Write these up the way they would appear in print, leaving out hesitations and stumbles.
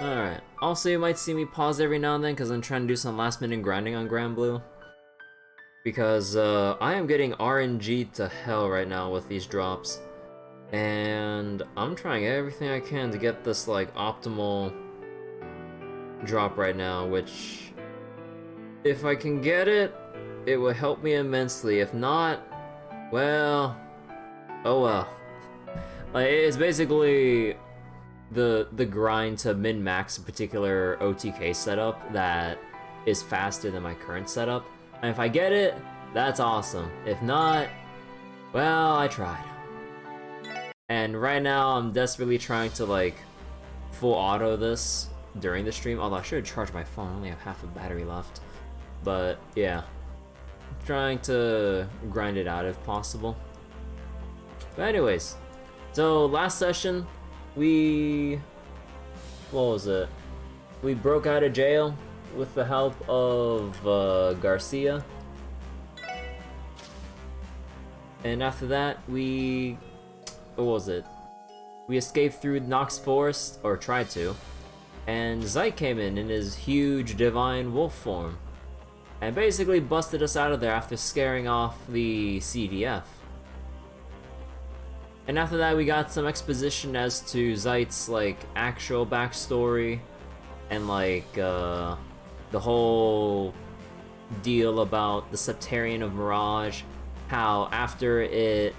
Alright. Also, you might see me pause every now and then because I'm trying to do some last minute grinding on Grand Blue. Because I am getting RNG to hell right now with these drops. And I'm trying everything I can to get this like optimal drop right now, which if I can get it, it will help me immensely. If not, well, oh well. Like, it's basically the grind to min-max a particular OTK setup that is faster than my current setup. And if I get it, that's awesome. If not, well, I tried. And right now, I'm desperately trying to like full auto this during the stream. Although I should charge my phone. I only have half a battery left. But yeah, trying to grind it out if possible. But anyways, so last session, what was it? We broke out of jail with the help of Garcia. And after that, what was it? We escaped through Nox Forest, or tried to, and Zeit came in his huge divine wolf form, and basically busted us out of there after scaring off the CDF. And after that, we got some exposition as to Zeit's like actual backstory, and like the whole deal about the Septarian of Mirage, how after it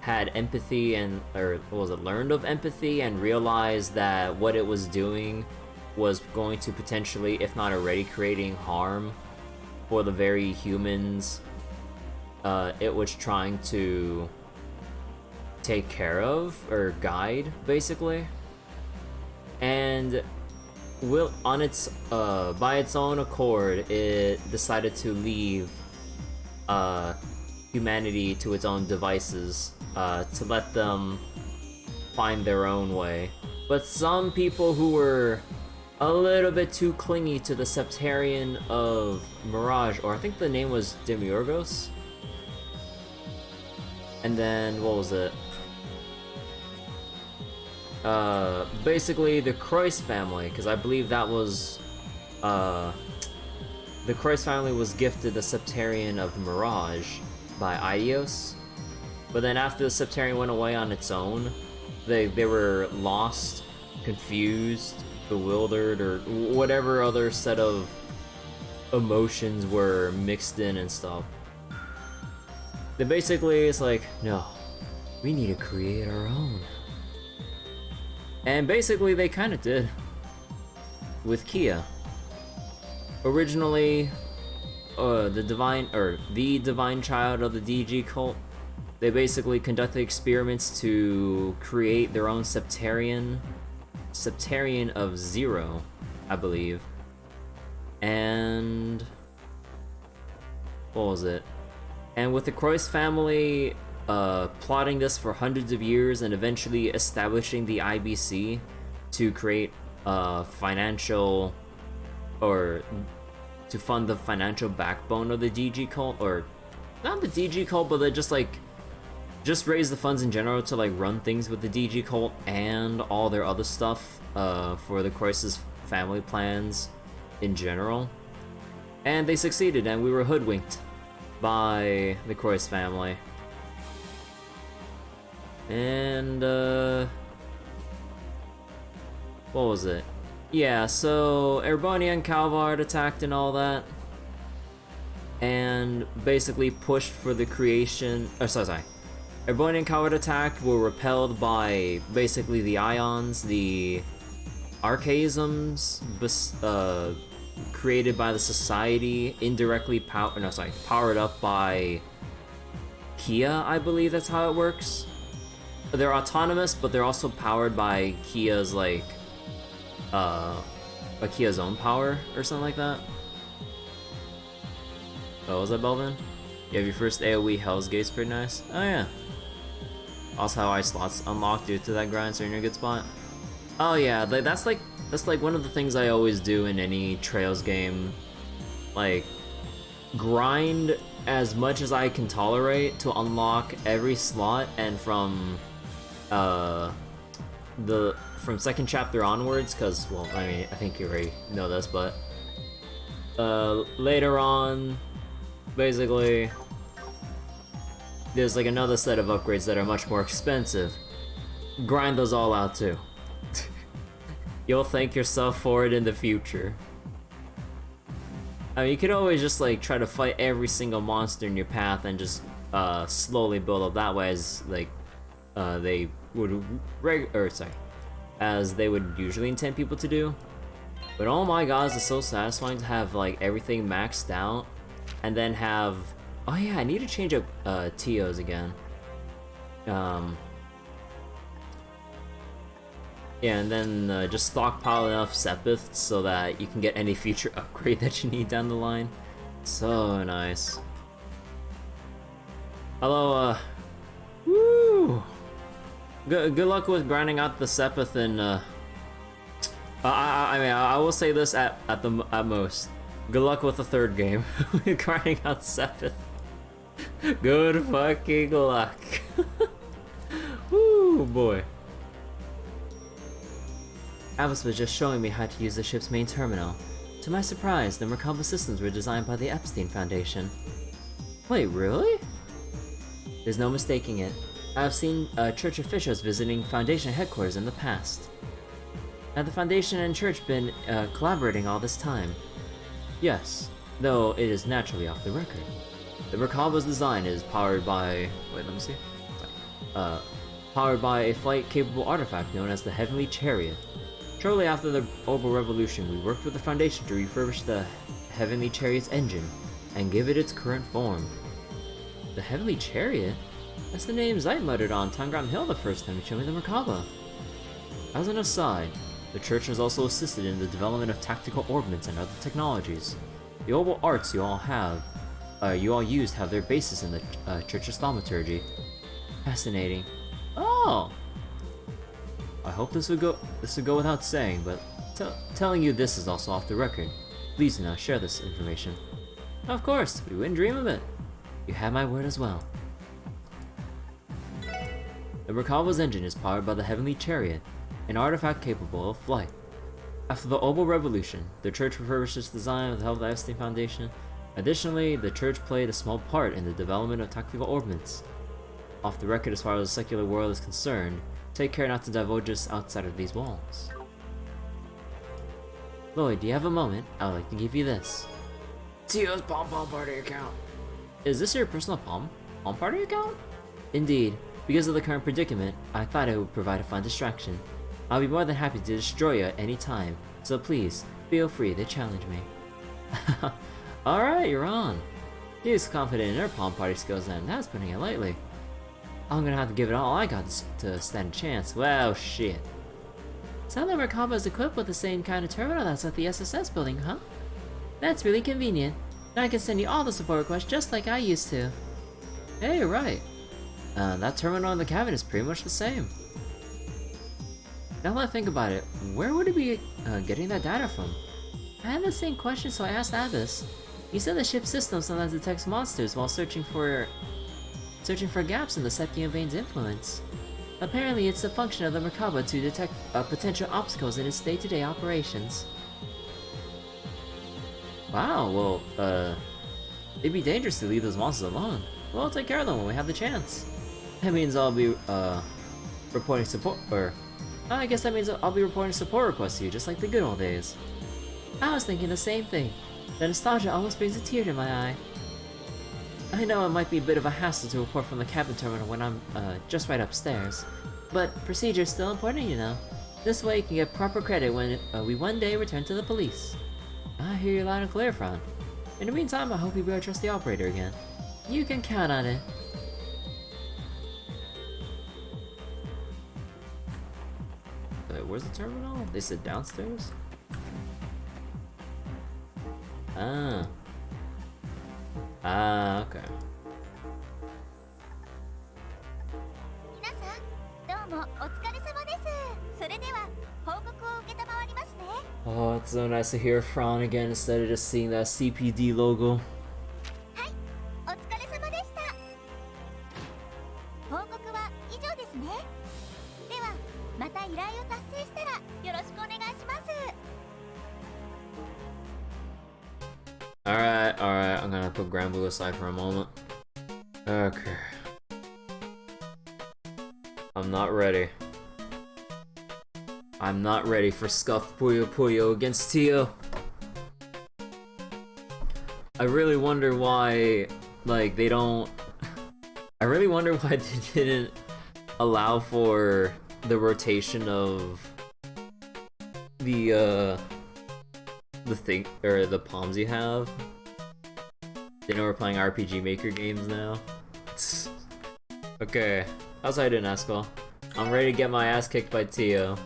had empathy learned of empathy and realized that what it was doing was going to potentially, if not already, creating harm for the very humans it was trying to take care of or guide, basically. And by its own accord, it decided to leave humanity to its own devices, to let them find their own way. But some people who were a little bit too clingy to the Septarian of Mirage, or I think the name was Demiurgos. And then, what was it? Basically the Croix family, because I believe that was, the Croix family was gifted the Septarian of Mirage by Eidos. But then after the Septarian went away on its own, they were lost, confused, bewildered, or whatever other set of emotions were mixed in and stuff. Then basically it's like, no, we need to create our own. And basically they kind of did with Kia. Originally, the divine child of the DG cult, they basically conducted experiments to create their own Septarian of Zero, I believe. And what was it? And with the Croix family plotting this for hundreds of years and eventually establishing the IBC to create financial, or to fund the financial backbone of the DG cult, or not the DG cult, but they just raise the funds in general to like run things with the DG cult and all their other stuff for the Croix's family plans in general. And they succeeded, and we were hoodwinked by the Croix family. And what was it? Yeah, so Erbonia and Calvard attacked and all that, and basically pushed for the creation. Erbonia and Calvard attacked, were repelled by basically the ions, the archaisms created by the society, indirectly powered up by Kia, I believe that's how it works. They're autonomous, but they're also powered by Kia's like Kia's own power or something like that. Oh, was that Belvin? You have your first AoE Hell's Gate's pretty nice. Oh yeah. Also how ice slots unlocked due to that grind, so you're in a good spot. Oh yeah, that's like one of the things I always do in any Trails game. Like, grind as much as I can tolerate to unlock every slot, and from from second chapter onwards, because, well, I mean, I think you already know this, but later on, basically, there's like another set of upgrades that are much more expensive. Grind those all out too. You'll thank yourself for it in the future. I mean, you could always just like try to fight every single monster in your path and just slowly build up that way, as like they would as they would usually intend people to do. But oh my god, it's so satisfying to have like everything maxed out and then have, oh yeah, I need to change up TOs again. Yeah, and then just stockpile enough Sepiths so that you can get any future upgrade that you need down the line. So nice. Hello, woo! Good luck with grinding out the Sepith and I mean, I will say this at most. Good luck with the third game. Grinding out Sepith. Good fucking luck. Woo, boy. Alice was just showing me how to use the ship's main terminal. To my surprise, the Merkaba systems were designed by the Epstein Foundation. Wait, really? There's no mistaking it. I've seen church officials visiting Foundation headquarters in the past. Have the Foundation and church been collaborating all this time? Yes, though it is naturally off the record. The Merkaba's design is powered by... wait, let me see. Powered by a flight-capable artifact known as the Heavenly Chariot. Shortly after the Orbital Revolution, we worked with the Foundation to refurbish the Heavenly Chariot's engine and give it its current form. The Heavenly Chariot? That's the name Zeit muttered on Tangram Hill the first time he showed me the Merkaba. As an aside, the church has also assisted in the development of tactical ordnance and other technologies. The orbital arts you all used have their basis in the church's thaumaturgy. Fascinating. Oh! I hope this would go without saying, but telling you this is also off the record. Please do not share this information. Of course, we wouldn't dream of it. You have my word as well. The Merkaba's engine is powered by the Heavenly Chariot, an artifact capable of flight. After the Orbital Revolution, the church refurbished its design with the help of the Epstein Foundation. Additionally, the church played a small part in the development of tactical ordnance. Off the record as far as the secular world is concerned, take care not to divulge us outside of these walls. Lloyd, do you have a moment? I would like to give you this. Tio's Pom Party account. Is this your personal Pom Party account? Indeed. Because of the current predicament, I thought it would provide a fun distraction. I'll be more than happy to destroy you at any time, so please, feel free to challenge me. Alright, you're on. She's confident in her Pom Party skills then, that's putting it lightly. I'm gonna have to give it all I got to stand a chance. Well, shit. Sound like Merkaba is equipped with the same kind of terminal that's at the SSS building, huh? That's really convenient. Now I can send you all the support requests just like I used to. Hey, you're right. That terminal in the cabin is pretty much the same. Now that I think about it, where would it be getting that data from? I had the same question, so I asked Abbas. He said the ship's system sometimes detects monsters while searching for gaps in the Septium Vein's influence. Apparently, it's a function of the Merkaba to detect potential obstacles in its day-to-day operations. Wow, well, it'd be dangerous to leave those monsters alone. We'll take care of them when we have the chance. That means I'll be, reporting support, or... I guess that means I'll be reporting support requests to you, just like the good old days. I was thinking the same thing. The nostalgia almost brings a tear to my eye. I know it might be a bit of a hassle to report from the cabin terminal when I'm, just right upstairs. But procedure's still important, you know. This way you can get proper credit when we one day return to the police. I hear you loud and clear, Fran. In the meantime, I hope you better trust the operator again. You can count on it. Wait, where's the terminal? They said downstairs? Okay. Oh, it's so nice to hear Fran again instead of just seeing that CPD logo. put Granblue aside for a moment. Okay. I'm not ready. I'm not ready for Scuff Puyo Puyo against Tio. I really wonder why, like, they don't... I really wonder why they didn't allow for the rotation of the thing, or the palms you have. They know we're playing RPG Maker games now. Okay, how's I doing, Askel? I'm ready to get my ass kicked by Tio.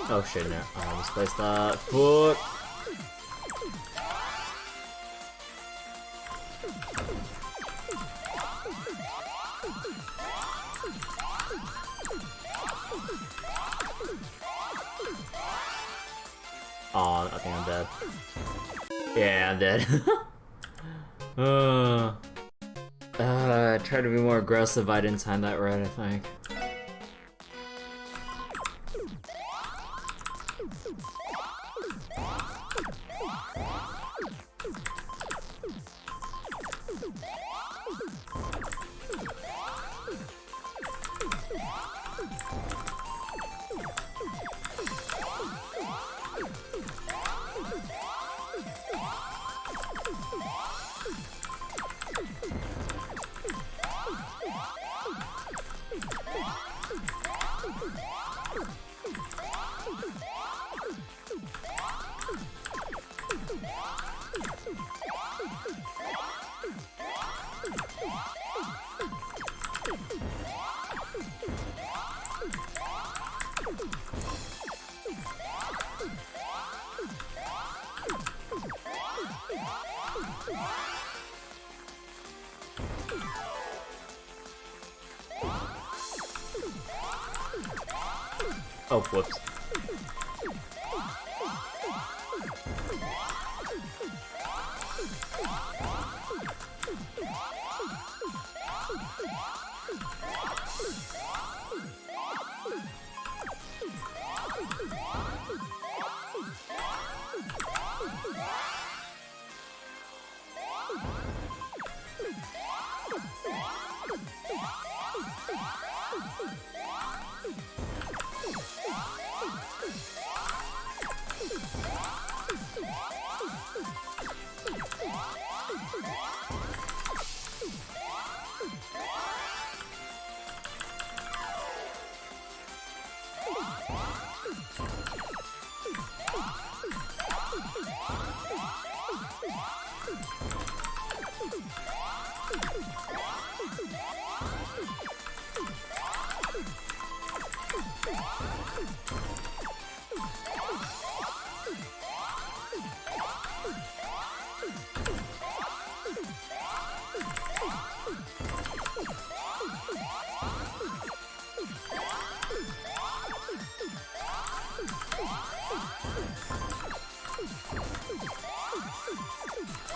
Oh shit, no. I misplaced that. Fuck! Oh, I think I'm dead. Yeah, I'm dead. I tried to be more aggressive, I didn't time that right, I think. Oh, whoops.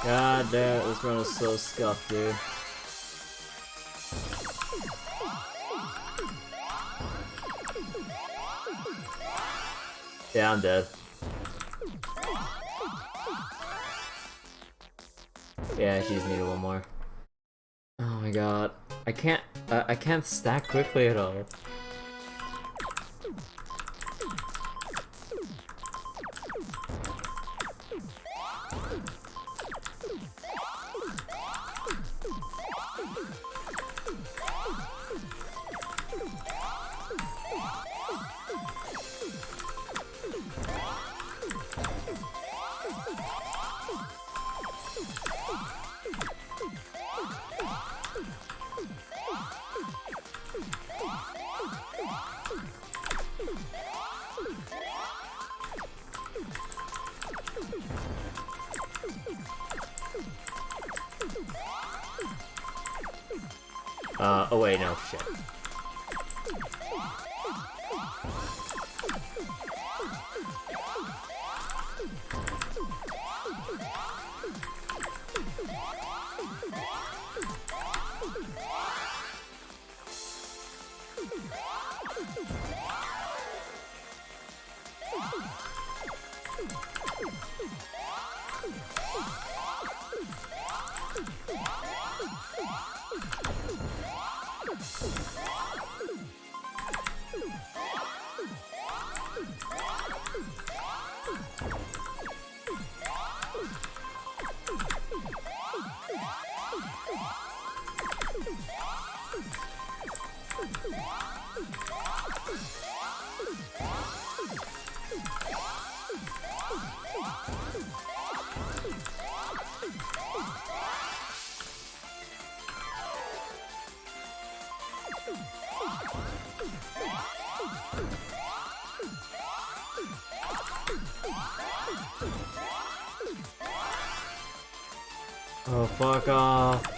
God damn, this run is so scuffed, dude. Yeah, I'm dead. Yeah, she's needed one more. Oh my god. I can't stack quickly at all. Oh wait, no, shit. Oh, fuck off.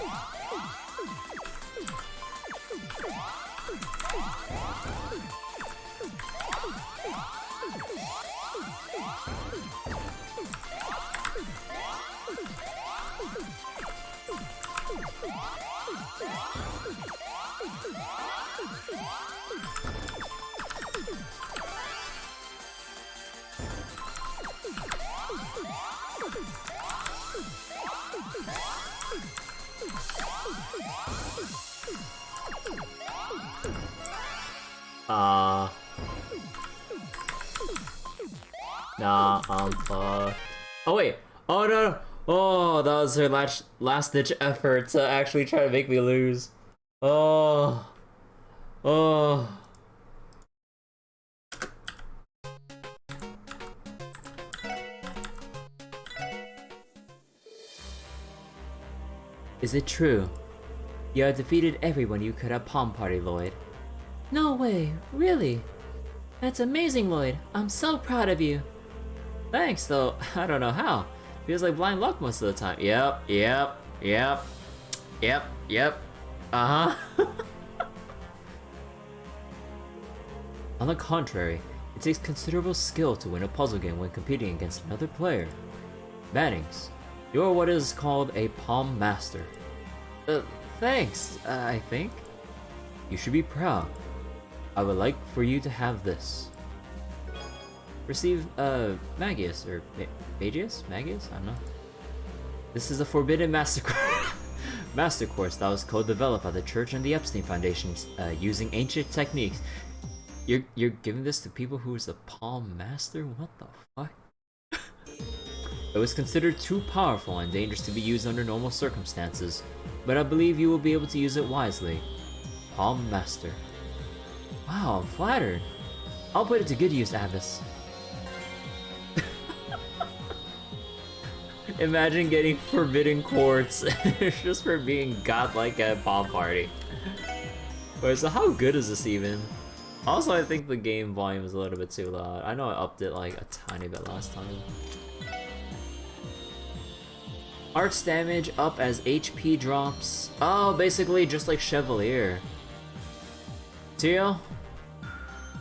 Nah, I'm fucked. Oh wait, oh no, oh, that was her last ditch effort to actually try to make me lose. Oh, oh. Is it true? You have defeated everyone you could at Pom Party, Lloyd. No way, really? That's amazing, Lloyd. I'm so proud of you. Thanks, though I don't know how. Feels like blind luck most of the time. Yep. Uh-huh. On the contrary, it takes considerable skill to win a puzzle game when competing against another player. Bannings, you're what is called a Pom Master. Thanks, I think. You should be proud. I would like for you to have this. Receive, Magius, or Magius? Magius? I don't know. This is a forbidden master course that was co-developed by the Church and the Epstein Foundation, using ancient techniques. You're giving this to people who is a Pom Master? What the fuck? It was considered too powerful and dangerous to be used under normal circumstances, but I believe you will be able to use it wisely. Pom Master. Wow, I'm flattered. I'll put it to good use, Abbas. Imagine getting forbidden quartz just for being godlike at Pom Party. Wait, so how good is this even? Also, I think the game volume is a little bit too loud. I know I upped it like a tiny bit last time. Arts damage up as HP drops. Oh, basically just like Chevalier. Teal,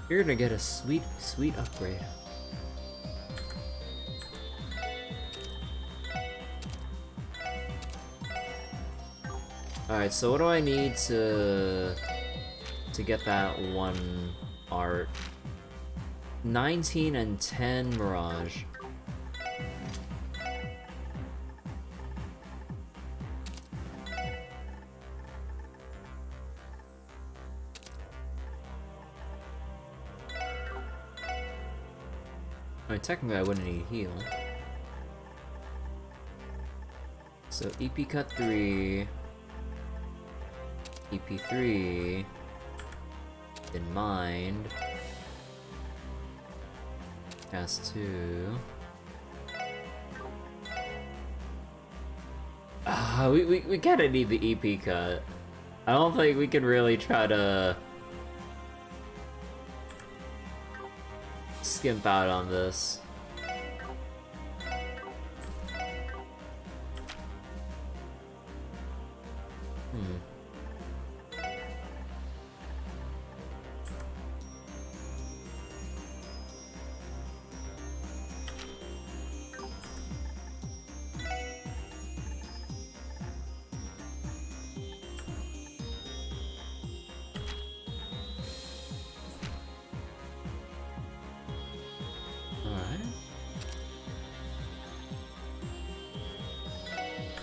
you're gonna get a sweet upgrade. Alright, so what do I need to get that one art? 19 and 10 Mirage. I mean, technically I wouldn't need heal. So EP cut 3, EP 3, in mind, cast 2. We kinda need the EP cut. I don't think we can really try to skimp out on this.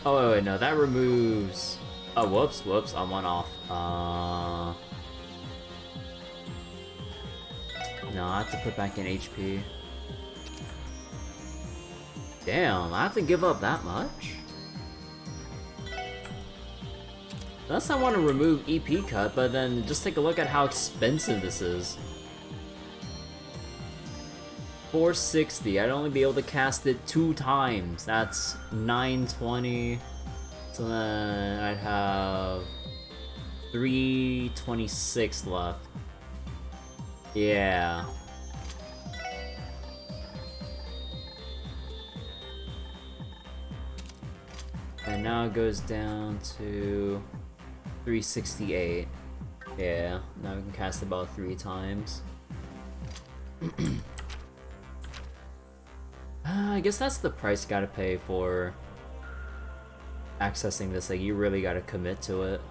Oh wait, no, that removes... Oh, whoops, I'm one off. No, I have to put back in HP. Damn, I have to give up that much? Unless I want to remove EP cut, but then just take a look at how expensive this is. 460, I'd only be able to cast it 2 times. That's 920. So then I'd have 326 left. Yeah. And now it goes down to 368. Yeah, now we can cast it about 3 times. I guess that's the price you gotta pay for accessing this. Like, you really gotta commit to it.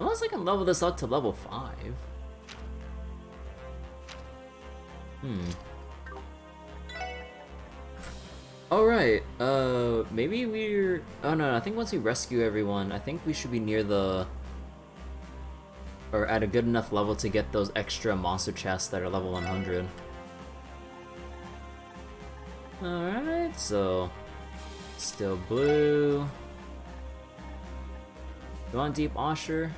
Unless I can level this up to level 5. Alright, maybe we're... Oh no, I think once we rescue everyone, I think we should be near the... Or at a good enough level to get those extra monster chests that are level 100. Alright, so... Still blue. You want deep Osher?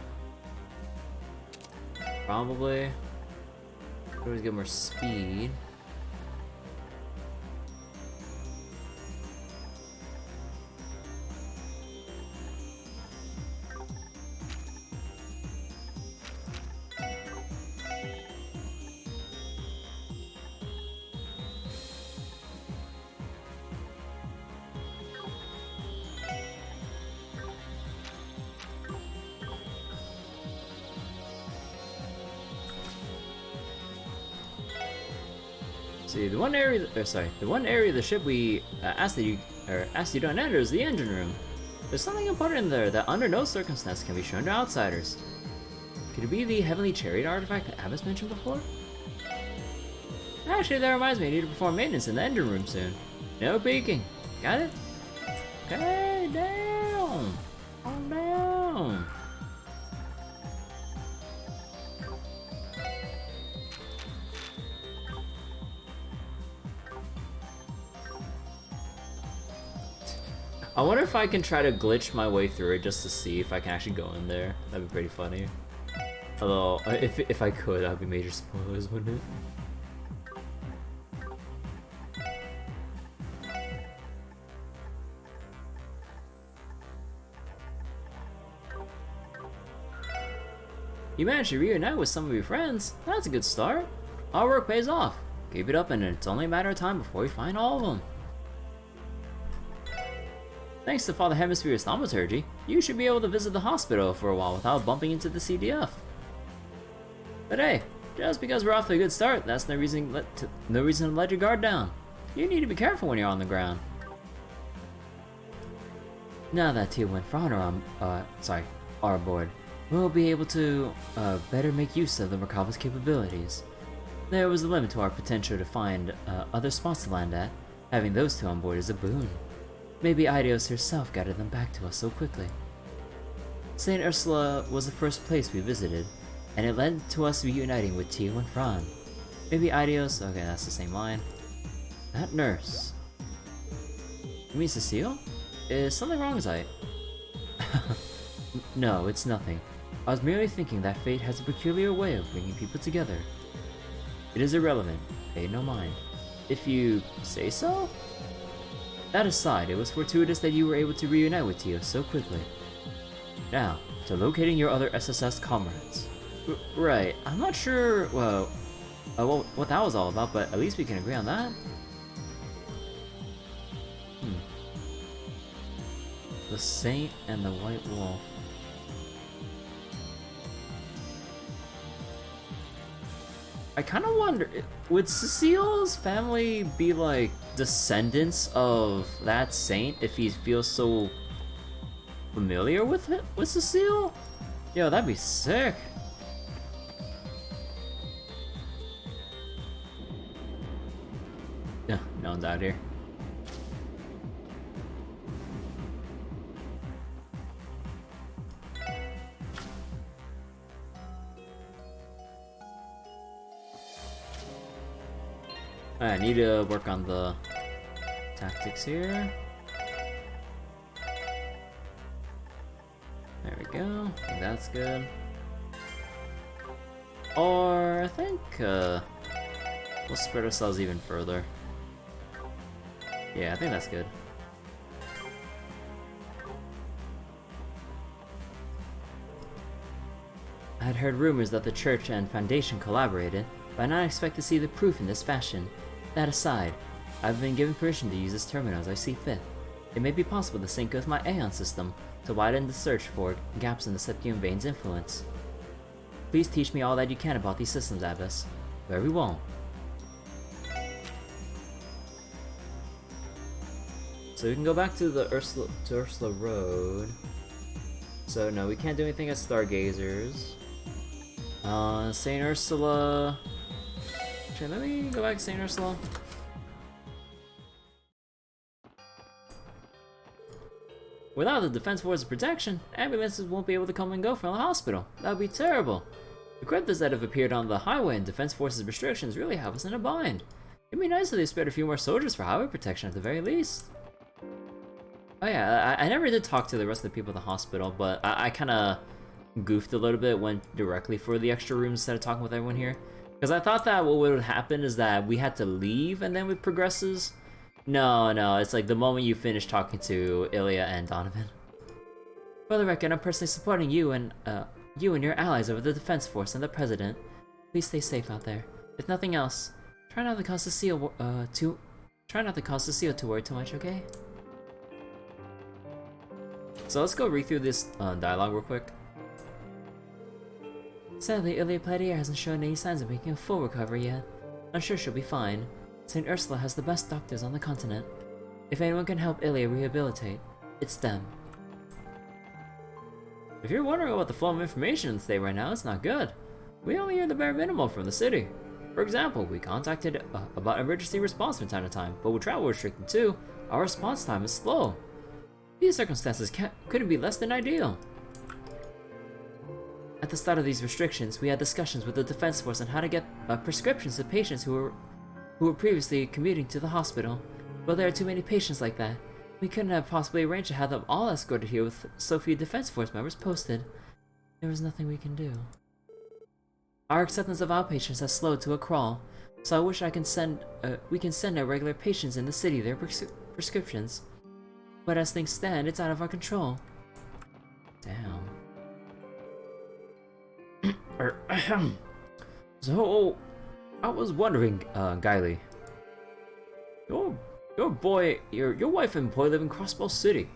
Probably. Always get more speed. See, the one area of the ship we asked you don't enter is the engine room. There's something important in there that under no circumstance can be shown to outsiders. Could it be the heavenly chariot artifact that Abbas mentioned before? Actually, that reminds me, I need to perform maintenance in the engine room soon. No peeking. Got it? Okay, down. Calm down. I wonder if I can try to glitch my way through it just to see if I can actually go in there. That'd be pretty funny. Although, if I could, that'd be major spoilers, wouldn't it? You managed to reunite with some of your friends. That's a good start. Our work pays off. Keep it up and it's only a matter of time before we find all of them. Thanks to Father Hemisphere's thaumaturgy, you should be able to visit the hospital for a while without bumping into the CDF. But hey, just because we're off to a good start, that's no reason to let your guard down. You need to be careful when you're on the ground. Now that T1 Frauner are aboard, we'll be able to better make use of the Merkava's capabilities. There was a limit to our potential to find other spots to land at. Having those two on board is a boon. Maybe Eidos herself guided them back to us so quickly. St. Ursula was the first place we visited, and it led to us reuniting with Tio and Fran. Maybe Eidos— okay, that's the same line. That nurse. You mean Cecile? Is something wrong, Zite? No, it's nothing. I was merely thinking that fate has a peculiar way of bringing people together. It is irrelevant. Pay no mind. If you say so? That aside, it was fortuitous that you were able to reunite with Tio so quickly. Now, to locating your other SSS comrades. Right, I'm not sure, well, what that was all about, but at least we can agree on that. The Saint and the White Wolf. I kind of wonder, would Cecile's family be like descendants of that saint if he feels so familiar with it, with Cecile? Yo, that'd be sick. Yeah, no one's out here. I need to work on the tactics here. There we go. I think that's good. Or I think we'll spread ourselves even further. Yeah, I think that's good. I had heard rumors that the church and foundation collaborated, but I did not expect to see the proof in this fashion. That aside, I've been given permission to use this terminal as I see fit. It may be possible to sync with my Aeon system to widen the search for gaps in the Septium Vein's influence. Please teach me all that you can about these systems, Abbess. Very well. So we can go back to the Ursula Road. So no, we can't do anything at Stargazers. St. Ursula. Actually, let me go back to St. Ursula. Without the Defense Force's protection, ambulances won't be able to come and go from the hospital. That would be terrible. The cryptids that have appeared on the highway and Defense Force's restrictions really have us in a bind. It'd be nice if they spared a few more soldiers for highway protection at the very least. Oh yeah, I never did talk to the rest of the people at the hospital, but I kinda goofed a little bit, went directly for the extra rooms instead of talking with everyone here. Because I thought that what would happen is that we had to leave and then it progresses. No, it's like the moment you finish talking to Ilya and Donovan. For the record, I'm personally supporting you and your allies over the Defense Force and the President. Please stay safe out there. If nothing else, try not to cause Cecile to worry too much, okay? So let's go read through this dialogue real quick. Sadly, Ilya Platier hasn't shown any signs of making a full recovery yet. I'm sure she'll be fine. St. Ursula has the best doctors on the continent. If anyone can help Ilya rehabilitate, it's them. If you're wondering about the flow of information in the state right now, it's not good. We only hear the bare minimum from the city. For example, we contacted about emergency response from time to time, but with travel restricted too, our response time is slow. These circumstances couldn't be less than ideal. At the start of these restrictions, we had discussions with the Defense Force on how to get prescriptions to patients who were previously commuting to the hospital. But there are too many patients like that. We couldn't have possibly arranged to have them all escorted here with so few Defense Force members posted. There was nothing we can do. Our acceptance of outpatients has slowed to a crawl, so I wish we can send our regular patients in the city their prescriptions. But as things stand, it's out of our control. Damn. So, I was wondering, Guiley, your wife and boy live in Crossbell City.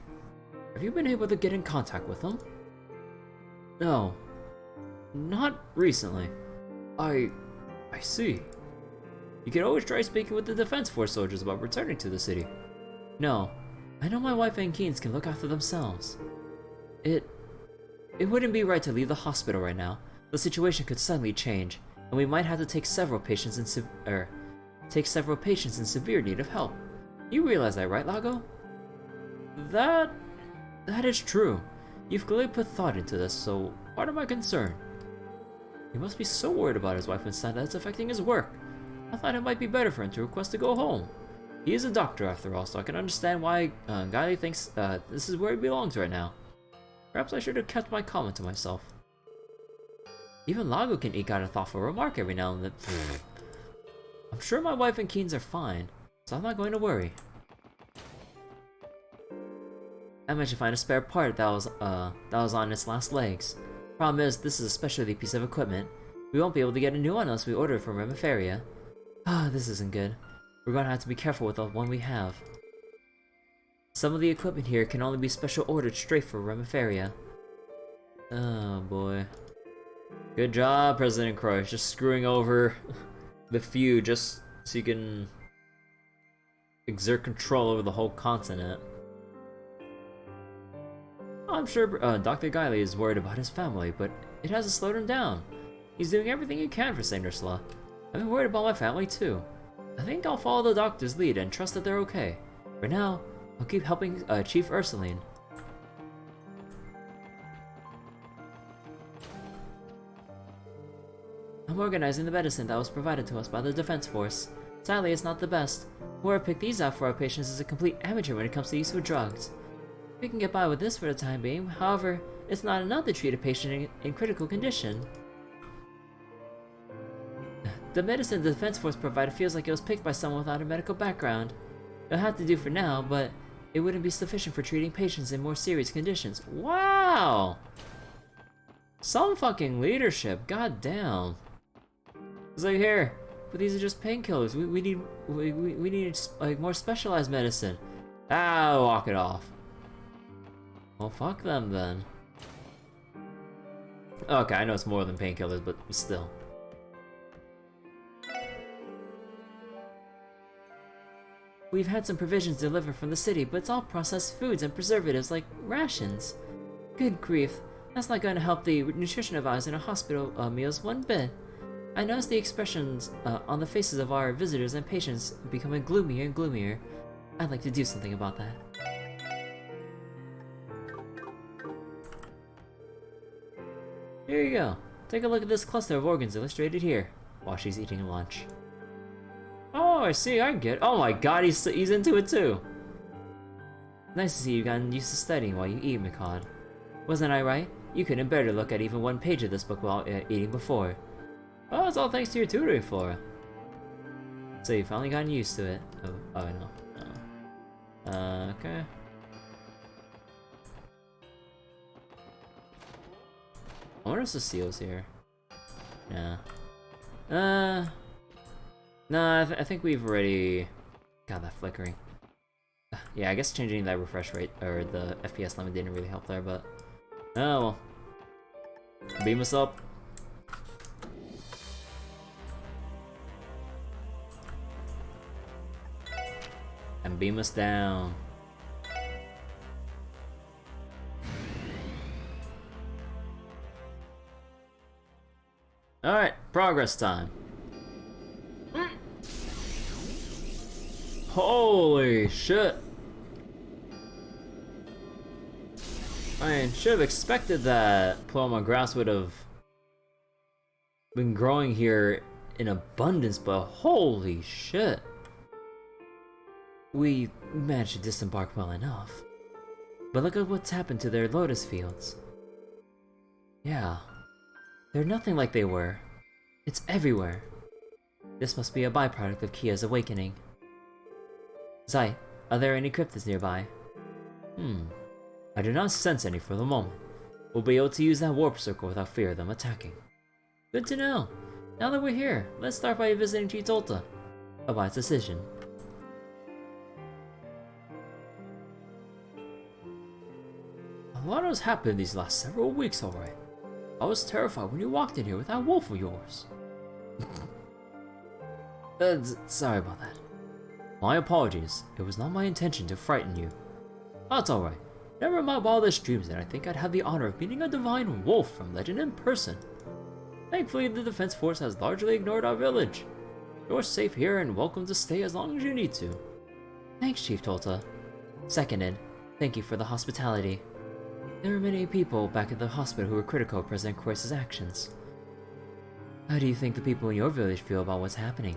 Have you been able to get in contact with them? No, not recently. I see. You can always try speaking with the Defense Force soldiers about returning to the city. No, I know my wife and Keynes can look after themselves. It wouldn't be right to leave the hospital right now. The situation could suddenly change, and we might have to take several patients in severe need of help. You realize that, right, Lago? That is true. You've clearly put thought into this, so part of my concern. He must be so worried about his wife and son that it's affecting his work. I thought it might be better for him to request to go home. He is a doctor after all, so I can understand why Guile thinks this is where he belongs right now. Perhaps I should have kept my comment to myself. Even Lago can eke out a thoughtful remark every now and then. I'm sure my wife and Keynes are fine, so I'm not going to worry. I managed to find a spare part that was on its last legs. Problem is, this is a specialty piece of equipment. We won't be able to get a new one unless we order it from Remiferia. This isn't good. We're gonna have to be careful with the one we have. Some of the equipment here can only be special ordered straight for Remiferia. Oh boy. Good job, President Croix, just screwing over the few just so you can exert control over the whole continent. I'm sure Dr. Guile is worried about his family, but it hasn't slowed him down. He's doing everything he can for St. Ursula. I've been worried about my family too. I think I'll follow the doctor's lead and trust that they're okay. For now, I'll keep helping Chief Ursuline. I'm organizing the medicine that was provided to us by the Defense Force. Sadly, it's not the best. Whoever picked these out for our patients is a complete amateur when it comes to use of drugs. We can get by with this for the time being, however, it's not enough to treat a patient in critical condition. The medicine the Defense Force provided feels like it was picked by someone without a medical background. It'll have to do for now, but it wouldn't be sufficient for treating patients in more serious conditions. Wow! Some fucking leadership, goddamn. It's like, here, but these are just painkillers. We need like more specialized medicine. Walk it off. Well, fuck them then. Okay, I know it's more than painkillers, but still. We've had some provisions delivered from the city, but it's all processed foods and preservatives like rations. Good grief, that's not going to help the nutrition advisor in our hospital meals one bit. I noticed the expressions on the faces of our visitors and patients becoming gloomier and gloomier. I'd like to do something about that. Here you go. Take a look at this cluster of organs illustrated here, while she's eating lunch. Oh, I see, I get it. Oh my god, he's into it too. Nice to see you've gotten used to studying while you eat, Mikad. Wasn't I right? You couldn't bear to look at even one page of this book while eating before. Oh, it's all thanks to your tutoring, Flora. So you've finally gotten used to it. Oh no. Okay. I wonder if Cecile's here. Nah. No, I think we've already got that flickering. Yeah, I guess changing that refresh rate, or the FPS limit didn't really help there, but... Oh well. Beam us up. And beam us down. Alright, progress time. Holy shit. I mean, should have expected that Paloma grass would have been growing here in abundance, but holy shit. We managed to disembark well enough. But look at what's happened to their lotus fields. Yeah. They're nothing like they were. It's everywhere. This must be a byproduct of Kia's awakening. Zai, are there any cryptids nearby? I do not sense any for the moment. We'll be able to use that warp circle without fear of them attacking. Good to know. Now that we're here, let's start by visiting Chitolta. About its decision. A lot has happened these last several weeks, alright. I was terrified when you walked in here with that wolf of yours. Sorry about that. My apologies. It was not my intention to frighten you. That's alright. Never in my wildest dreams did I think I'd have the honor of meeting a divine wolf from legend in person. Thankfully, the defense force has largely ignored our village. You're safe here and welcome to stay as long as you need to. Thanks, Chief Tolta. Seconded. Thank you for the hospitality. There were many people back at the hospital who were critical of President Croiss's actions. How do you think the people in your village feel about what's happening?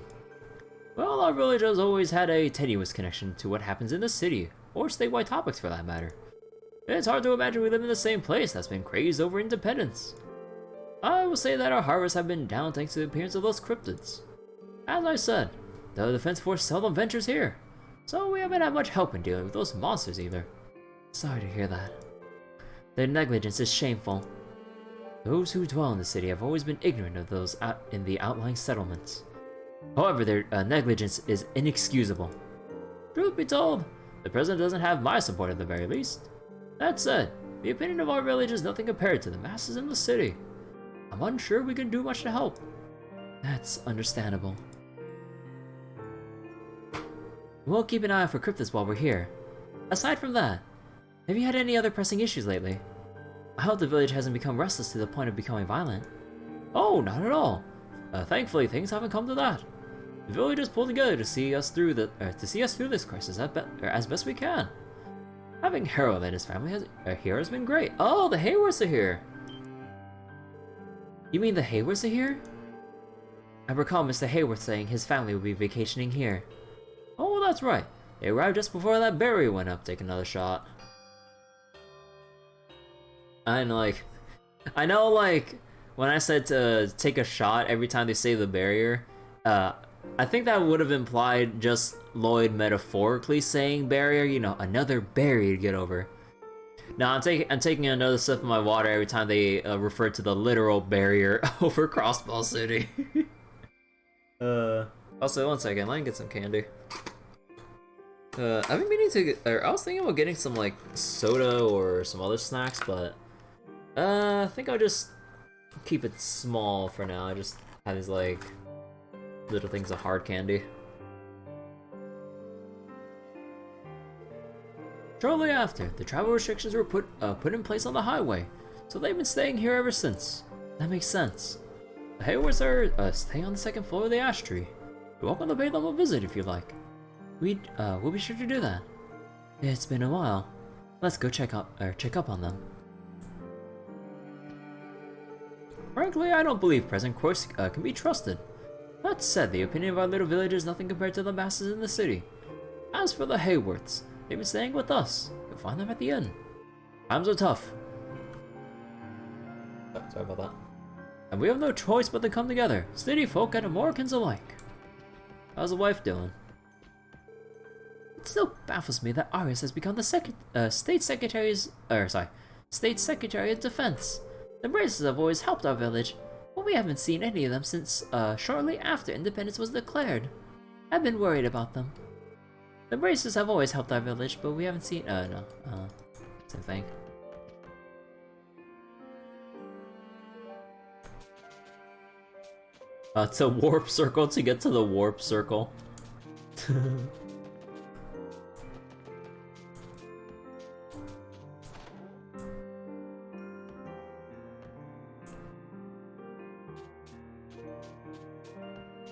Well, our village has always had a tenuous connection to what happens in the city, or statewide topics for that matter. It's hard to imagine we live in the same place that's been crazed over independence. I will say that our harvests have been down thanks to the appearance of those cryptids. As I said, the defense force seldom ventures here, so we haven't had much help in dealing with those monsters either. Sorry to hear that. Their negligence is shameful. Those who dwell in the city have always been ignorant of those out in the outlying settlements. However, their negligence is inexcusable. Truth be told, the president doesn't have my support at the very least. That said, the opinion of our village is nothing compared to the masses in the city. I'm unsure we can do much to help. That's understandable. We'll keep an eye out for cryptids while we're here. Aside from that, have you had any other pressing issues lately? I hope the village hasn't become restless to the point of becoming violent. Oh, not at all. Thankfully, things haven't come to that. The village has pulled together to see us through this crisis as best we can. Having Harold and his family here has been great. Oh, the Hayworths are here. You mean the Hayworths are here? I recall Mr. Hayworth saying his family would be vacationing here. Oh, that's right. They arrived just before that barrier went up. Take another shot. And I know when I said to take a shot every time they say the barrier, I think that would have implied just Lloyd metaphorically saying barrier, you know, another barrier to get over. Now I'm taking another sip of my water every time they refer to the literal barrier over Crossbell City. Also, one second, let me get some candy. I've been meaning to I was thinking about getting some like soda or some other snacks, but I think I'll just keep it small for now. I just have these like little things of hard candy. Shortly after, the travel restrictions were put in place on the highway, so they've been staying here ever since. That makes sense. The Hayworths are staying on the second floor of the ash tree. You're welcome to pay them a visit if you like. We'll be sure to do that. It's been a while. Let's go check up on them. Frankly, I don't believe President Croix can be trusted. That said, the opinion of our little village is nothing compared to the masses in the city. As for the Hayworths, they've been staying with us. You'll find them at the inn. Times are tough. Oh, sorry about that. And we have no choice but to come together, city folk and Armoricans alike. How's the wife doing? It still baffles me that Arias has become the State Secretary of Defense. The Braces have always helped our village, but we haven't seen any of them since shortly after independence was declared. I've been worried about them. The Braces have always helped our village, but we haven't seen same thing. It's a warp circle to get to the warp circle.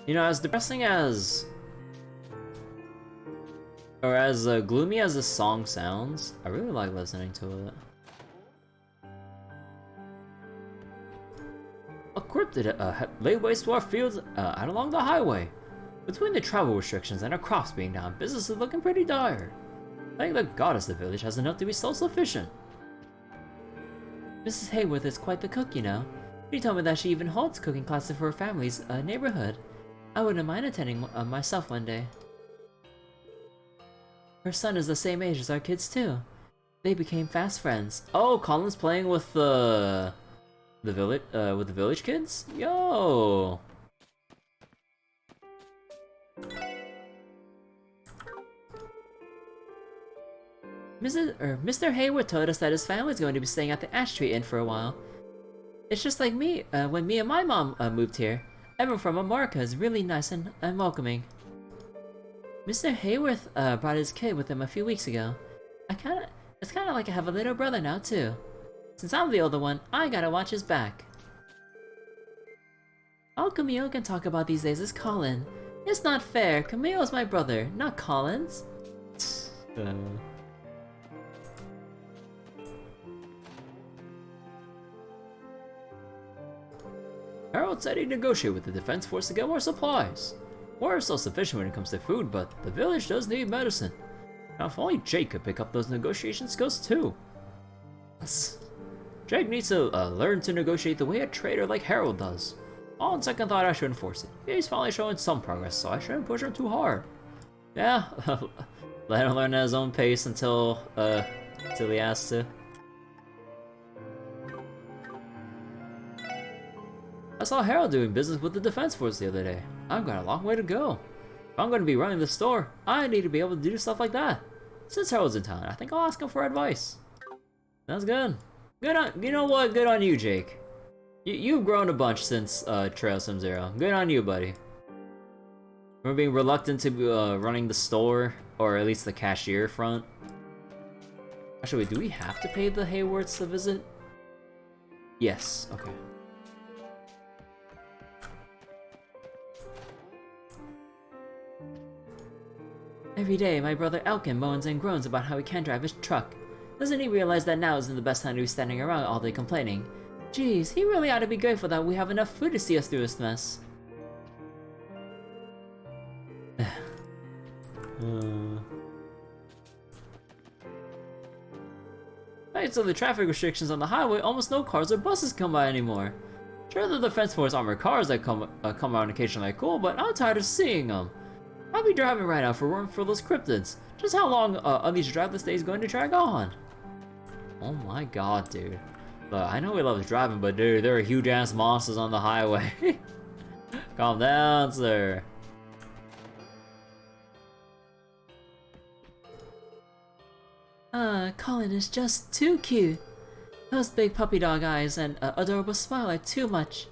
You know, as depressing as... or as gloomy as the song sounds, I really like listening to it. A cryptid laid waste to our fields out along the highway. Between the travel restrictions and our crops being down, business is looking pretty dire. Thank the goddess the village has enough to be self-sufficient. Mrs. Hayworth is quite the cook, you know. She told me that she even holds cooking classes for her family's neighborhood. I wouldn't mind attending myself one day. Her son is the same age as our kids too. They became fast friends. Oh, Colin's playing with the village kids? Yo! Mr. Hayward told us that his family's going to be staying at the Ash Tree Inn for a while. It's just like me, when me and my mom moved here. Everyone from Armorica is really nice and welcoming. Mr. Hayworth brought his kid with him a few weeks ago. It's kinda like I have a little brother now, too. Since I'm the older one, I gotta watch his back. All Camille can talk about these days is Colin. It's not fair, Camille's my brother, not Colin's. Harold said he'd negotiate with the defense force to get more supplies. War is self-sufficient when it comes to food, but the village does need medicine. Now if only Jake could pick up those negotiation skills too. Jake needs to learn to negotiate the way a trader like Harold does. On second thought, I should enforce it. He's finally showing some progress, so I shouldn't push him too hard. Yeah, let him learn at his own pace until he has to. I saw Harold doing business with the defense force the other day. I've got a long way to go. If I'm going to be running the store, I need to be able to do stuff like that. Since Harold's in town, I think I'll ask him for advice. That's good. Good on, you know what? Good on you, Jake. You've grown a bunch since Trail Sim Zero. Good on you, buddy. Remember being reluctant to running the store, or at least the cashier front? Actually, wait, do we have to pay the Haywards to visit? Yes, okay. Every day, my brother Elkin moans and groans about how he can't drive his truck. Doesn't he realize that now isn't the best time to be standing around all day complaining? Jeez, he really ought to be grateful that we have enough food to see us through this mess. Thanks to the traffic restrictions on the highway, almost no cars or buses come by anymore. Sure, the defense force armored cars that come around occasionally are cool, but I'm tired of seeing them. I'll be driving right now for room for those cryptids. Just how long are these driveless days going to drag on? Oh my god, dude. Look, I know he loves driving, but dude, there are huge ass monsters on the highway. Calm down, sir. Colin is just too cute. Those big puppy dog eyes and adorable smile are too much.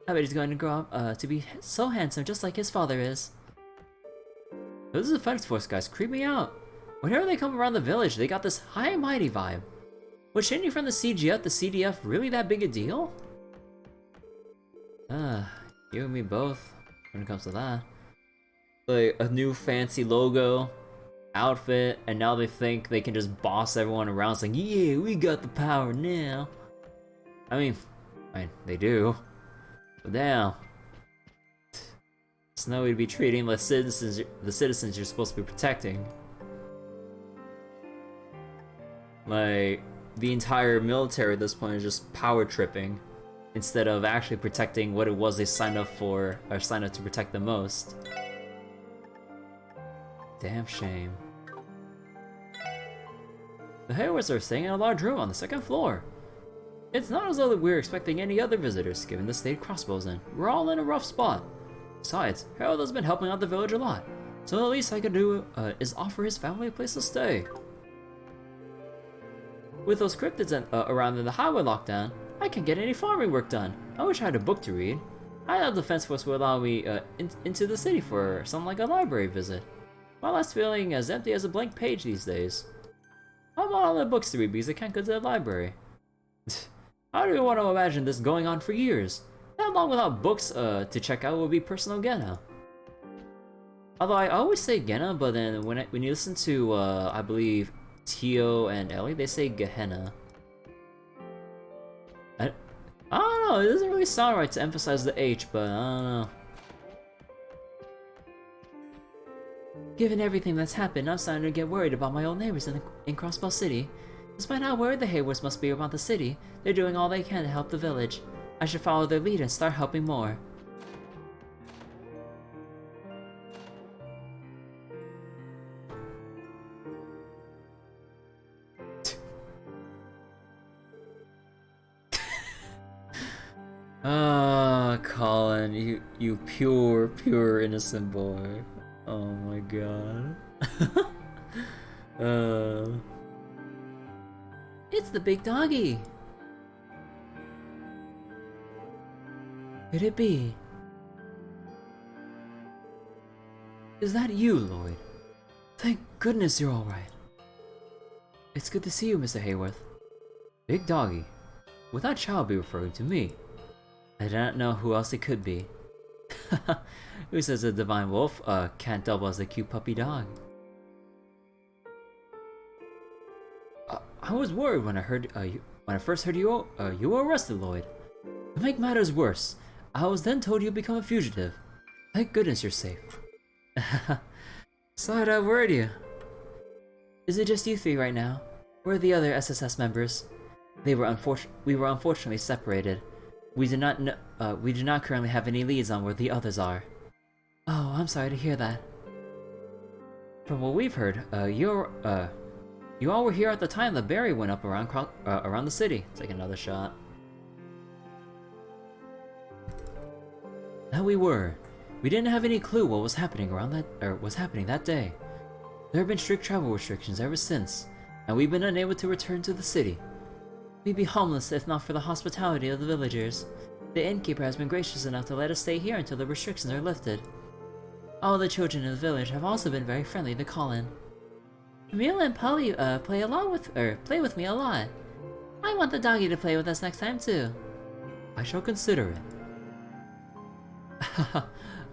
I bet he's going to grow up to be so handsome just like his father is. Those defense force guys creep me out. Whenever they come around the village, they got this high and mighty vibe. Was changing from the CGF to CDF really that big a deal? You and me both, when it comes to that. Like, a new fancy logo, outfit, and now they think they can just boss everyone around saying, yeah, we got the power now. I mean, they do. But damn. Snow would be treating the citizens you're supposed to be protecting. Like, the entire military at this point is just power tripping instead of actually protecting what it was they signed up for, or signed up to protect the most. Damn shame. The Haywards are staying in a large room on the second floor. It's not as though we're expecting any other visitors, given the state Crossbell's in. We're all in a rough spot. Besides, Harold has been helping out the village a lot, so the least I could do is offer his family a place to stay. With those cryptids around in the highway lockdown, I can't get any farming work done. I wish I had a book to read. I thought the defense force would allow me into the city for something like a library visit. My last feeling as empty as a blank page these days. I want all the books to read because I can't go to the library. I don't even want to imagine this going on for years. That long without books to check out would be personal Gehenna. Although I always say Gehenna, but then when you listen to I believe Tio and Ellie, they say Gehenna. I don't know, it doesn't really sound right to emphasize the H, but I don't know. Given everything that's happened, I'm starting to get worried about my old neighbors in Crossbell City. Despite how worried the Haywards must be about the city, they're doing all they can to help the village. I should follow their lead and start helping more. Ah, Colin, you pure innocent boy. Oh my god. It's the big doggy. Could it be? Is that you, Lloyd? Thank goodness you're alright. It's good to see you, Mr. Hayworth. Big doggy. Would that child be referring to me? I do not know who else it could be. Who says a divine wolf can't double as a cute puppy dog? I was worried when I first heard you were arrested, Lloyd. To make matters worse, I was then told you'd become a fugitive. Thank goodness you're safe. Sorry to have worried you. Is it just you three right now? Where are the other SSS members? We were unfortunately separated. We do not currently have any leads on where the others are. Oh, I'm sorry to hear that. From what we've heard, you all were here at the time the berry went up around the city. Take another shot. That we were. We didn't have any clue what was happening that day. There have been strict travel restrictions ever since, and we've been unable to return to the city. We'd be homeless if not for the hospitality of the villagers. The innkeeper has been gracious enough to let us stay here until the restrictions are lifted. All the children in the village have also been very friendly to Colin. Camille and Polly play with me a lot. I want the doggy to play with us next time too. I shall consider it.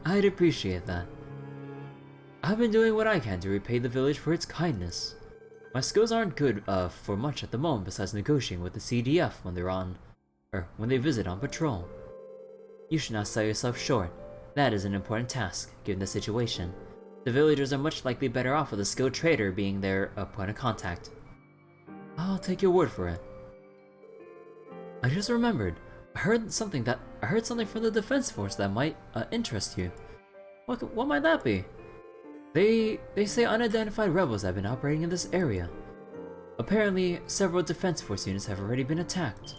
I'd appreciate that. I've been doing what I can to repay the village for its kindness. My skills aren't good for much at the moment besides negotiating with the CDF when they visit on patrol. You should not sell yourself short. That is an important task, given the situation. The villagers are much likely better off with a skilled trader being their point of contact. I'll take your word for it. I just remembered. I heard something from the defense force that might interest you. What might that be? They say unidentified rebels have been operating in this area. Apparently, several defense force units have already been attacked.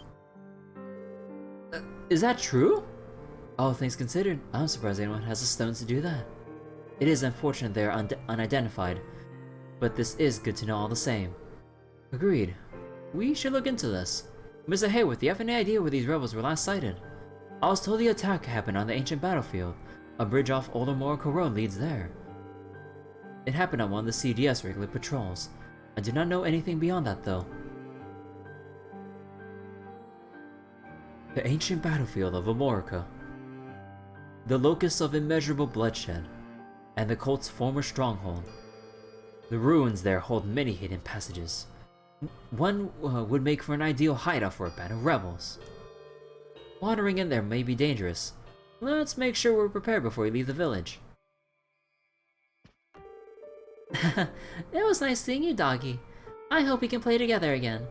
Is that true? All things considered, I'm surprised anyone has the stones to do that. It is unfortunate they are unidentified, but this is good to know all the same. Agreed. We should look into this. Mr. Hayworth, do you have any idea where these rebels were last sighted? I was told the attack happened on the ancient battlefield. A bridge off Old Armorica Road leads there. It happened on one of the CDS regular patrols. I do not know anything beyond that though. The ancient battlefield of Armorica. The locus of immeasurable bloodshed, and the cult's former stronghold. The ruins there hold many hidden passages. One would make for an ideal hideout for a band of rebels. Wandering in there may be dangerous. Let's make sure we're prepared before we leave the village. It was nice seeing you, doggy. I hope we can play together again.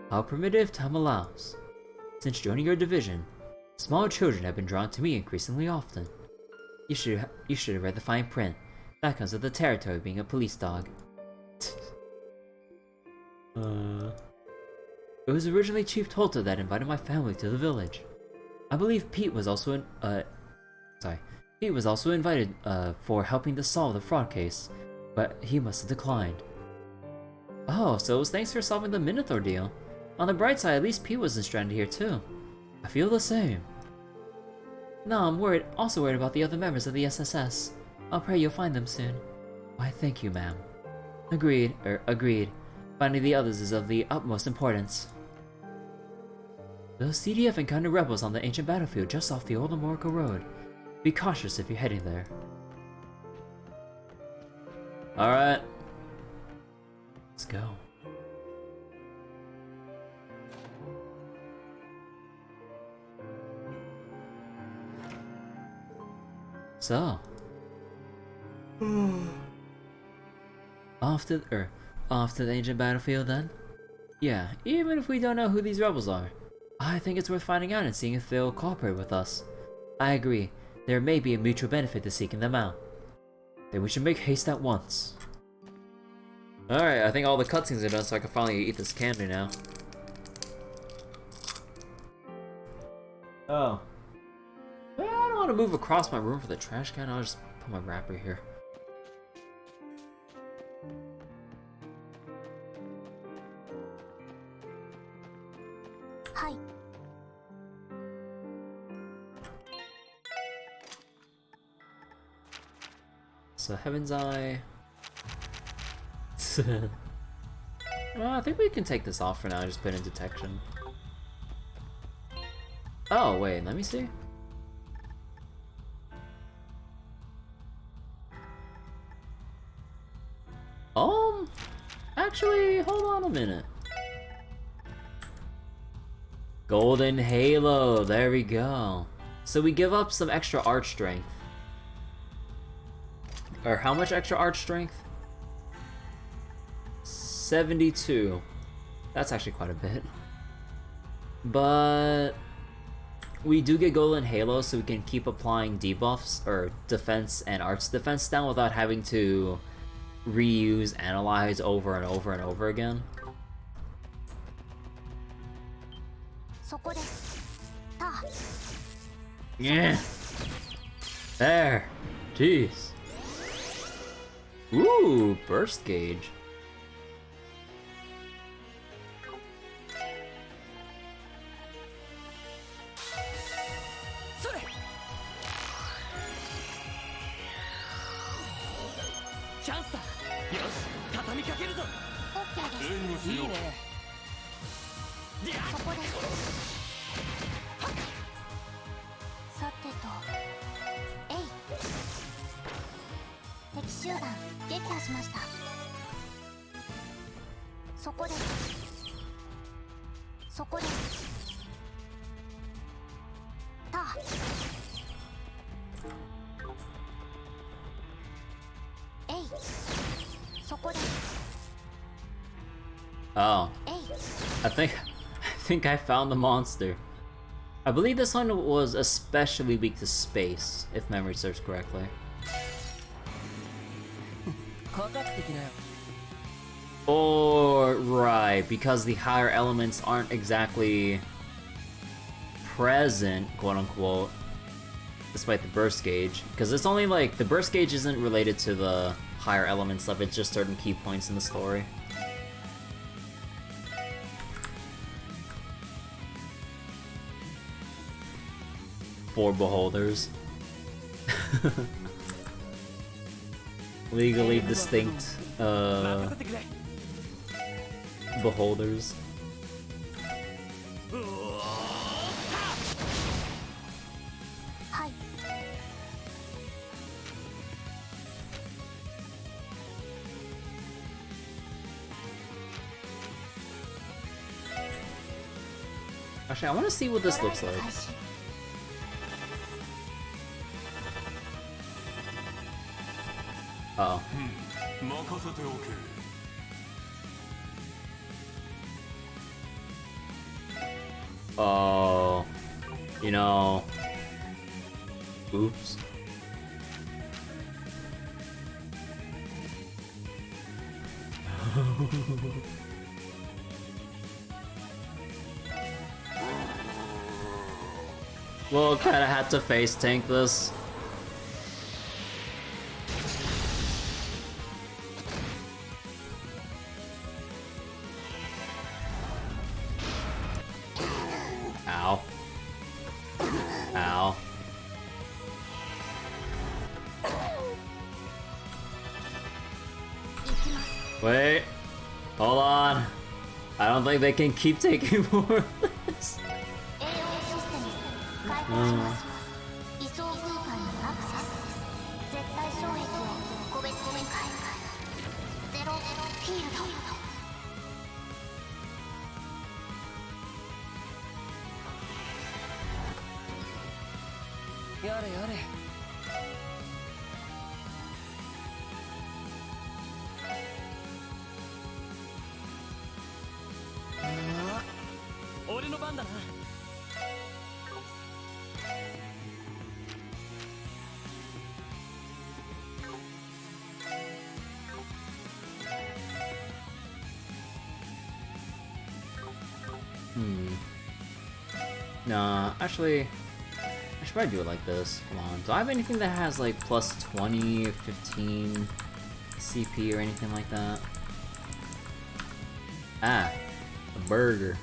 How primitive time allows. Since joining your division, small children have been drawn to me increasingly often. You should have read the fine print. That comes with the territory of being a police dog. It was originally Chief Tolta that invited my family to the village. I believe Pete was also invited for helping to solve the fraud case, but he must have declined. Oh, so it was thanks for solving the Minotaur deal. On the bright side, at least Pete wasn't stranded here too. I feel the same. No, I'm also worried about the other members of the SSS. I'll pray you'll find them soon. Why, thank you, ma'am. Agreed. Finding the others is of the utmost importance. The CDF encountered rebels on the ancient battlefield just off the Old Armorica Road. Be cautious if you're heading there. Alright. Let's go. So. Off to the ancient battlefield then? Yeah, even if we don't know who these rebels are. I think it's worth finding out and seeing if they'll cooperate with us. I agree, there may be a mutual benefit to seeking them out. Then we should make haste at once. Alright, I think all the cutscenes are done so I can finally eat this candy now. Oh. I don't want to move across my room for the trash can, I'll just put my wrapper here. Hi. So Heaven's Eye. Well, I think we can take this off for now, just put in detection. Oh, wait, let me see. Actually, hold on a minute. Golden Halo, there we go. So we give up some extra arch strength. Or how much extra arch strength? 72. That's actually quite a bit. But we do get Golden Halo, so we can keep applying debuffs or defense and arch defense down without having to reuse analyze over and over and over again. Yeah. There. Jeez. Ooh, burst gauge. Oh, I think I found the monster. I believe this one was especially weak to space, if memory serves correctly. Or right, because the higher elements aren't exactly present, quote unquote, despite the burst gauge. Because it's only like, the burst gauge isn't related to the higher element stuff, it's just certain key points in the story. For beholders. Legally distinct beholders. Actually, I want to see what this looks like. Uh-oh. Oh, you know, oops. Well, kinda had to face tank this. Ow. Ow. Wait. Hold on. I don't think they can keep taking more of this. Nah, actually, I should probably do it like this. Come on. Do I have anything that has like plus 20 or 15 CP or anything like that? Ah, a burger.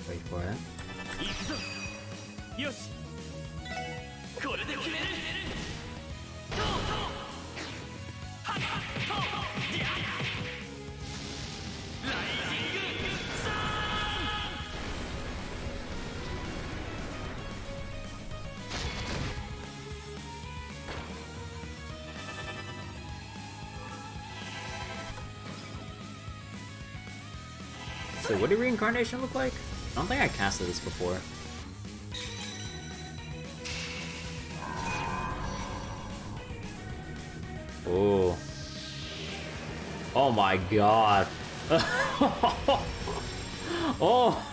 Wait for it. よしこれで決めるトーはっトーディアライジングサー So what did reincarnation look like? I don't think I casted this before. Oh. Oh my god. Oh.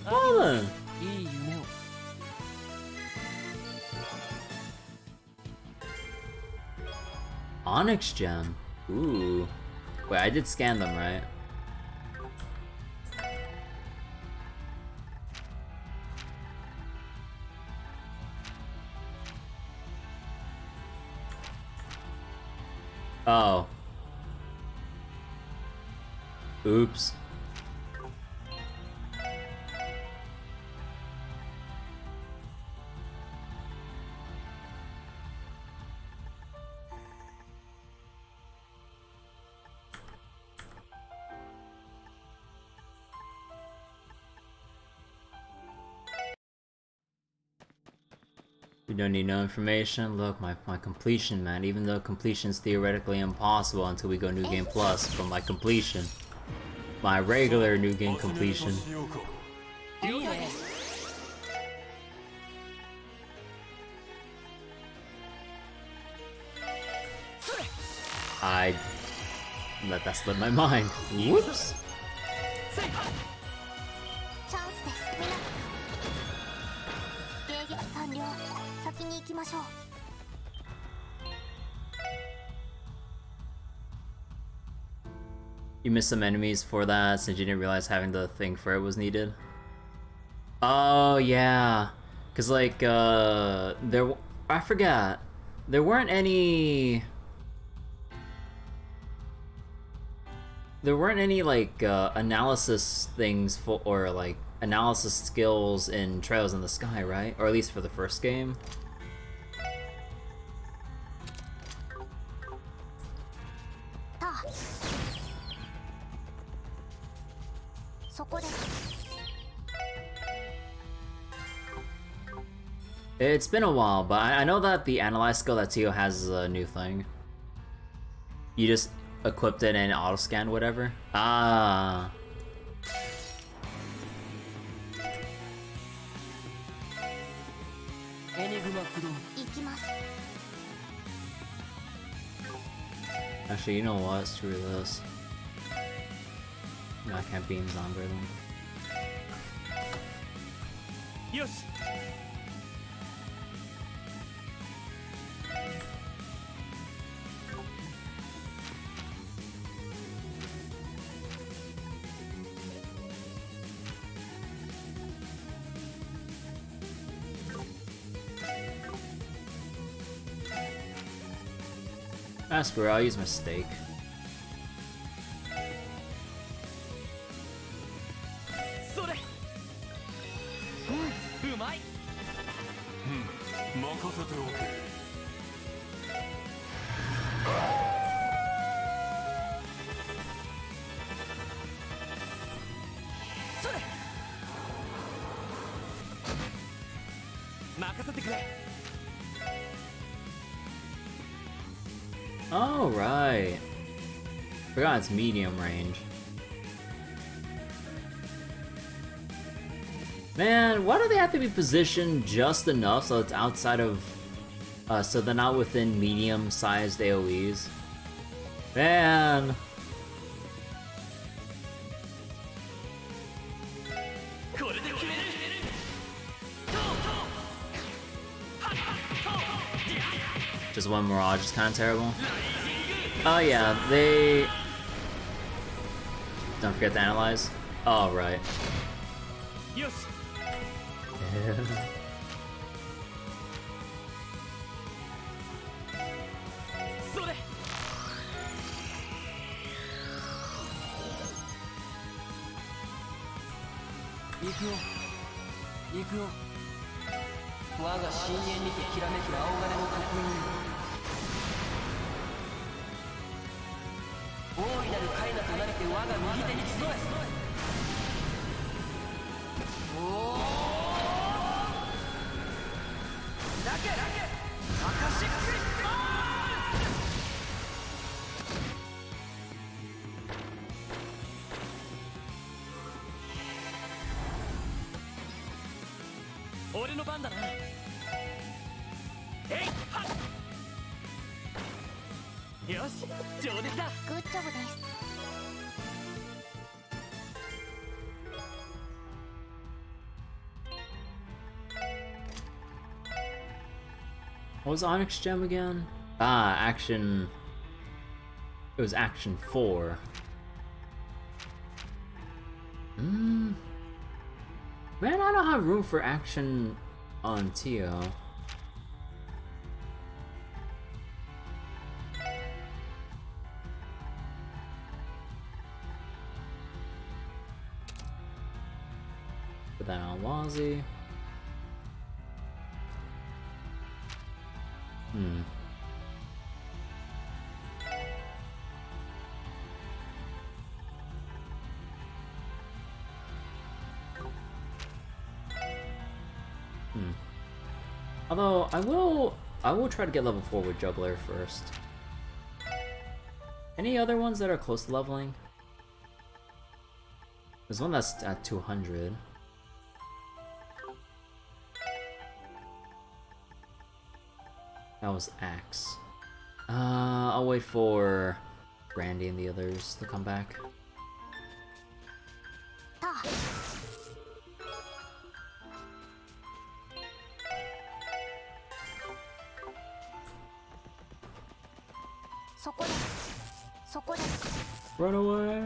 Well then. Onyx gem. Ooh. Wait, I did scan them, right? Oh. Oops. We don't need no information. Look, my completion, man. Even though completion's theoretically impossible until we go New Game Plus, but my completion. My regular New Game completion. I let that slip my mind. Whoops. You missed some enemies for that since you didn't realize having the thing for it was needed. Oh yeah, cause like I forgot, there weren't any like analysis things for, or like analysis skills in Trails in the Sky, right? Or at least for the first game. It's been a while, but I know that the Analyze skill that Tio has is a new thing. You just equipped it and auto-scan whatever. Ah. Actually, you know what? Screw this. No, I can't beam Zombie them. Yosh. Ah, screw it, I'll use my steak. Oh, right. Forgot it's medium range. Man, why do they have to be positioned just enough so it's outside of... so they're not within medium-sized AoEs? Man! Just one Mirage is kind of terrible. Oh yeah, they... Don't forget to analyze. Oh, right. Yeah. くよ行くよ我が深淵にてきらめく青金の刻印大いなるカイナとなりて我が右手に集えおおだけアカシック俺の番だな。えいはっよし上出来だ。グッジョブです。What was Onyx Gem again? Ah, action. It was action 4. Man, I don't have room for action on Tio. Put that on Wazzy. Although I will try to get level 4 with Juggler first. Any other ones that are close to leveling? There's one that's at 200. That was Axe. I'll wait for Brandy and the others to come back. Run away!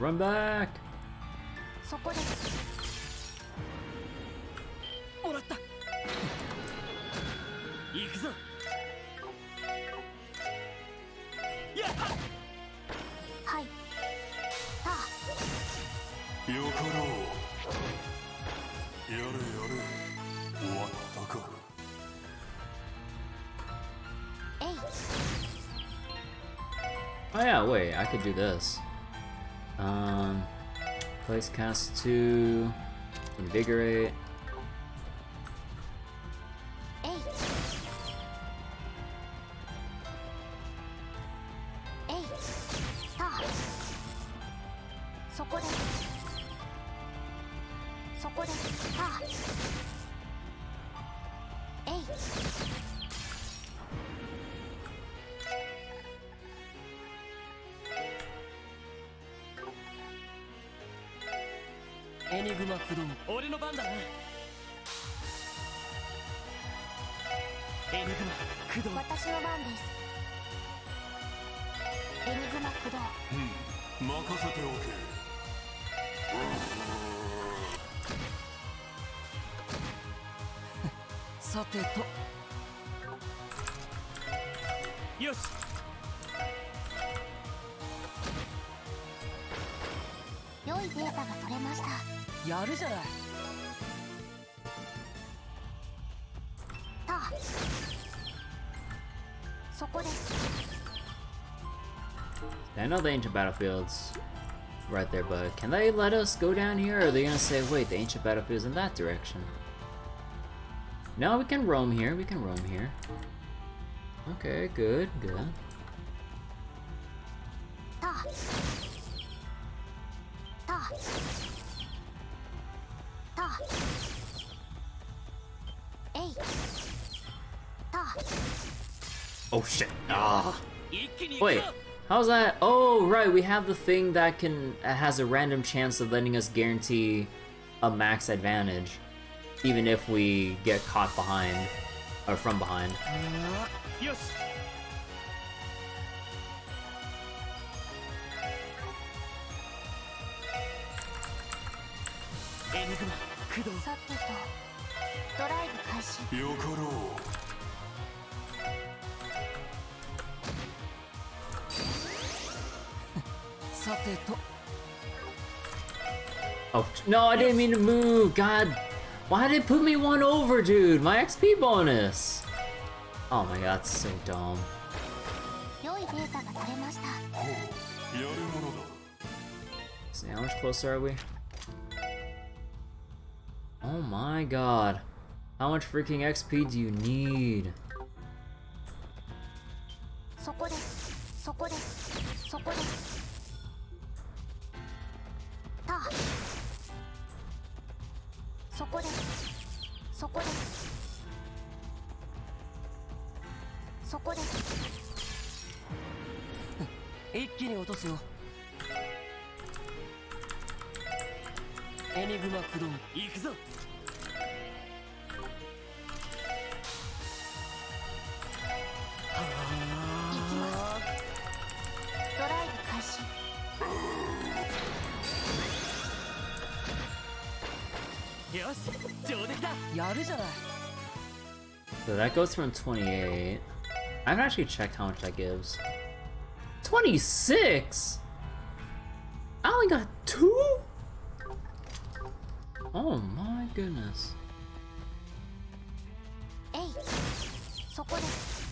Run back! そこです。もらった行くぞやっはい。よかろうやれやれ終わったか Oh yeah, wait, I could do this. Place cast 2, invigorate.エニグマ駆動俺の番だなエニグマ駆動私の番です。エニグマ駆動。任せておけさてとよし良いデータが取れました。やるじゃないそこです。I know the ancient battlefield's right there, but can they let us go down here, or are they gonna say, wait, the ancient battlefield's in that direction? No, we can roam here, we can roam here. Okay, good, good. Oh shit. Ah. Wait, how's that? Oh, right, we have the thing that has a random chance of letting us guarantee a max advantage, even if we get caught behind, or from behind. Yes. Enigma, Kudo. さてと、ドライブ開始。よかろうさてと Oh, no, I didn't mean to move. God, why did it put me one over, dude? My XP bonus. Oh my god, that's so dumb. 良いデータが取れました。ほう、やるものだ。 See, how much closer are we? Oh my god. How much freaking XP do you need? そこです。そこです。そこです。たあ。そこです。そこです。そこです。一気に落とすよ。エニグマ駆動行くぞ。行きます。ドライブ開始。よし、上出来だ。やるじゃない。 So that goes from 28. I haven't actually checked how much that gives. 26? I only got 2? Oh my goodness. えい。そこです。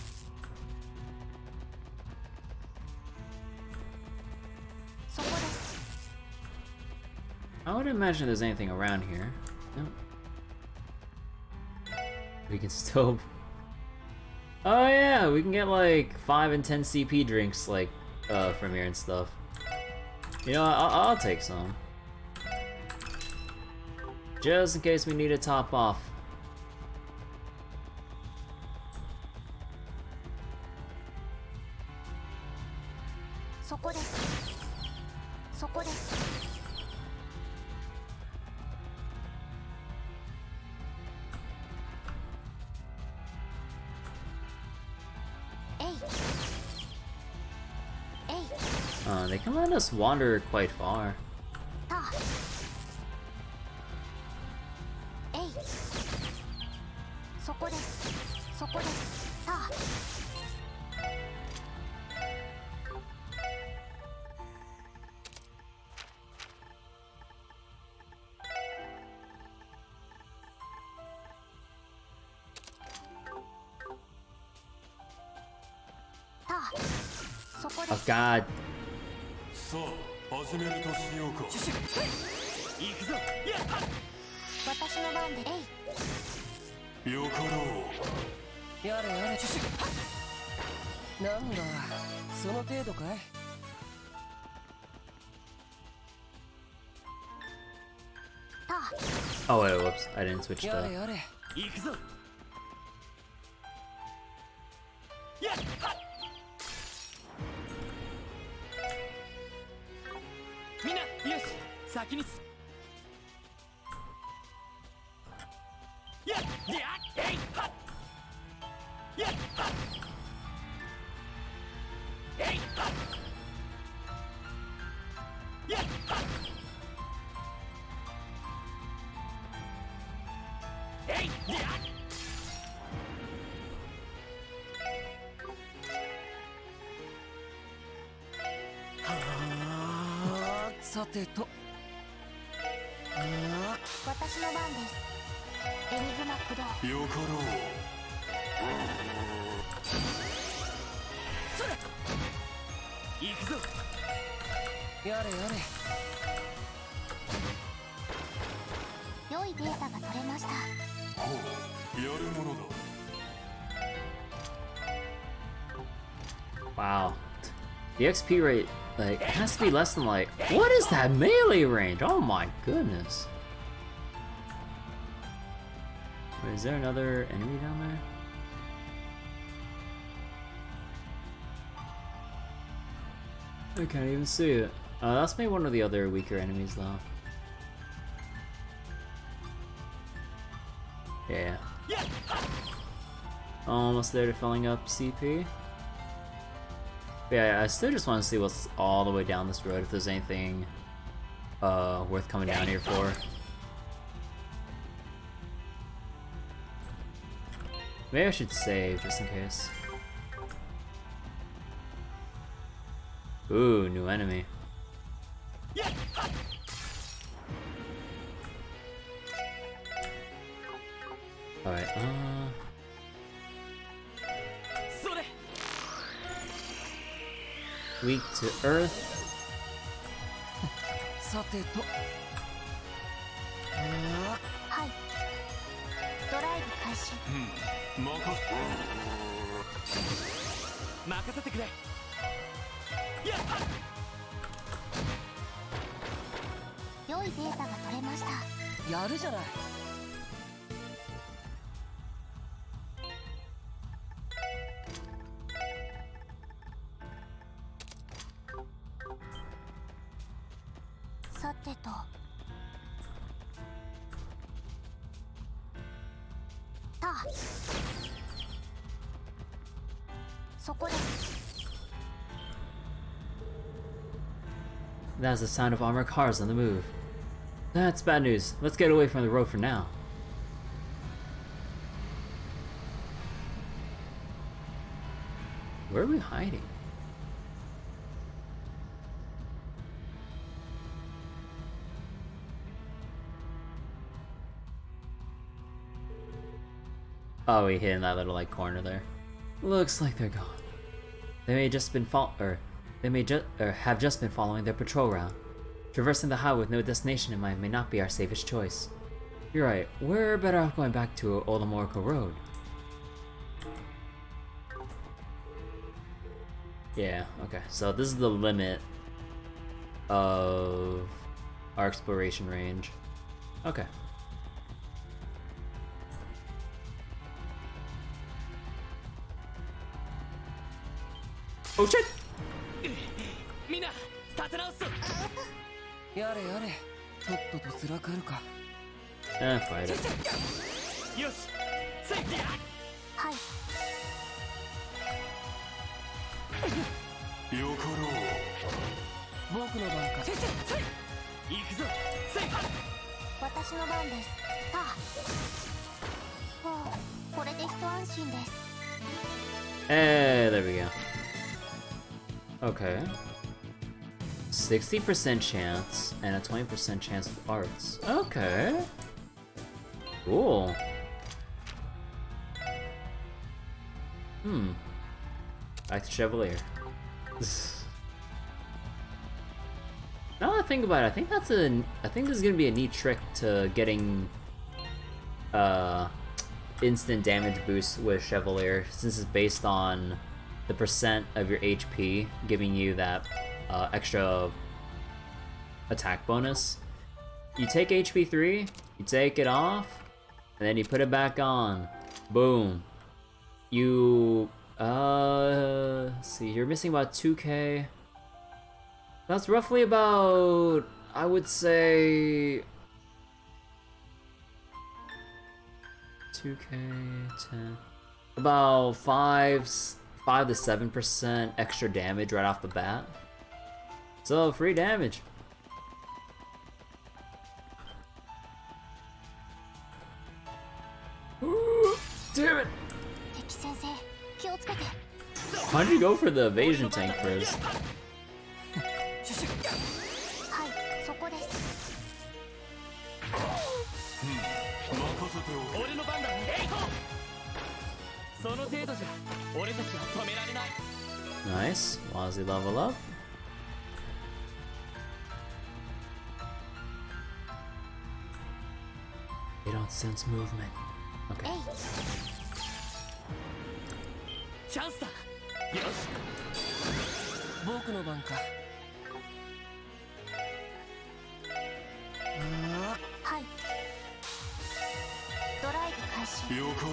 そこです。 I wouldn't imagine there's anything around here. Nope. We can still... Oh yeah, we can get like 5 and 10 CP drinks like from here and stuff. You know, I'll take some. Just in case we need to top off. Soこです。そこです。えい。えい。 They can let us wander quite far. たあ。えい。そこです。そこです。たあ。たあ。そこで Oh す。 god. さあ、始めるとしようか。行くぞ。やっ。私の番で。えい。よかろう。やれやれ。なんだ、その程度かい。たあ。 Oh wait, whoops. I didn't switch やれ the... やれ。行くぞ。やっ。みんな、よし、先にす。やっ、やっ、えい、はっ。やっ、はっ。えい、はっ。やっ、はっ。えい、やっ。さてと。私の番です。エニグマ駆動。よかろう。それ。行くぞ。やれやれ。良いデータが取れました。ほう、やるものだ。 Wow. The XP rate, like, it has to be less than, like... What is that melee range? Oh my goodness. Wait, is there another enemy down there? I can't even see it. That's maybe one of the other weaker enemies, though. Yeah. Almost there to filling up CP. But yeah, I still just want to see what's all the way down this road, if there's anything worth coming down here for. Maybe I should save, just in case. Ooh, new enemy. Alright, それ weak to earth. さてとはいドライブ開始任せてくれやっ良いデータが取れましたやるじゃないさてとたそこです That's the sound of armored cars on the move. That's bad news. Let's get away from the road for now. Where are we hiding? Oh, we hid in that little like corner there. Looks like they're gone. They may just been have just been following their patrol route. Traversing the highway with no destination in mind may not be our safest choice. You're right. We're better off going back to Old Armorica Road. Yeah. Okay. So this is the limit of our exploration range. Okay. Oh shit! みんな立て直すぞやれやれとっととずらかるか Fight it. よしセーフやはいよかろう僕の番か行くぞセーフ私の番ですたはあこれで一安心です Hey, there we go. Okay. 60% chance and a 20% chance with arts. Okay. Cool. Back to Chevalier. Now that I think about it, I think this is gonna be a neat trick to getting instant damage boost with Chevalier, since it's based on the percent of your HP, giving you that extra attack bonus. You take HP 3, you take it off, and then you put it back on. Boom. You let's see, you're missing about 2k. That's roughly about, I would say 2k, 10, about 5 to 7% extra damage right off the bat. So free damage. Damn it! 敵先生気をつけて Why'd you go for the evasion tank first? はいそこです任せておけ俺の番だエイトその程度じゃ俺たちは止められない Nice. Wazzy level up. They don't sense movement. Okay. えいチャンスだよし僕の番かはいドライブ開始よかろ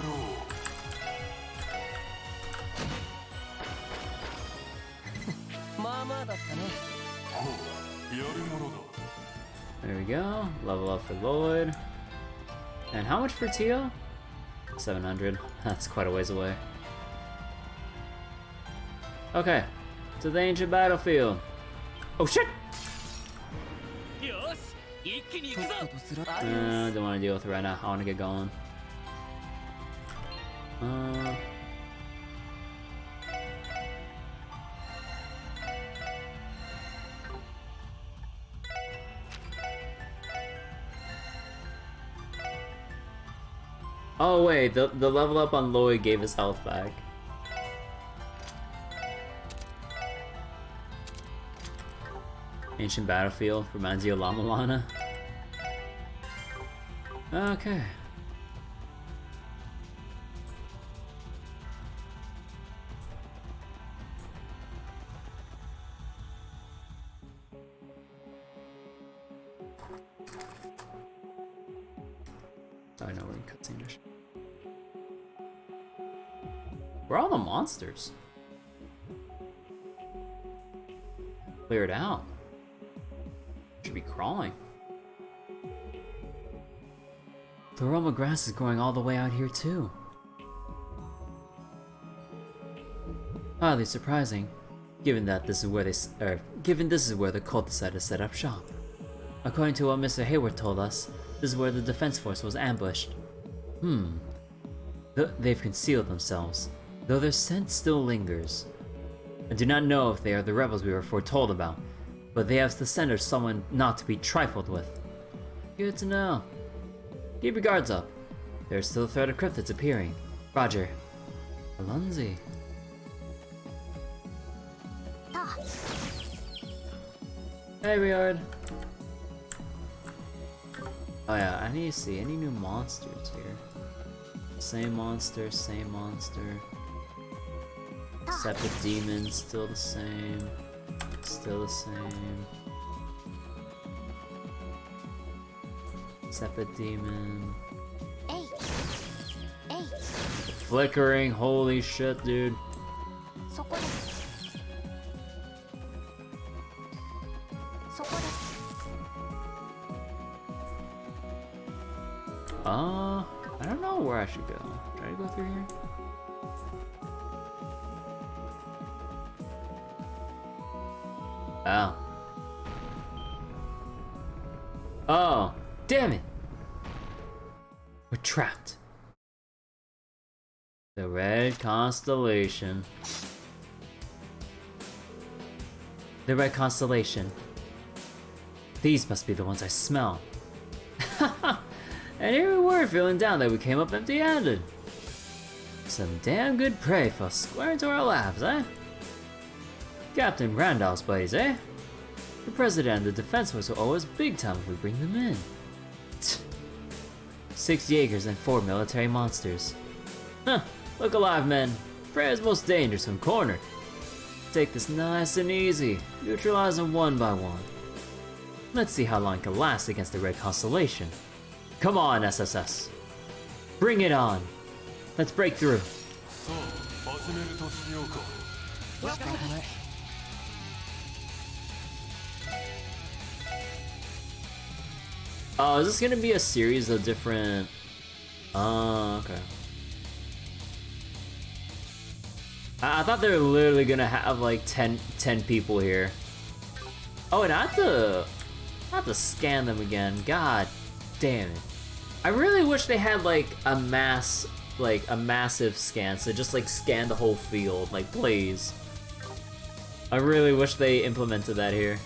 うまあまあだったねほうやるものだ There we go. Level up for Lloyd. And how much for Tio? 700. That's quite a ways away. Okay. To the ancient battlefield. Oh shit! よし一気に行くぞ Don't want to deal with it right now. I want to get going. Oh wait, the level up on Lloyd gave his health back. Ancient battlefield reminds you of Lama Lana. Okay. Oh, I know we're in cutscene. Where are all the monsters? Cleared out. Should be crawling. The aroma grass is growing all the way out here too. Highly surprising, given this is where the cult decided to set up shop. According to what Mr. Hayward told us, this is where the defense force was ambushed. They've concealed themselves, though their scent still lingers. I do not know if they are the rebels we were foretold about, but they have the scent of someone not to be trifled with. Good to know. Keep your guards up. There's still a threat of cryptids appearing. Roger. Alonzi. Hey, Riard. Oh yeah, I need to see any new monsters here. Same monster, same monster. Separate demons, still the same. Still the same. Separate demon. Flickering, holy shit, dude. I don't know where I should go. Try to go through here. Oh. Oh, damn it! We're trapped. The Red Constellation. The Red Constellation. These must be the ones I smell. And here we were feeling down that we came up empty-handed. Some damn good prey fell square into our laps, eh? Captain Randolph's buddies, eh? The president and the defense force will owe us big time if we bring them in. 6 Jaegers and 4 military monsters. Huh, look alive, men. Prey is most dangerous when cornered. Take this nice and easy, neutralize them one by one. Let's see how long it can last against the Red Constellation. Come on, SSS. Bring it on. Let's break through. Oh, is this gonna be a series of different... Oh, okay. I thought they were literally gonna have like 10 people here. Oh, and I have to scan them again. God damn it. I really wish they had like a massive scan, so just like scan the whole field, like please. I really wish they implemented that here.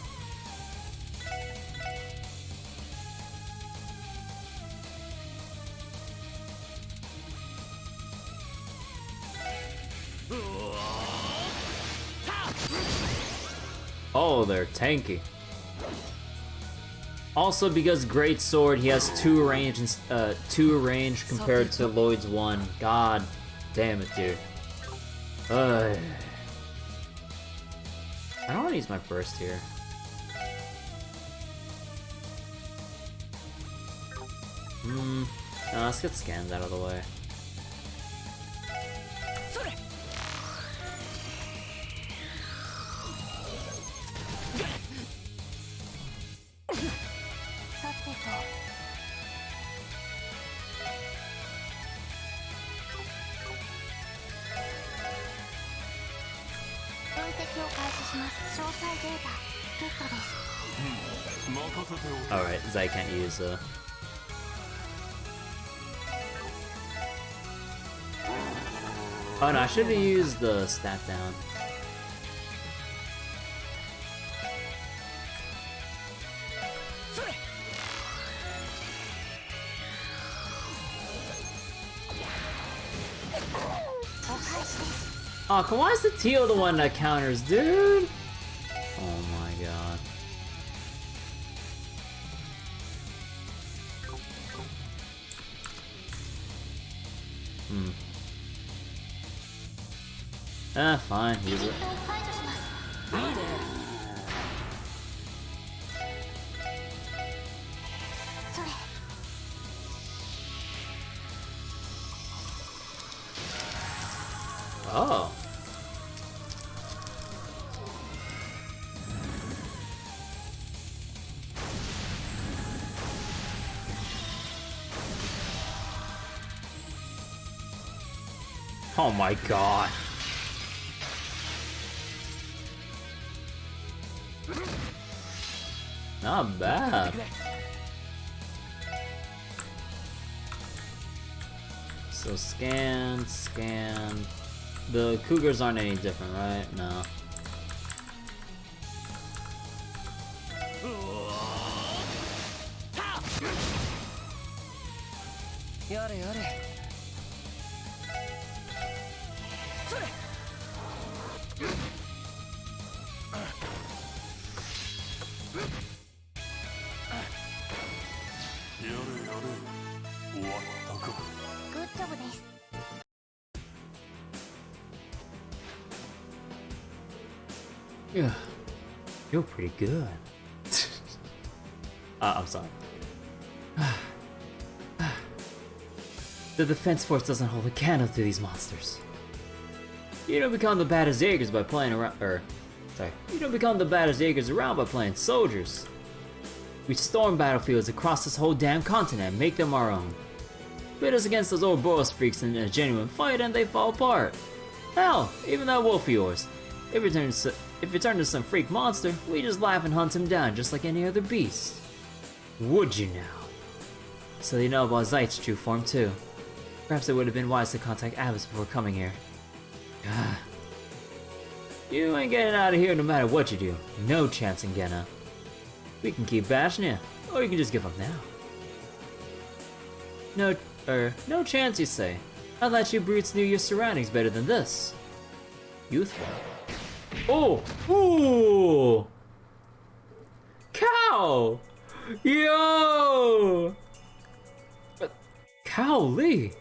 Oh, they're tanky. Also, because Great Sword, he has 2 range and 2 range compared to Lloyd's 1. God damn it, dude. I don't want to use my burst here. No, let's get scans out of the way. Alright, Zai can't use Oh no, I should have used the stat down. Oh, come on, why is the teal the one that counters, dude? Oh my god. Fine, use it. 解除します。いいね。それ Oh. Oh my god. Not bad. So scan. The cougars aren't any different, right? No. やれやれ。それ。やれやれ終わったか。グッジョブです。 Yeah, you're pretty good. I'm sorry. The defense force doesn't hold a candle to these monsters. You don't become the baddest Jaegers by playing around, you don't become the baddest Jaegers around by playing soldiers. We storm battlefields across this whole damn continent and make them our own. Pit us against those old Boros freaks in a genuine fight and they fall apart. Hell, even that wolf of yours. If it turned to some freak monster, we just laugh and hunt him down just like any other beast. Would you now? So you know about Zeit's true form too. Perhaps it would have been wise to contact Abbas before coming here. You ain't getting out of here no matter what you do. No chance in Genna. We can keep bashing you, or you can just give up now. No chance you say. I thought you brutes knew your surroundings better than this. Youthful. Oh! Ooh! Cow! Yo! Cowley!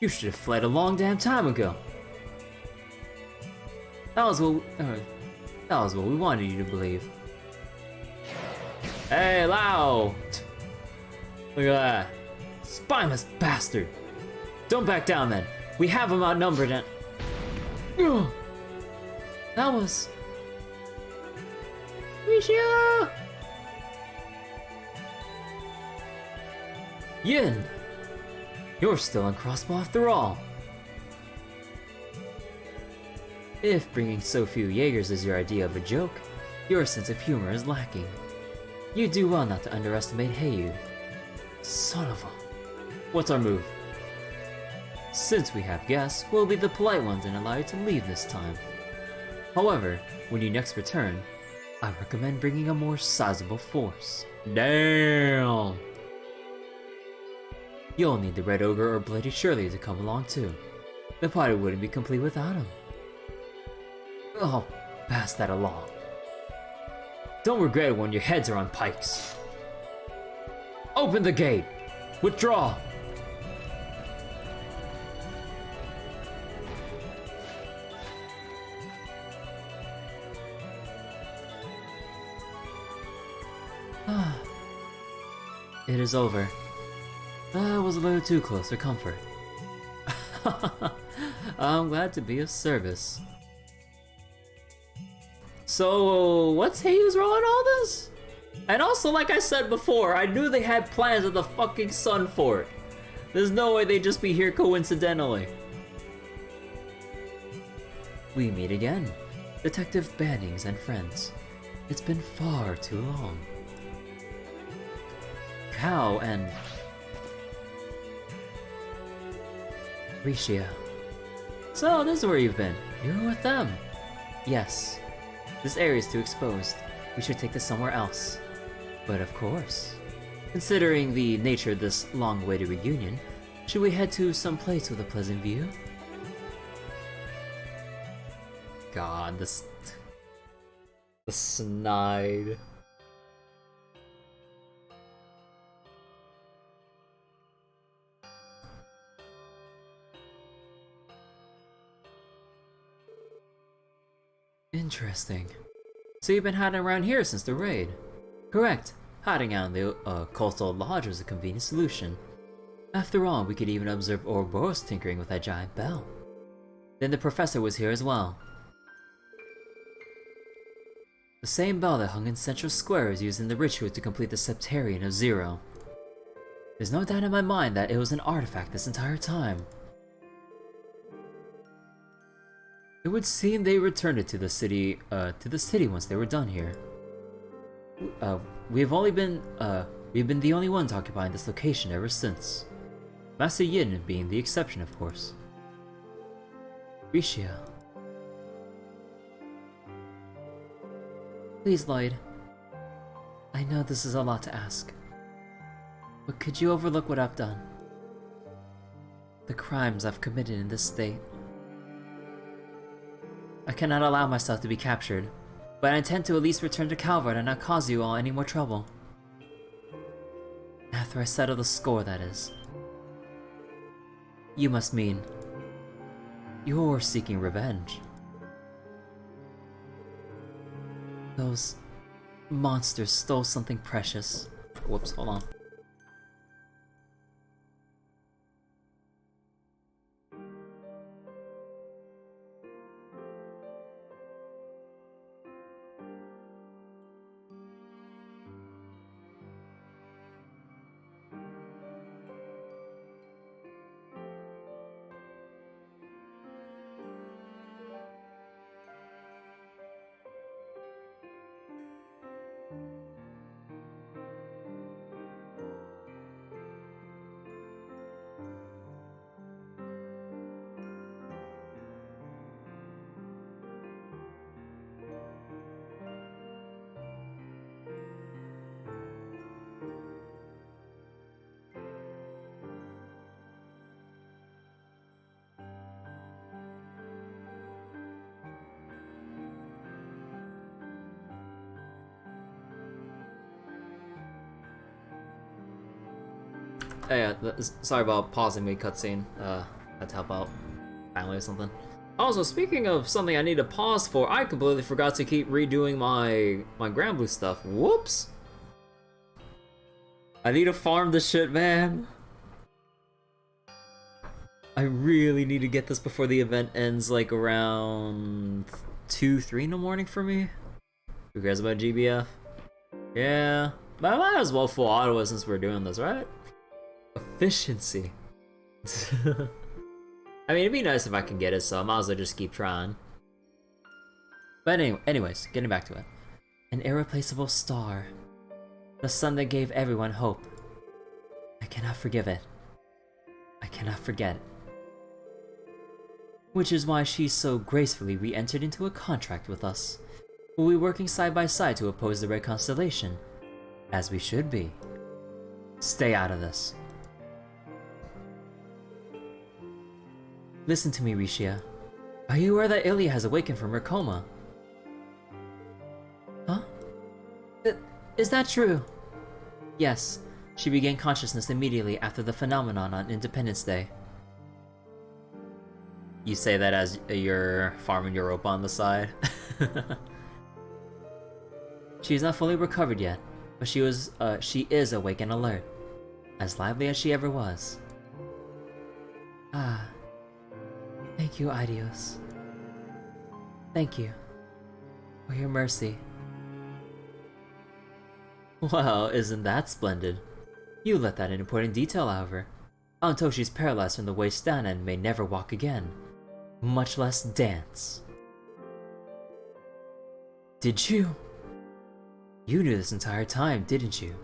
You should have fled a long damn time ago. That was what we wanted you to believe. Hey, Lao! Look at that. Spineless bastard! Don't back down then. We have him outnumbered and... That was... Rixia! Yin! You're still in Crossbell after all. If bringing so few Jaegers is your idea of a joke, your sense of humor is lacking. You do well not to underestimate Heiyue. Son of a... What's our move? Since we have guests, we'll be the polite ones and allow you to leave this time. However, when you next return, I recommend bringing a more sizable force. Damn! You'll need the Red Ogre or Bloody Shirley to come along too. The party wouldn't be complete without him. I'll pass that along. Don't regret it when your heads are on pikes. Open the gate! Withdraw! It is over. I was a little too close for comfort. I'm glad to be of service. So, what's Heiyue's role in all this? And also, like I said before, I knew they had plans at the fucking Sun Fort. There's no way they'd just be here coincidentally. We meet again, Detective Bannings and friends. It's been far too long. Cow and... Rixia. So, this is where you've been. You were with them. Yes. This area is too exposed. We should take this somewhere else. But of course. Considering the nature of this long-awaited reunion, should we head to some place with a pleasant view? God, the snide. Interesting. So you've been hiding around here since the raid? Correct. Hiding out in the coastal lodge was a convenient solution. After all, we could even observe Ouroboros tinkering with that giant bell. Then the professor was here as well. The same bell that hung in Central Square was used in the ritual to complete the Septarian of Zero. There's no doubt in my mind that it was an artifact this entire time. It would seem they returned it to the city once they were done here. We've been the only ones occupying this location ever since. Master Yin being the exception, of course. Rixia. Please, Lloyd. I know this is a lot to ask, but could you overlook what I've done? The crimes I've committed in this state. I cannot allow myself to be captured, but I intend to at least return to Calvard and not cause you all any more trouble. After I settle the score, that is. You must mean you're seeking revenge. Those monsters stole something precious. Whoops, hold on. Hey, sorry about pausing me cutscene. Had to help out family or something. Also, speaking of something I need to pause for, I completely forgot to keep redoing my Granblue stuff. Whoops! I need to farm this shit, man. I really need to get this before the event ends, like around 2, 3 in the morning for me. Who cares about GBF? Yeah, but I might as well full auto it since we're doing this, right? Efficiency. I mean, it'd be nice if I can get it, so I might as well just keep trying. But anyways, getting back to it. An irreplaceable star. The sun that gave everyone hope. I cannot forgive it. I cannot forget. Which is why she so gracefully re-entered into a contract with us. We'll be working side by side to oppose the Red Constellation. As we should be. Stay out of this. Listen to me, Rixia. Are you aware that Heiyue has awakened from her coma? Huh? Is that true? Yes, she regained consciousness immediately after the phenomenon on Independence Day. You say that as you're farming your rope on the side? She is not fully recovered yet, but she is awake and alert, as lively as she ever was. Ah. Thank you, Aidios. Thank you for your mercy. Well, isn't that splendid? You let that in important detail, however. Antoshi's paralyzed from the waist down and may never walk again, much less dance. Did you? You knew this entire time, didn't you?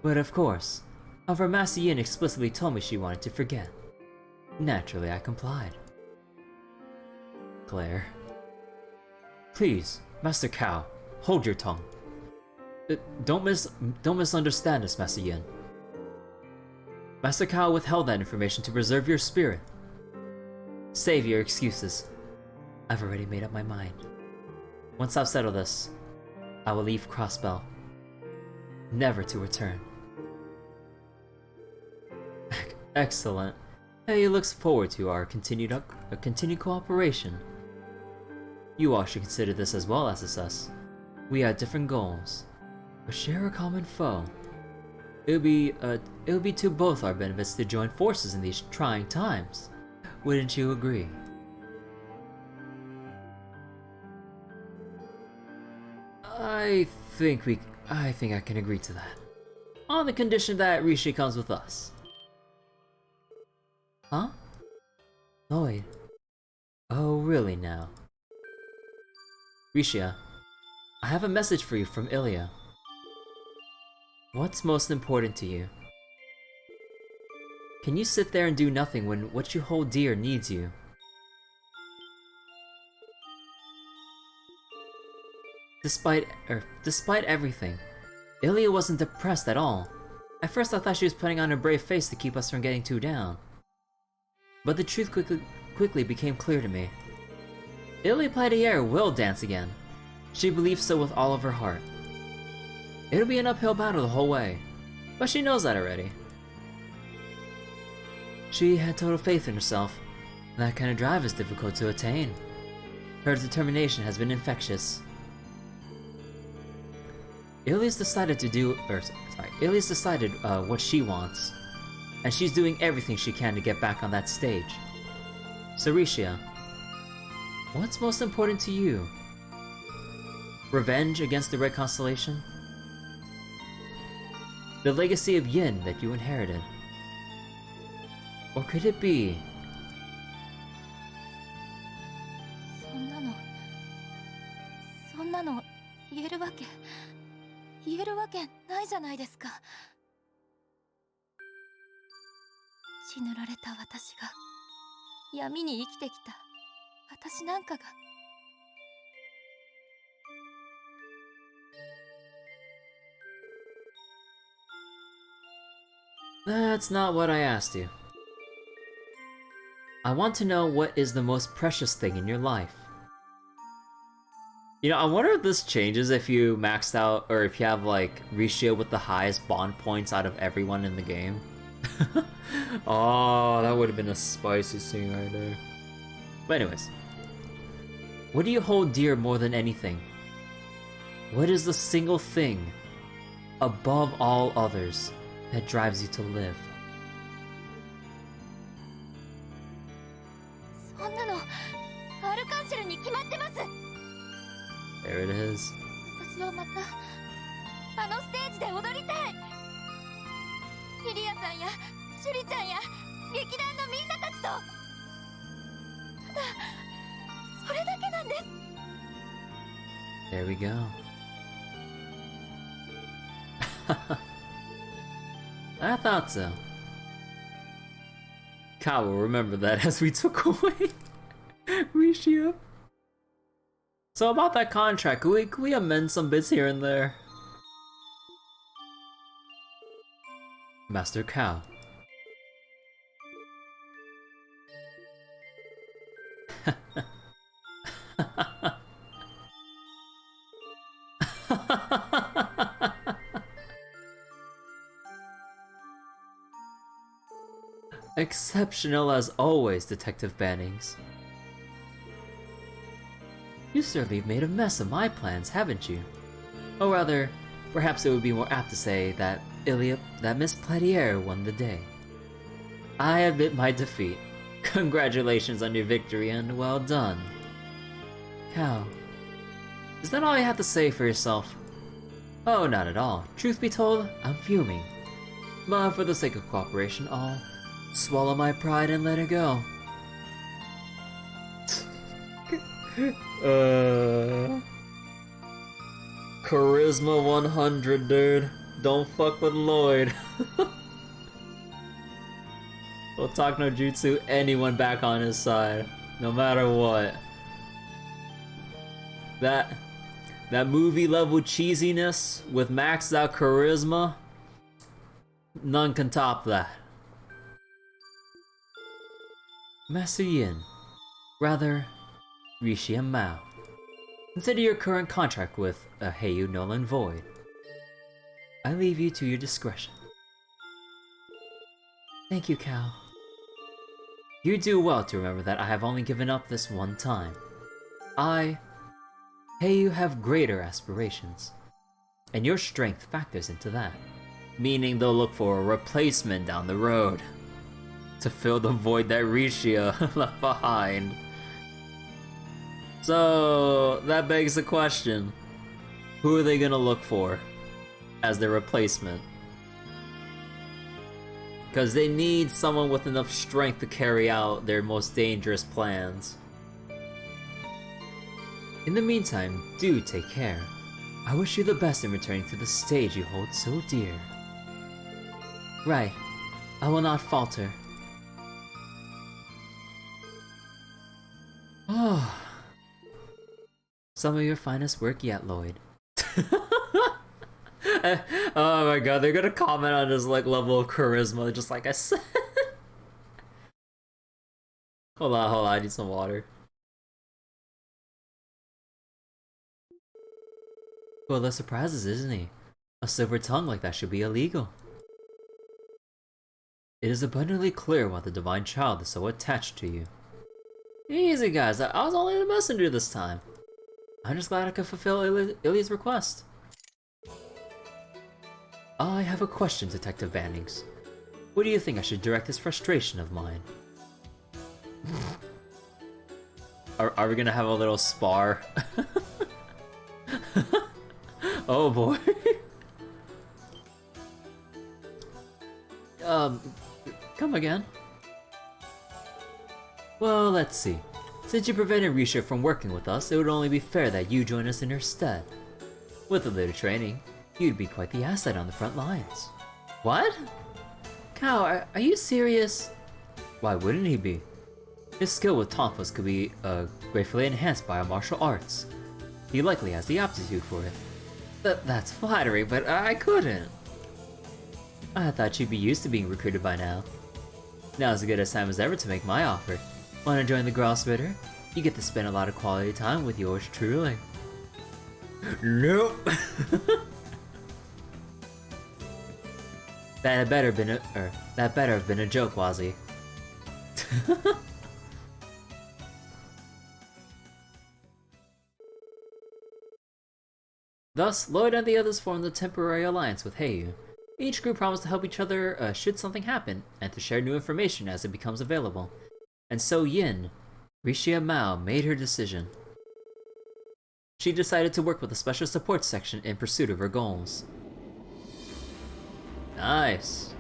But of course, however, Master Yin explicitly told me she wanted to forget. Naturally, I complied. Claire. Please, Master Cao, hold your tongue. Don't misunderstand us, Master Yin. Master Cao withheld that information to preserve your spirit. Save your excuses. I've already made up my mind. Once I've settled this, I will leave Crossbell, never to return. Excellent. He looks forward to our continued cooperation. You all should consider this as well as us. We have different goals, but share a common foe. It would be to both our benefits to join forces in these trying times. Wouldn't you agree? I think I can agree to that. On the condition that Rixia comes with us. Huh? Lloyd. Oh, really now? Rixia, I have a message for you from Heiyue. What's most important to you? Can you sit there and do nothing when what you hold dear needs you? Despite everything, Heiyue wasn't depressed at all. At first I thought she was putting on a brave face to keep us from getting too down. But the truth quickly became clear to me. Heiyue will dance again. She believes so with all of her heart. It'll be an uphill battle the whole way, but she knows that already. She had total faith in herself. That kind of drive is difficult to attain. Her determination has been infectious. Heiyue's decided what she wants, and she's doing everything she can to get back on that stage. So Rixia, what's most important to you? Revenge against the Red Constellation? The legacy of Yin that you inherited? Or could it be... そんなの言えるわけないじゃないですか。血塗られた私が闇に生きてきた私なんかが。That's not what I asked you. I want to know what is the most precious thing in your life. You know, I wonder if this changes if you maxed out, or if you have like Rixia with the highest bond points out of everyone in the game. Oh, that would have been a spicy scene right there. But anyways, what do you hold dear more than anything? What is the single thing, above all others, that drives you to live? そんなのアルカンシェルに決まってます。 There it is. 私はまたあのステージで踊りたい。リリアさんやシュリちゃんや劇団のみんなたちと。ただそれだけなんです。 There we go. I thought so. Kyle will remember that as we took away Rixia. So about that contract, can we amend some bits here and there? Master Cow. Exceptional as always, Detective Bannings. You certainly have made a mess of my plans, haven't you? Or rather, perhaps it would be more apt to say that Miss Platier won the day. I admit my defeat. Congratulations on your victory and well done. Cow, is that all you have to say for yourself? Oh, not at all. Truth be told, I'm fuming. But for the sake of cooperation, I'll swallow my pride and let it go. Charisma 100, dude. Don't fuck with Lloyd. We'll talk no jutsu anyone back on his side, no matter what. That movie level cheesiness with maxed out charisma, none can top that. Master Yin, rather, Rixia Mao. Consider your current contract with Heiyue null and void. I leave you to your discretion. Thank you, Cal. You do well to remember that I have only given up this one time. Heiyue have greater aspirations, and your strength factors into that. Meaning they'll look for a replacement down the road to fill the void that Rixia left behind. So that begs the question, who are they gonna look for as their replacement? Because they need someone with enough strength to carry out their most dangerous plans. In the meantime, do take care. I wish you the best in returning to the stage you hold so dear. Right. I will not falter. Oh. Some of your finest work yet, Lloyd. Oh my god, they're gonna comment on his like level of charisma, just like I said. Hold on, I need some water. Well, the surprises, isn't he? A silver tongue like that should be illegal. It is abundantly clear why the divine child is so attached to you. Easy guys, I was only the messenger this time. I'm just glad I could fulfill Ilya's request. I have a question, Detective Bannings. What do you think I should direct this frustration of mine? Are we gonna have a little spar? Oh boy. Come again? Well, let's see. Since you prevented Rixia from working with us, it would only be fair that you join us in her stead. With a little training, you'd be quite the asset on the front lines. What? Cow, are you serious? Why wouldn't he be? His skill with tonfas could be gratefully enhanced by our martial arts. He likely has the aptitude for it. That's flattering, but I couldn't. I thought you'd be used to being recruited by now. Now's as good a time as ever to make my offer. Wanna join the Grossbitter? You get to spend a lot of quality time with yours truly. Nope. That better have been a joke, Wazzy. Thus, Lloyd and the others formed a temporary alliance with Heiyue. Each group promised to help each other should something happen, and to share new information as it becomes available. And so Yin, Rixia Mao, made her decision. She decided to work with the Special Support Section in pursuit of her goals. Nice.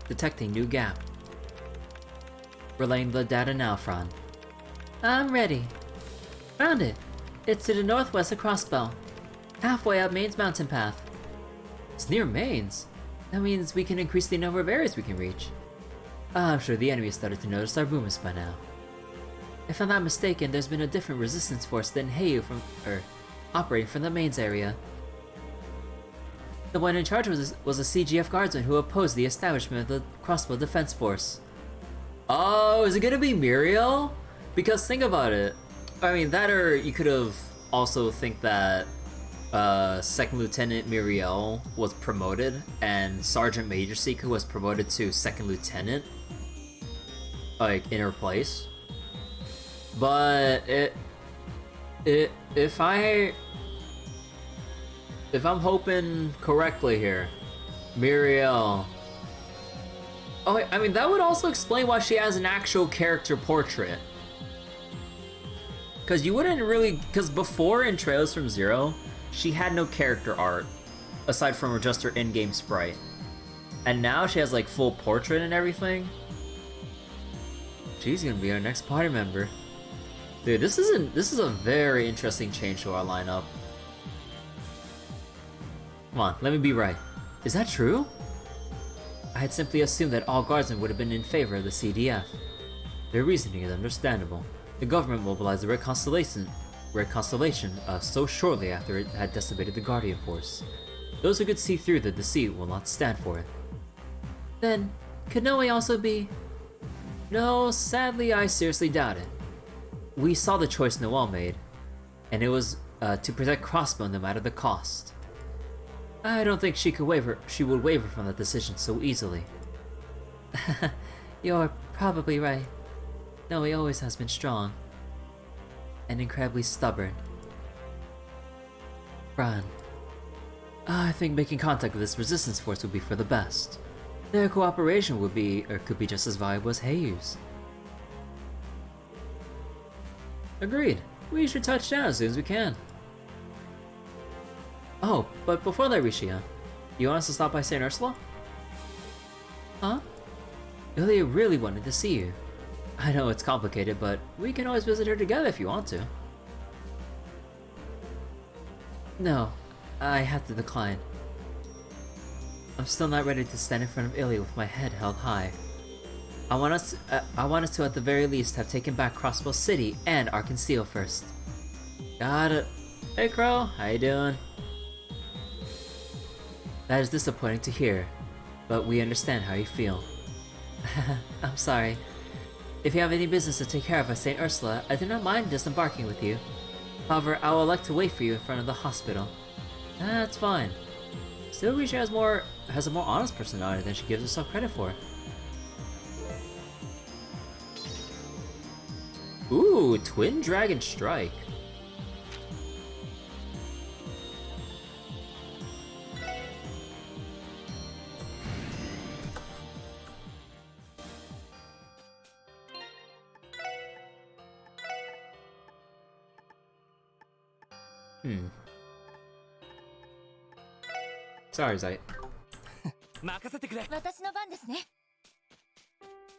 Detecting new gap. Relaying the data now, Fran. I'm ready. Found it. It's to the northwest of Crossbell. Halfway up Mainz mountain path. It's near Mainz. That means we can increase the number of areas we can reach. I'm sure the enemy has started to notice our movements by now. If I'm not mistaken, there's been a different resistance force than Heiyue operating from the Mainz area. The one in charge was a CGF guardsman who opposed the establishment of the Crossbell Defense Force. Oh, is it gonna be Muriel? Because think about it. I mean, that or you could have also think that Second Lieutenant Muriel was promoted and Sergeant Major Seeker was promoted to Second Lieutenant, like in her place. But if I'm hoping correctly here, Muriel. Oh, I mean that would also explain why she has an actual character portrait. Because you wouldn't really, because before in Trails from Zero, she had no character art aside from just her in-game sprite, and now she has like full portrait and everything. She's gonna be our next party member. Dude, this is a very interesting change to our lineup. Come on, let me be right. Is that true? I had simply assumed that all guardsmen would have been in favor of the CDF. Their reasoning is understandable. The government mobilized the Red Constellation so shortly after it had decimated the Guardian Force. Those who could see through the deceit will not stand for it. Then, could Noe also be? No, sadly I seriously doubt it. We saw the choice Noelle made, and it was to protect Crossbell no matter the cost. I don't think she would waver from that decision so easily. You're probably right. Noe always has been strong. And incredibly stubborn. Bran. I think making contact with this resistance force would be for the best. Their cooperation would be, or could be just as valuable as Heiyue's. Agreed. We should touch down as soon as we can. Oh, but before that, Rixia, you want us to stop by St. Ursula? Huh? Ilia really wanted to see you. I know it's complicated, but we can always visit her together if you want to. No, I have to decline. I'm still not ready to stand in front of Ilia with my head held high. I want us to at the very least have taken back Crossbell City and Arkansas first. Got it. Hey Crow, how you doing? That is disappointing to hear, but we understand how you feel. I'm sorry. If you have any business to take care of at St. Ursula, I do not mind disembarking with you. However, I will elect to wait for you in front of the hospital. That's fine. Still, Rixia has a more honest personality than she gives herself credit for. Ooh, Twin Dragon Strike. Sorry, Zite. 任せてくれ。私の番ですね。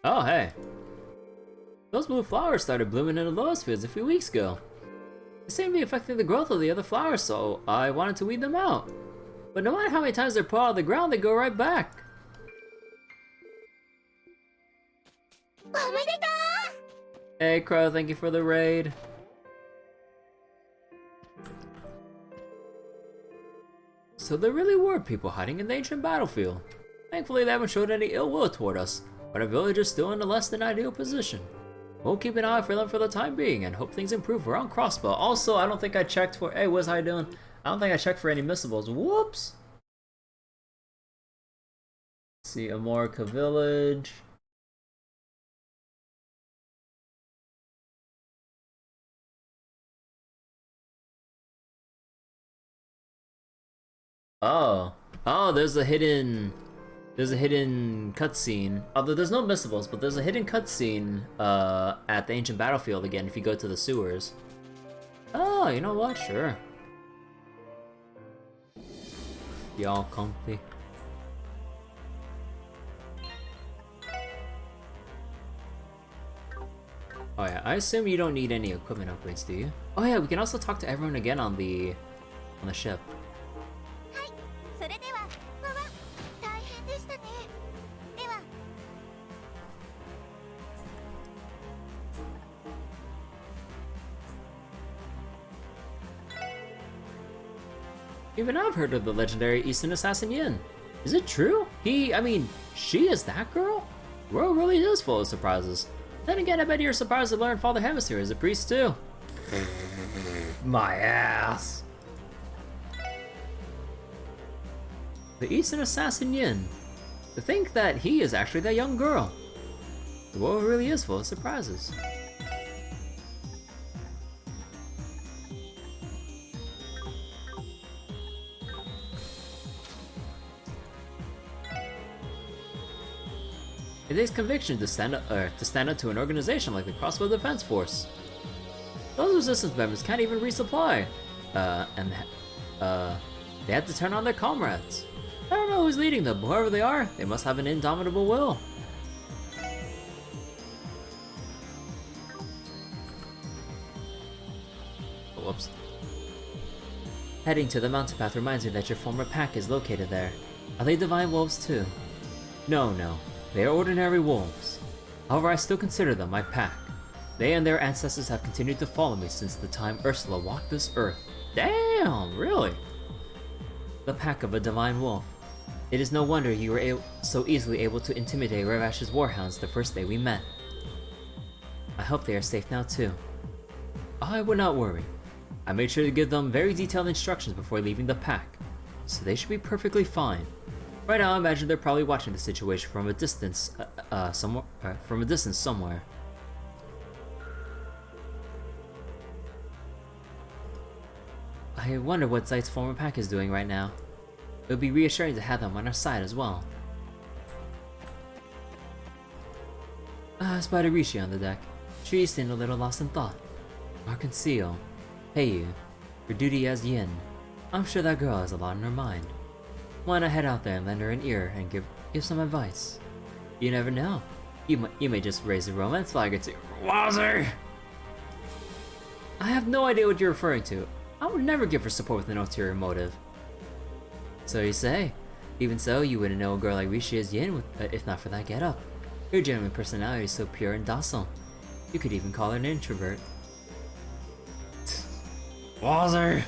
Oh, hey. Those blue flowers started blooming in the lotus fields a few weeks ago. They seem to be affecting the growth of the other flowers, so I wanted to weed them out. But no matter how many times they're pulled out of the ground, they go right back. Hey Crow, thank you for the raid. So there really were people hiding in the ancient battlefield. Thankfully they haven't showed any ill will toward us, but our village is still in a less than ideal position. We'll keep an eye for them for the time being and hope things improve around Crossbell. Also, I don't think I checked for— hey Wiz, how you doing? I don't think I checked for any missables. Whoops! Let's see, Armorica Village. Oh, there's a hidden cutscene. Although there's no missables, but there's a hidden cutscene at the ancient battlefield again if you go to the sewers. Oh, you know what? Sure. Y'all comfy. Oh yeah, I assume you don't need any equipment upgrades, do you? Oh yeah, we can also talk to everyone again on the ship. Even I've heard of the legendary Eastern Assassin Yin. Is it true? She is that girl? The world really is full of surprises. Then again, I bet you're surprised to learn Father Hemisphere is a priest too. My ass. The Eastern Assassin Yin. To think that he is actually that young girl. The world really is full of surprises. It takes conviction to stand up to an organization like the Crossbell Defense Force. Those resistance members can't even resupply, and they had to turn on their comrades. I don't know who's leading them, but whoever they are, they must have an indomitable will. Oh, whoops. Heading to the mountain path reminds me that your former pack is located there. Are they divine wolves too? No. They are ordinary wolves. However, I still consider them my pack. They and their ancestors have continued to follow me since the time Ursula walked this earth. Damn, really? The pack of a divine wolf. It is no wonder you were so easily able to intimidate Ravash's warhounds the first day we met. I hope they are safe now too. I would not worry. I made sure to give them very detailed instructions before leaving the pack, so they should be perfectly fine. Right now, I imagine they're probably watching the situation from a distance, somewhere. I wonder what Zeit's former pack is doing right now. It would be reassuring to have them on our side as well. I spotted Rixia on the deck. She seemed a little lost in thought. Our conceal. Heiyue, her duty as Yin. I'm sure that girl has a lot on her mind. Why not head out there and lend her an ear and give some advice? You never know. You may just raise the romance flag or two. Wowzer! I have no idea what you're referring to. I would never give her support with an ulterior motive. So you say. Even so, you wouldn't know a girl like Rishia's Yin if not for that getup. Her genuine personality is so pure and docile. You could even call her an introvert. Wowzer!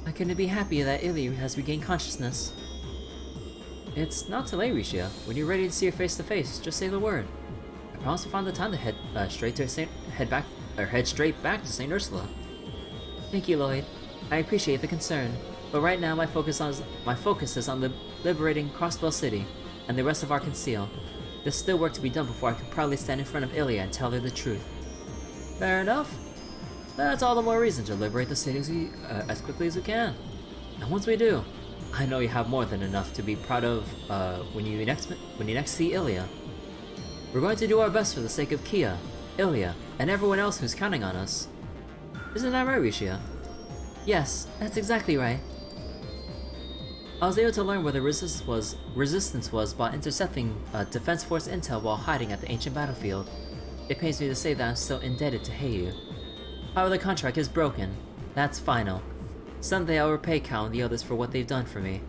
I couldn't be happy that Heiyue has regained consciousness. It's not too late, Rixia. When you're ready to see her face to face, just say the word. I promise to find the time to head straight back to St. Ursula. Thank you, Lloyd. I appreciate the concern, but right now my focus is on liberating Crossbell City and the rest of our conceal. There's still work to be done before I can proudly stand in front of Heiyue and tell her the truth. Fair enough. That's all the more reason to liberate the city as quickly as we can. And once we do, I know you have more than enough to be proud of when you next see Heiyue. We're going to do our best for the sake of Kia, Heiyue, and everyone else who's counting on us. Isn't that right, Rixia? Yes, that's exactly right. I was able to learn where the resistance was by intercepting Defense Force intel while hiding at the ancient battlefield. It pains me to say that I'm still indebted to Heiyue. However, the contract is broken. That's final. Someday I'll repay Cal and the others for what they've done for me.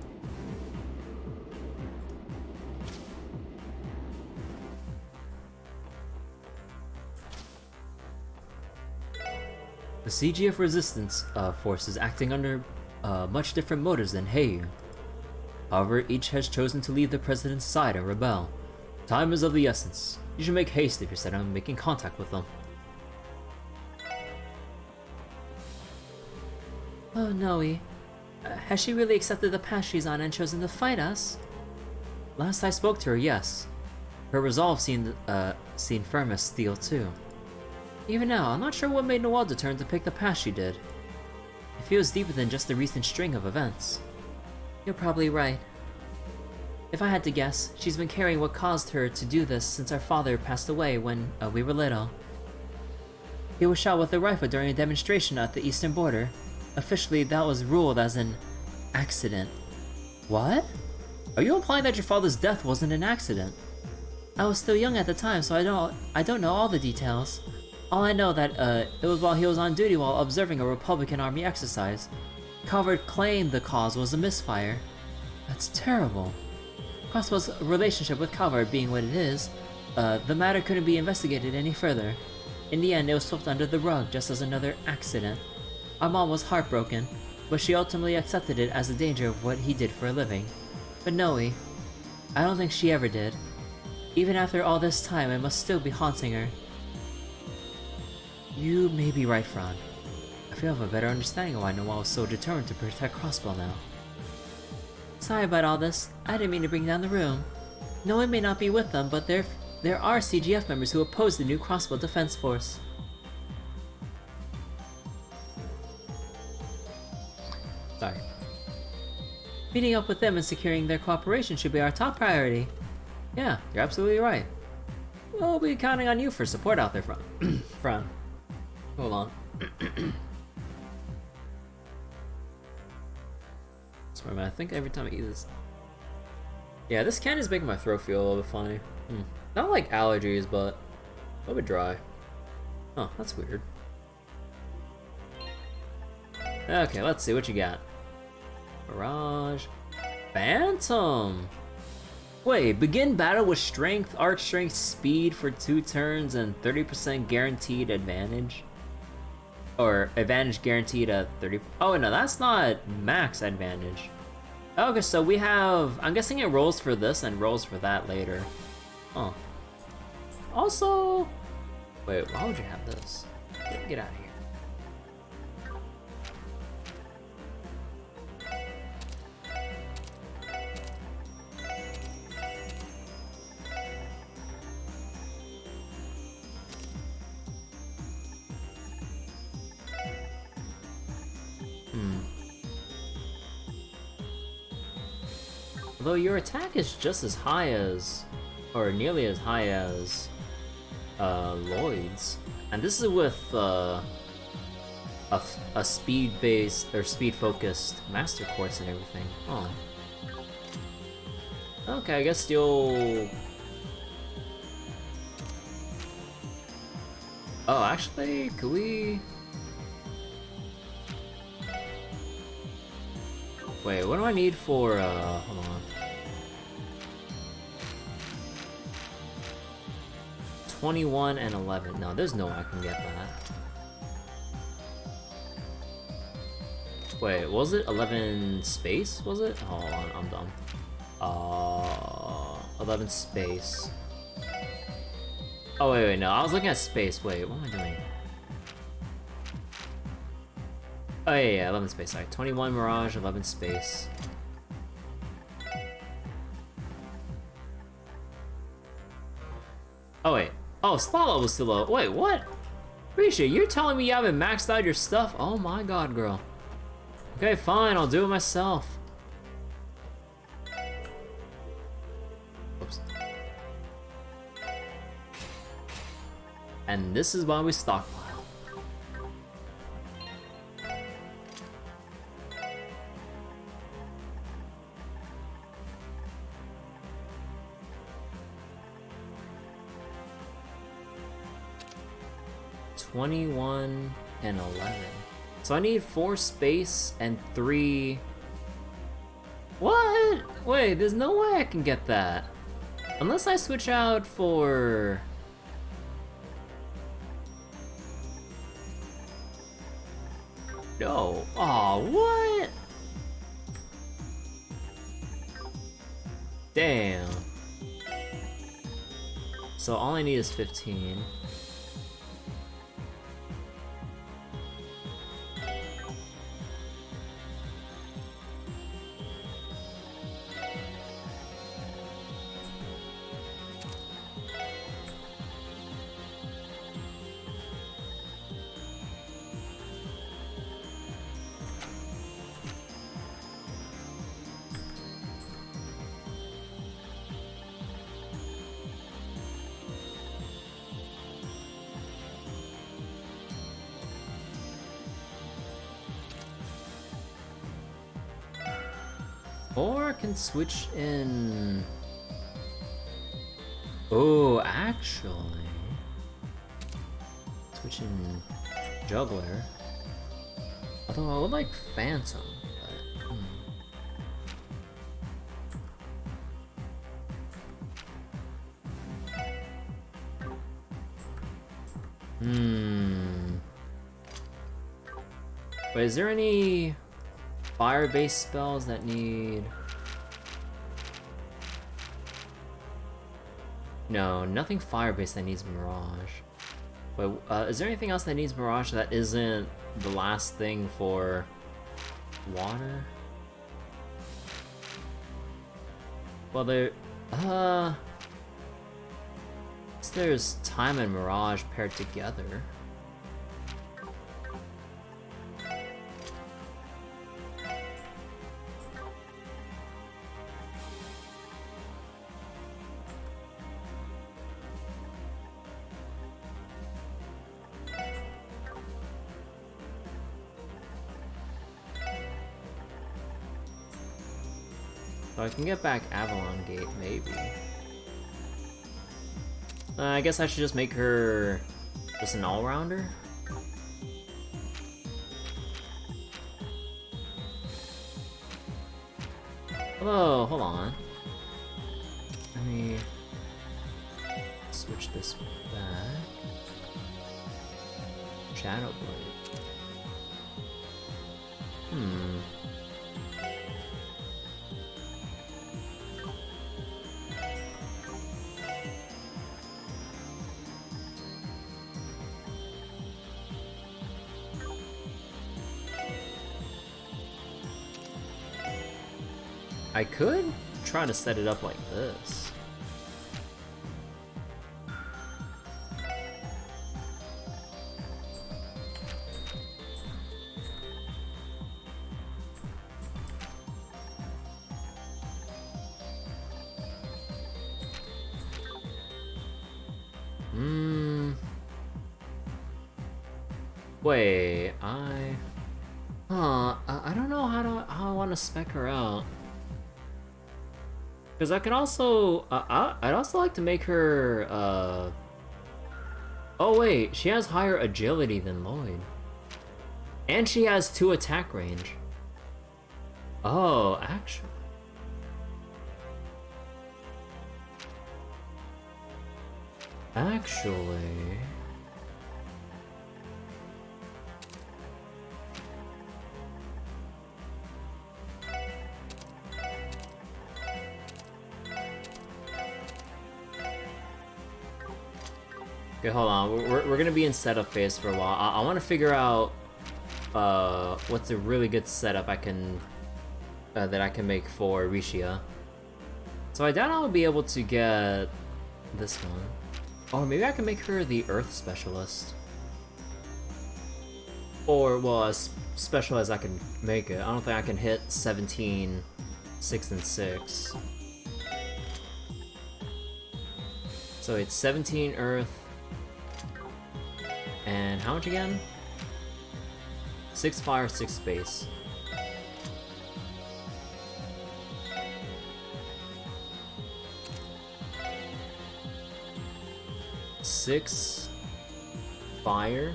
The CGF Resistance force is acting under much different motives than Heiyue. However, each has chosen to leave the President's side and rebel. Time is of the essence. You should make haste if you're set on making contact with them. Oh, Noe. Has she really accepted the path she's on and chosen to fight us? Last I spoke to her, yes. Her resolve seemed firm as steel, too. Even now, I'm not sure what made Noelle determine to pick the path she did. It feels deeper than just the recent string of events. You're probably right. If I had to guess, she's been carrying what caused her to do this since our father passed away when we were little. He was shot with a rifle during a demonstration at the eastern border. Officially, that was ruled as an accident. What? Are you implying that your father's death wasn't an accident? I was still young at the time, so I don't know all the details. All I know that it was while he was on duty while observing a Republican Army exercise. Calvert claimed the cause was a misfire. That's terrible. Crossbell's relationship with Calvert being what it is, the matter couldn't be investigated any further. In the end, it was swept under the rug just as another accident. Our mom was heartbroken, but she ultimately accepted it as a danger of what he did for a living. But Noe, I don't think she ever did. Even after all this time, it must still be haunting her. You may be right, Fran. I feel I have a better understanding of why Noelle was so determined to protect Crossbell now. Sorry about all this. I didn't mean to bring down the room. Noelle may not be with them, but there are CGF members who oppose the new Crossbell Defense Force. Sorry. Meeting up with them and securing their cooperation should be our top priority. Yeah, you're absolutely right. We'll be counting on you for support out there, Fran. Hold on. Sorry, man. I think every time I eat this... Yeah, this candy's making my throat feel a little bit funny. Not like allergies, but a little bit dry. Oh, that's weird. Okay, let's see what you got. Mirage. Phantom! Wait, begin battle with strength, arch strength, speed for 2 turns, and 30% guaranteed advantage? Or advantage guaranteed at 30. Oh no, that's not max advantage. Okay, so we have. I'm guessing it rolls for this and rolls for that later. Oh. Also, wait, why would you have this? Get out of here. Although your attack is just as high as, or nearly as high as, Lloyd's, and this is with a speed-based or speed-focused master course and everything. Oh. Okay, I guess you'll. Oh, actually, could we? Wait, what do I need for? Hold on. 21 and 11. No, there's no way I can get that. Wait, was it 11 space? Was it? Hold on, I'm dumb. 11 space. Oh wait, no, I was looking at space. Wait, what am I doing? Oh yeah, 11 space. Sorry, 21 Mirage, 11 space. Oh wait. Oh, slot level's still low. Wait, what? Rixia, you're telling me you haven't maxed out your stuff? Oh my god, girl. Okay, fine, I'll do it myself. Oops. And this is why we stockpile. $21 and 11. So I need 4 space and 3. What? Wait, there's no way I can get that. Unless I switch out for. No. Aw, what? Damn. So all I need is 15. Or I can switch in. Oh, actually, switch in Juggler. Although I would like Phantom. But, Wait, is there any fire-based spells that need? No, nothing fire-based that needs Mirage. Wait, is there anything else that needs Mirage that isn't the last thing for water? Well, there's Time and Mirage paired together. So I can get back Avalon Gate, maybe. I guess I should just make her just an all-rounder. Oh, hold on. Let me switch this back. Shadow Blade. Hmm. I could try to set it up like this. Wait, I don't know how I want to spec her out. Because I can also, I'd also like to make her, oh wait, she has higher agility than Lloyd. And she has 2 attack range. Oh, actually. Actually... Okay, hold on. We're gonna be in setup phase for a while. I want to figure out what's a really good setup I can that I can make for Rixia. So I doubt I'll be able to get this one. Or maybe I can make her the Earth Specialist. Or, well, as special as I can make it. I don't think I can hit 17, 6, and 6. So it's 17 Earth. And how much again? 6 fire, 6 space. Six fire.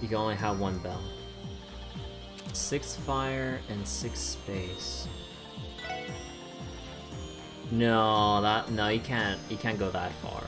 You can only have 1 bell. 6 fire and 6 space. No, no, you can't go that far.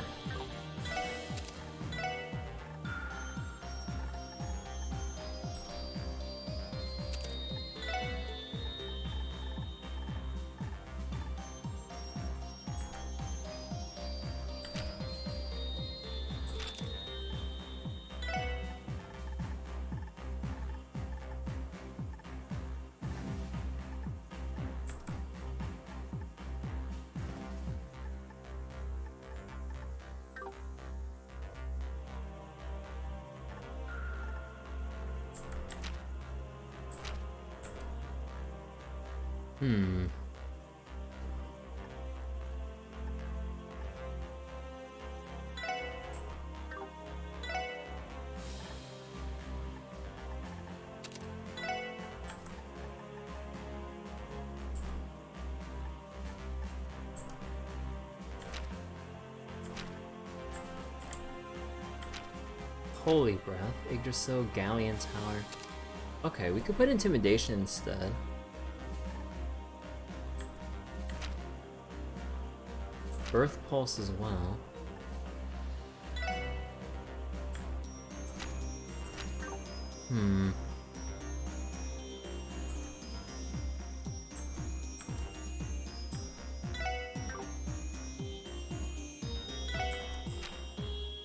Holy breath, Yggdrasil, Galleon Tower. Okay, we could put Intimidation instead. Earth Pulse as well.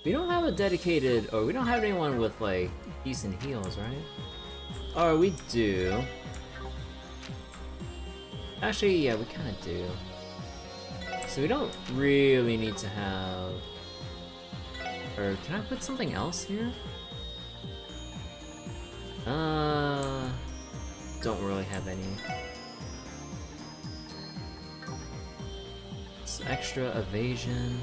We don't have a dedicated, or we don't have anyone with like decent heals, right? Or we do. Actually, yeah, we kind of do. So we don't really need to have... Or can I put something else here? Don't really have any. It's extra evasion.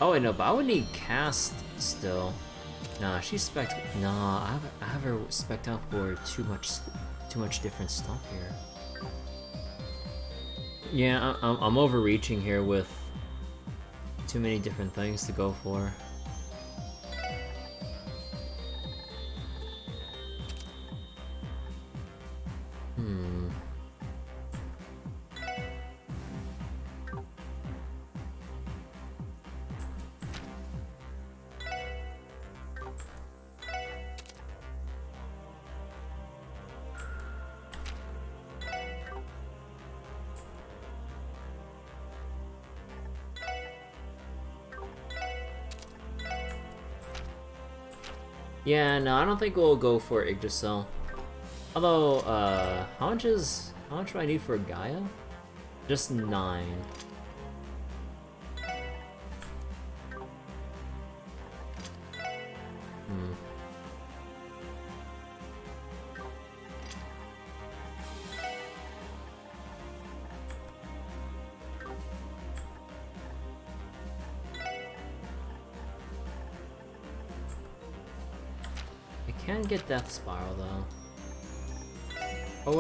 Oh wait, no, but I would need cast still. Nah, she's spec. Nah, I have her spec'd out for too much different stuff here. Yeah, I'm overreaching here with too many different things to go for. Yeah, no, I don't think we'll go for Yggdrasil. Although, how much do I need for Gaia? Just 9. Can get Death Spiral though. Or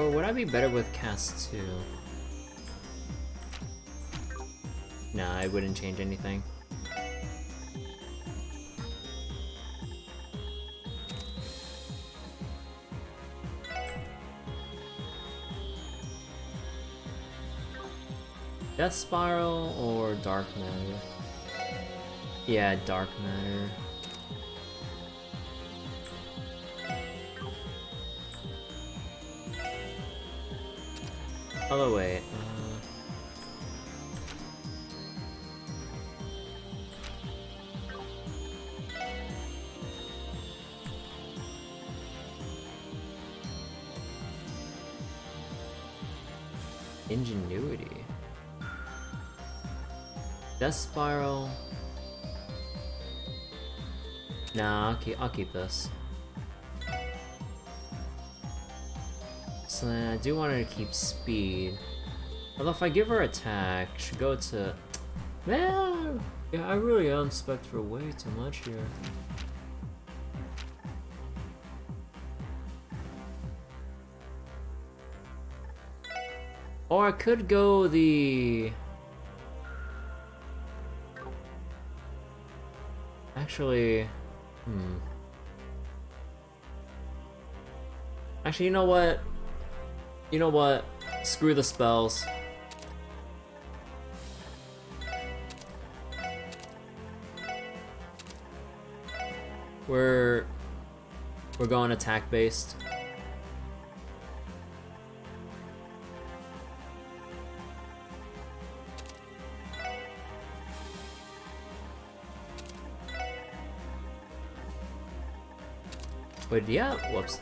would I be better with Cast 2? Nah, I wouldn't change anything. Death Spiral or Dark Matter? Yeah, Dark Matter. Oh wait. Ingenuity. Death Spiral. Nah, I'll keep this. So then I do want her to keep speed. Although if I give her attack, she should go to... Man! Yeah, I really am spec'd for way too much here. Or I could go the... Actually... Actually, you know what? You know what? Screw the spells. We're going attack based. But yeah, whoops.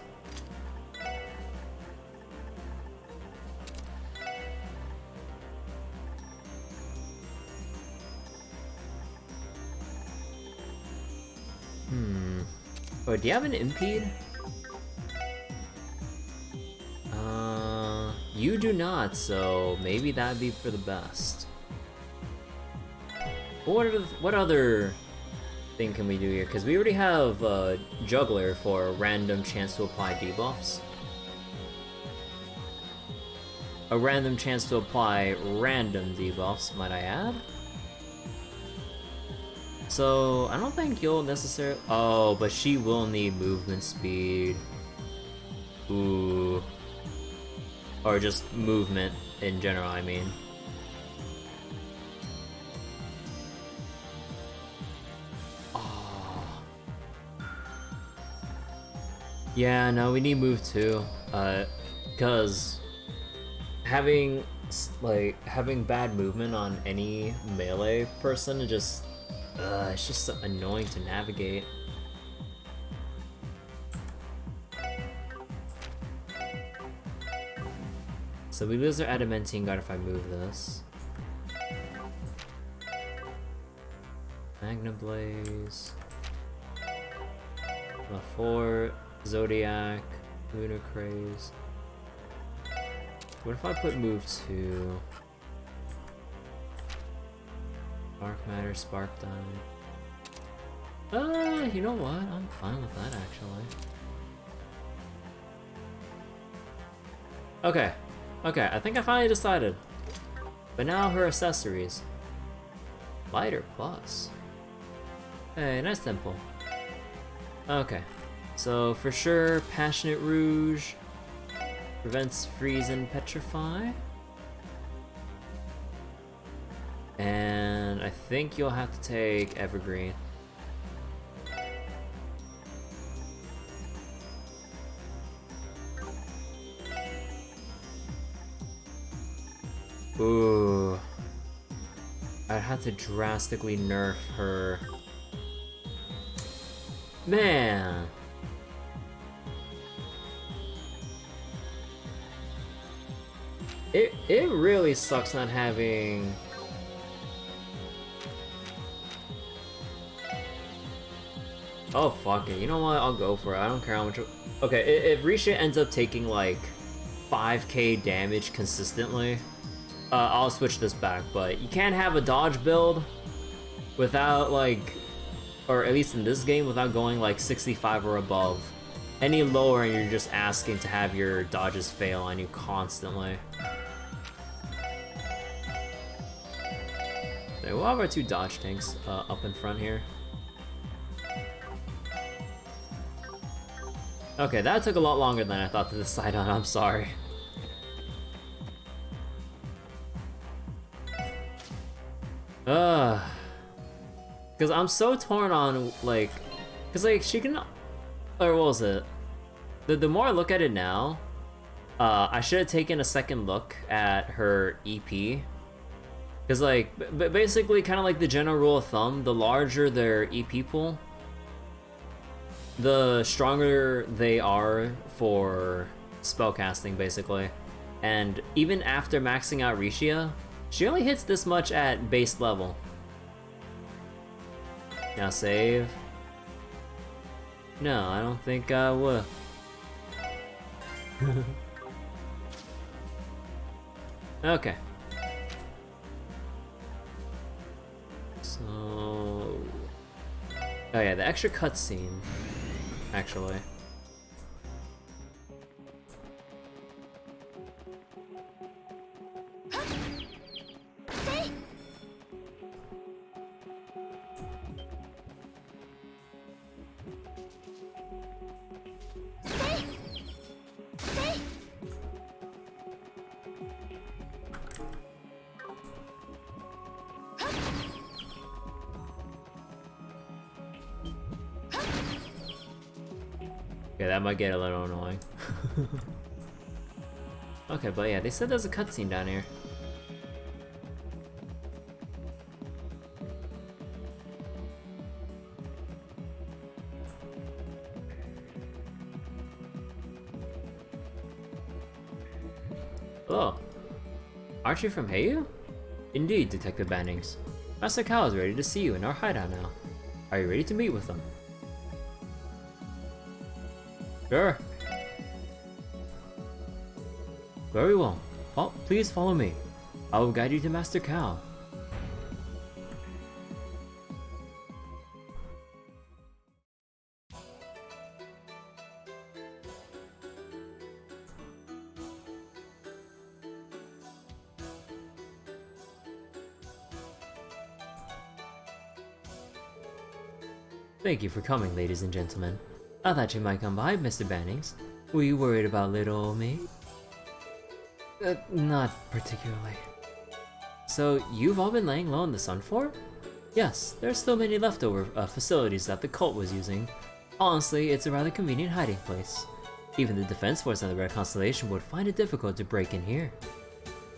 Oh, do you have an impede? You do not, so maybe that'd be for the best. What other thing can we do here? Because we already have Juggler for a random chance to apply debuffs. A random chance to apply random debuffs, might I add? So, I don't think you'll necessarily... Oh, but she will need movement speed. Ooh. Or just movement in general, I mean. Oh. Yeah, no, we need move too. Because having bad movement on any melee person just... it's just so annoying to navigate. So we lose our Adamantine Guard if I move this. Magna Blaze. Fort, Zodiac, Lunar Craze. What if I put move 2? Dark Matter, Spark Diamond. You know what? I'm fine with that actually. Okay. Okay, I think I finally decided. But now her accessories. Lighter plus. Hey, nice temple. Okay. So for sure, Passionate Rouge prevents freeze and petrify. And I think you'll have to take Evergreen. Ooh. I'd have to drastically nerf her. Man. It really sucks not having... Oh, fuck it. You know what? I'll go for it. I don't care how much... Okay, if Rixia ends up taking, like, 5k damage consistently, I'll switch this back. But you can't have a dodge build without, like... Or at least in this game, without going, like, 65 or above. Any lower, and you're just asking to have your dodges fail on you constantly. Okay, we'll have our 2 dodge tanks up in front here. Okay, that took a lot longer than I thought to decide on, I'm sorry. Because I'm so torn on, like... Because, like, she can... Or what was it? The more I look at it now, I should have taken a second look at her EP. Because, like, basically, kind of like the general rule of thumb, the larger their EP pool, the stronger they are for spellcasting, basically. And even after maxing out Rixia, she only hits this much at base level. Now save. No, I don't think I will. Okay. So... Oh yeah, the extra cutscene, actually. Okay, that might get a little annoying. Okay, but yeah, they said there's a cutscene down here. Hello. Aren't you from Heiyue? Indeed, Detective Bannings. Master Kao is ready to see you in our hideout now. Are you ready to meet with them? Sure. Very well. Oh, please follow me. I will guide you to Master Kao. Thank you for coming, ladies and gentlemen. I thought you might come by, Mr. Bannings. Were you worried about little old me? Not particularly. So, you've all been laying low in the Sun Fort? Yes, there's still many leftover facilities that the cult was using. Honestly, it's a rather convenient hiding place. Even the defense force and the Red Constellation would find it difficult to break in here.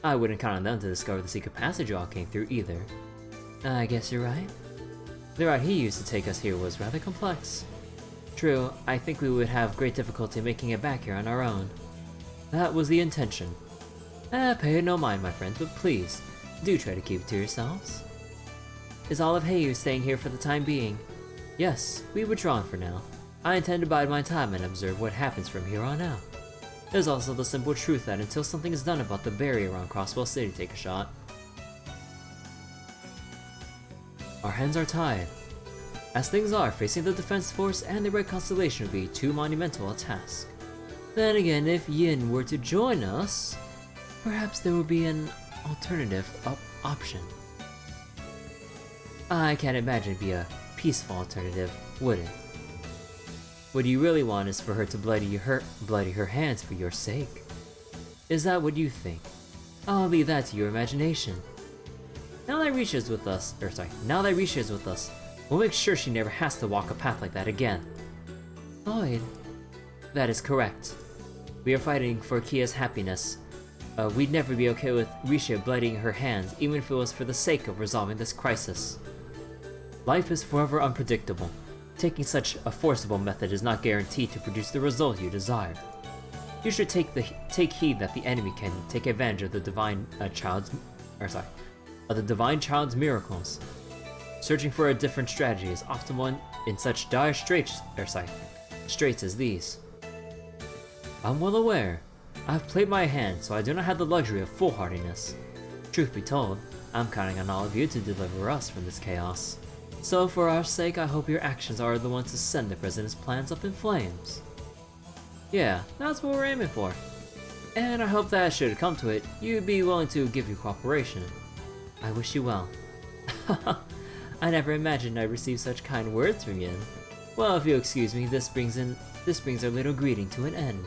I wouldn't count on them to discover the secret passage you all came through either. I guess you're right. The route he used to take us here was rather complex. True, I think we would have great difficulty making it back here on our own. That was the intention. Pay it no mind, my friends, but please, do try to keep it to yourselves. Is all of Heiyue staying here for the time being? Yes, we withdrawn for now. I intend to bide my time and observe what happens from here on out. There's also the simple truth that until something is done about the barrier around Crossbell City, take a shot. Our hands are tied. As things are, facing the defense force and the Red Constellation would be too monumental a task. Then again, if Yin were to join us, perhaps there would be an alternative option. I can't imagine it'd be a peaceful alternative, would it? What you really want is for her to bloody her hands for your sake. Is that what you think? I'll leave that to your imagination. Now that Rixia is with us, we'll make sure she never has to walk a path like that again. Lloyd. That is correct. We are fighting for Kia's happiness. We'd never be okay with Rixia bloodying her hands, even if it was for the sake of resolving this crisis. Life is forever unpredictable. taking such a forcible method is not guaranteed to produce the result you desire. You should take heed that the enemy can take advantage of the divine child's miracles. Searching for a different strategy is optimal in such dire straits as these. I'm well aware. I've played my hand, so I do not have the luxury of foolhardiness. Truth be told, I'm counting on all of you to deliver us from this chaos. So for our sake, I hope your actions are the ones to send the President's plans up in flames. Yeah, that's what we're aiming for. And I hope that should it come to it, you'd be willing to give your cooperation. I wish you well. I never imagined I'd receive such kind words from Yin. Well, if you'll excuse me, this brings our little greeting to an end.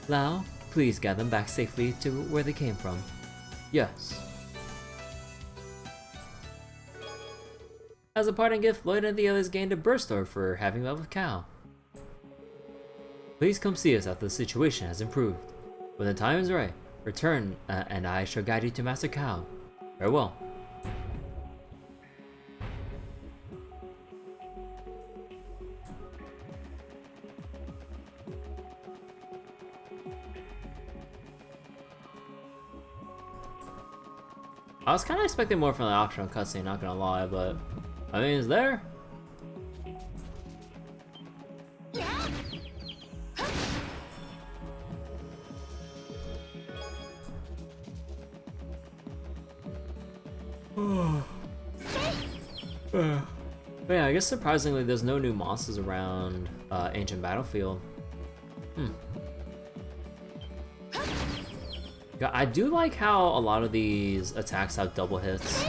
Lao, please guide them back safely to where they came from. Yes. As a parting gift, Lloyd and the others gained a burst orb for having met with Cal. Please come see us after the situation has improved. When the time is right, return and I shall guide you to Master Cal. Farewell. I was kind of expecting more from the optional cutscene, not gonna lie, but I mean, it's there. But yeah, I guess surprisingly, there's no new monsters around Ancient Battlefield. I do like how a lot of these attacks have double hits.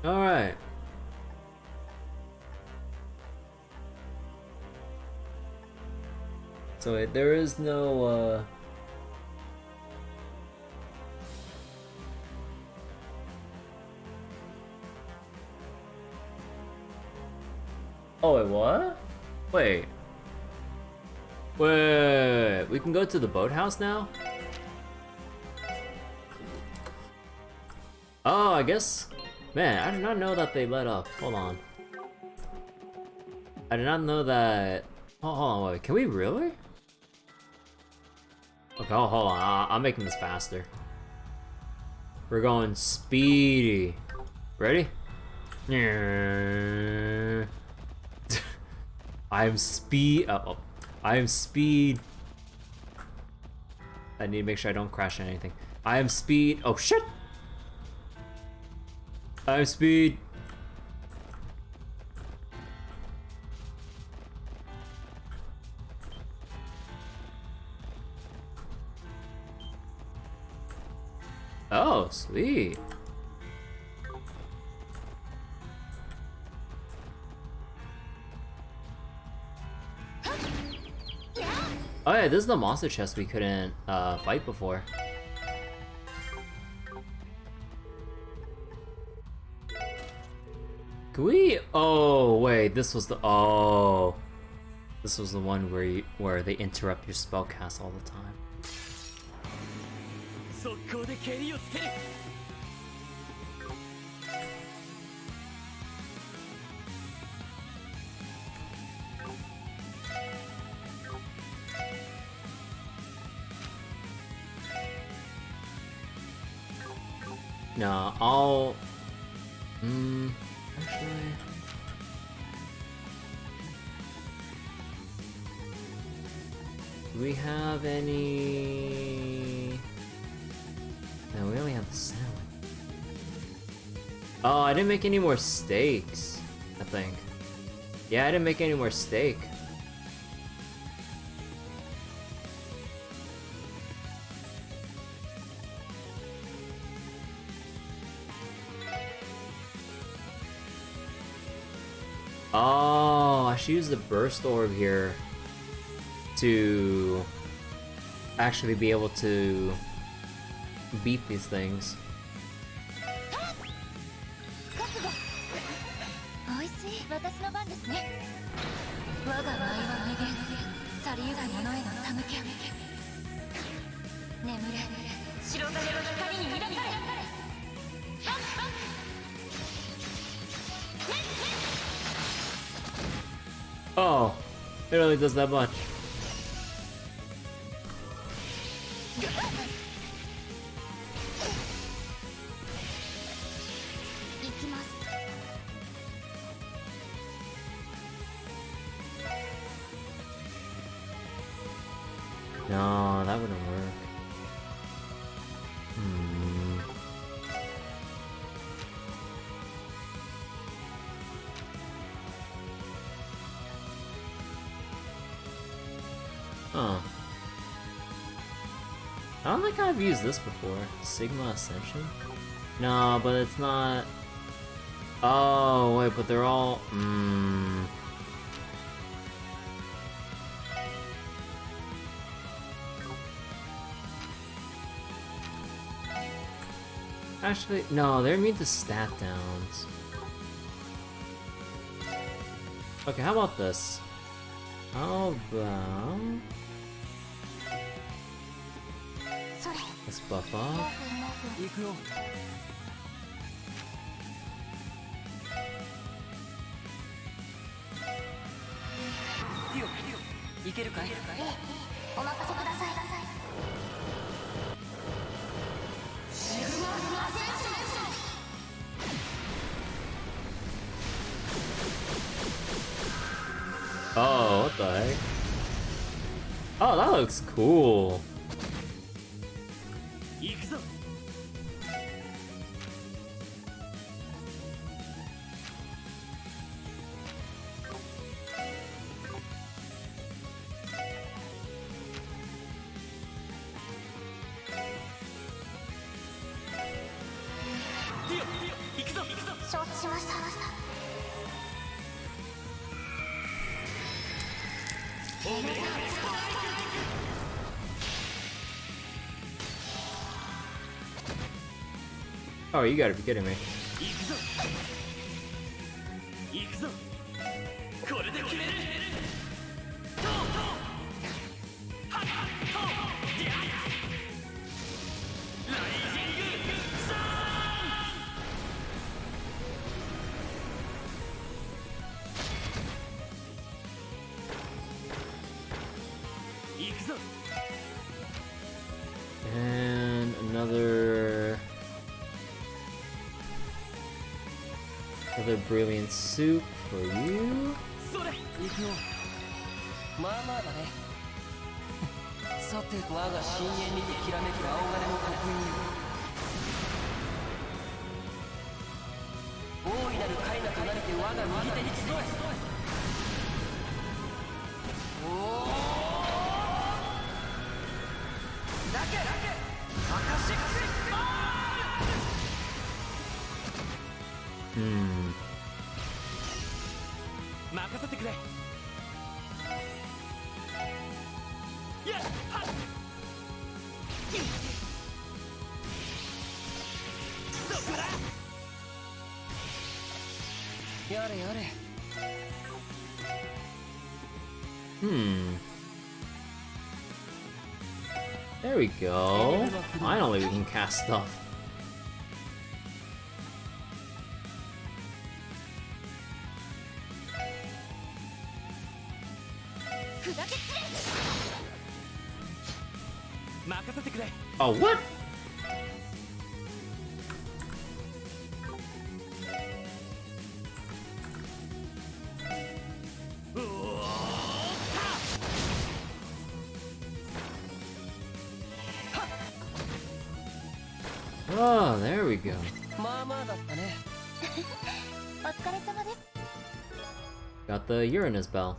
Alright. So wait, there is no, Oh, wait, what? Wait. Wait, we can go to the boathouse now? Oh, I guess... Man, I did not know that they let up. Hold on. I did not know that... Oh, hold on, wait, can we really? Okay, hold on, I'm making this faster. We're going speedy. Ready? I am speed. I am speed. I need to make sure I don't crash into anything. I am speed. Oh shit! I am speed. Oh, sweet. Oh yeah, this is the monster chest we couldn't fight before. Can we? Oh wait, this was the this was the one where they interrupt your spellcast all the time. No, I'll... actually... Do we have any... No, we only have the salmon. Oh, I didn't make any more steaks, I think. Yeah, I didn't make any more steak. Oh, I should use the burst orb here to actually be able to beat these things. 白金の光に抱かれ。Oh, it only does that much. 行きます。 No, that wouldn't work. Hmm. Huh. I don't think I've used this before. Sigma Ascension? No, but it's not... Oh, wait, but they're all... Actually, no, they're immune to stat downs. Okay, how about this? How about... Let's buff up. 行くよ。ヒヨ、行けるかい？お任せください。シグマアセンション。 Oh, what the heck? Oh, that looks cool. 行くぞ。ヒヨ、行くぞ。承知しました。 Oh, you gotta be kidding me. 行くぞ。これで決める。行くぞ。 And another brilliant soup for you. それ。行くよ。まあまあだね。さて、我が深淵にてきらめく青金の刻印よ。大いなる海なとなれて我が右手に集え。おお。だけ。赤し。任せてくれ。やっはっ。そこだ。やれ。There we go. Finally, we can cast stuff. Oh, what? Oh, there we go. まあまあだったね。お疲れ様です。 Got the Uranus bell.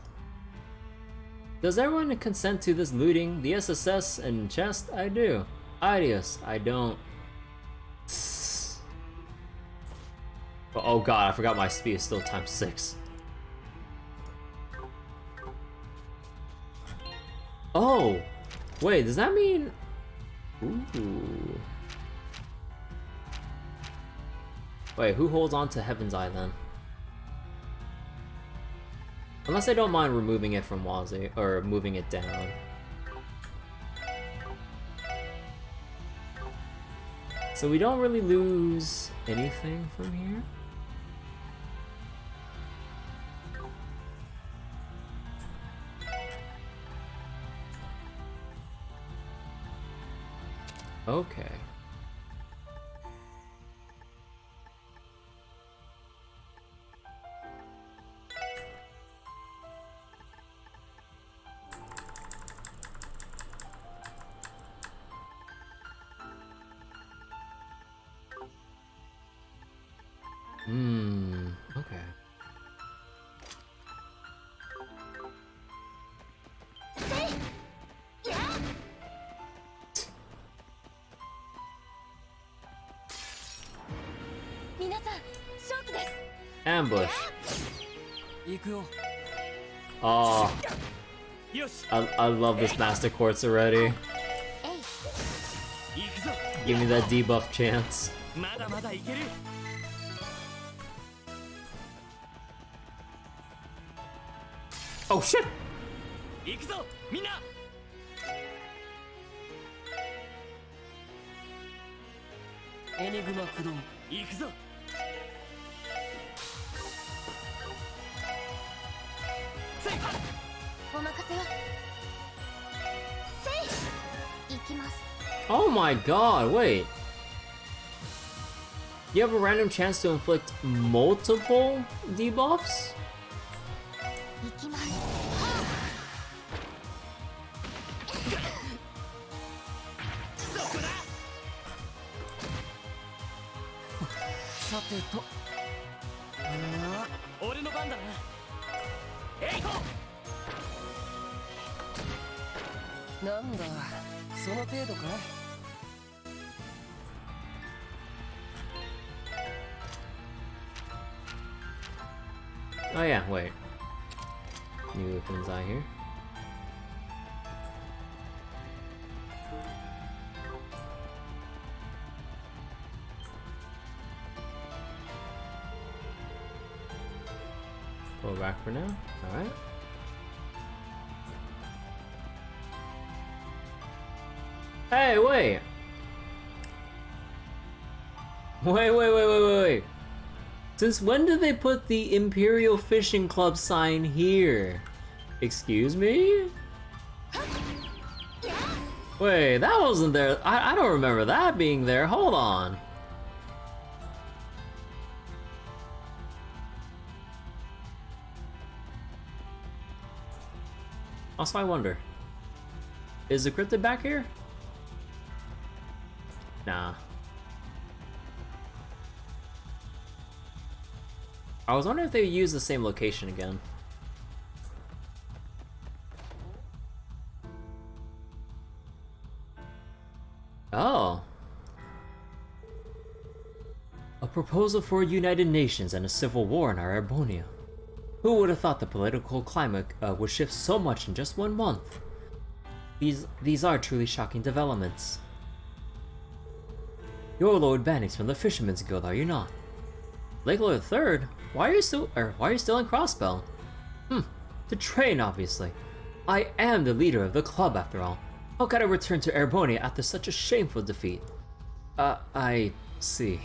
Does everyone consent to this looting? The SSS and chest? I do. Ideas, I don't. Oh god, I forgot my speed is still times 6. Oh! Wait, does that mean... Ooh. Wait, who holds on to Heaven's Eye then? Unless I don't mind removing it from Waze, or moving it down. So we don't really lose anything from here. Okay. Okay. Ambush. 行くよ Oh, よし I love this Master Quartz already. 行くぞ Give me that debuff chance. まだまだいける Oh shit! 行くぞみんな エニグマ駆動行くぞ お任せをせい行きます Oh my god, wait. You have a random chance to inflict multiple debuffs? 行きますそこださてと俺の番だなえいこなんだその程度か Oh yeah, wait. New weapons out here. Go back for now. Alright. Hey, wait! Wait. Since when did they put the Imperial Fishing Club sign here? Excuse me? Wait, that wasn't there. I don't remember that being there. Hold on. Also, I wonder, is the cryptid back here? Nah. I was wondering if they use the same location again. Oh. A proposal for a United Nations and a civil war in our Arbonia. Who would have thought the political climate would shift so much in just 1 month? These are truly shocking developments. You're Lloyd Bannings from the Fisherman's Guild, are you not? Lake Lloyd III? Why are you still in Crossbell? To train, obviously. I am the leader of the club, after all. How could I return to Arbonia after such a shameful defeat? I see.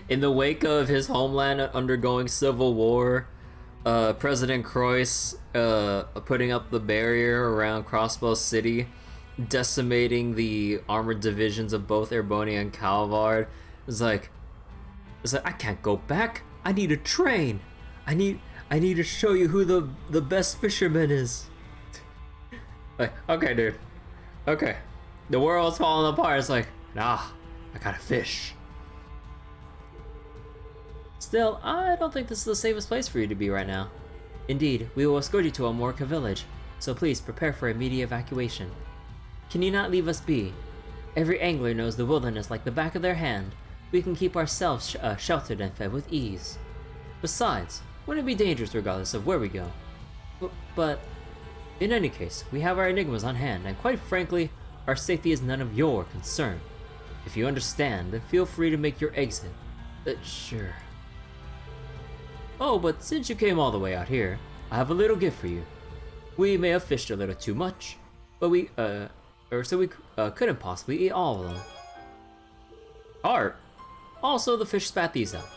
In the wake of his homeland undergoing civil war, President Croix putting up the barrier around Crossbell City, decimating the armored divisions of both Arbonia and Calvard, it's like I can't go back. I need to train. I need to show you who the best fisherman is. Like, okay, dude. Okay. The world's falling apart. It's like, nah, I gotta fish. Still, I don't think this is the safest place for you to be right now. Indeed, we will escort you to Armorica Village, so please prepare for immediate evacuation. Can you not leave us be? Every angler knows the wilderness like the back of their hand. We can keep ourselves sheltered and fed with ease. Besides, wouldn't it be dangerous regardless of where we go? But in any case, we have our enigmas on hand, and quite frankly, our safety is none of your concern. If you understand, then feel free to make your exit. Sure. Oh, but since you came all the way out here, I have a little gift for you. We may have fished a little too much, but we couldn't possibly eat all of them. Art. Also, the fish spat these out.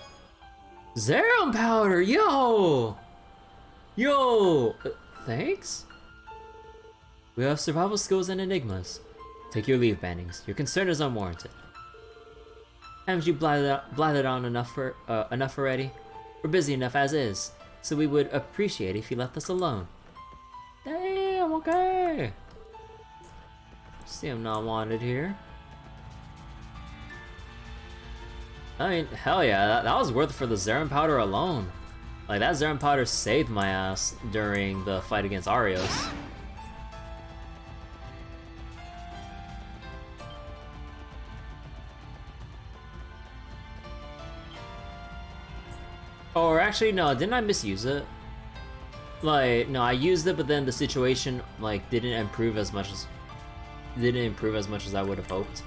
Zerum powder, yo! Yo! Thanks? We have survival skills and enigmas. Take your leave, Bannings. Your concern is unwarranted. Haven't you blathered on enough already? We're busy enough as is, so we would appreciate if you left us alone. Damn, okay. See, I'm not wanted here. I mean, hell yeah, that was worth it for the Zerum powder alone. Like, that Zerum powder saved my ass during the fight against Arios. Or actually, no, didn't I misuse it? Like, no, I used it, but then the situation, like, didn't improve as much as I would have hoped.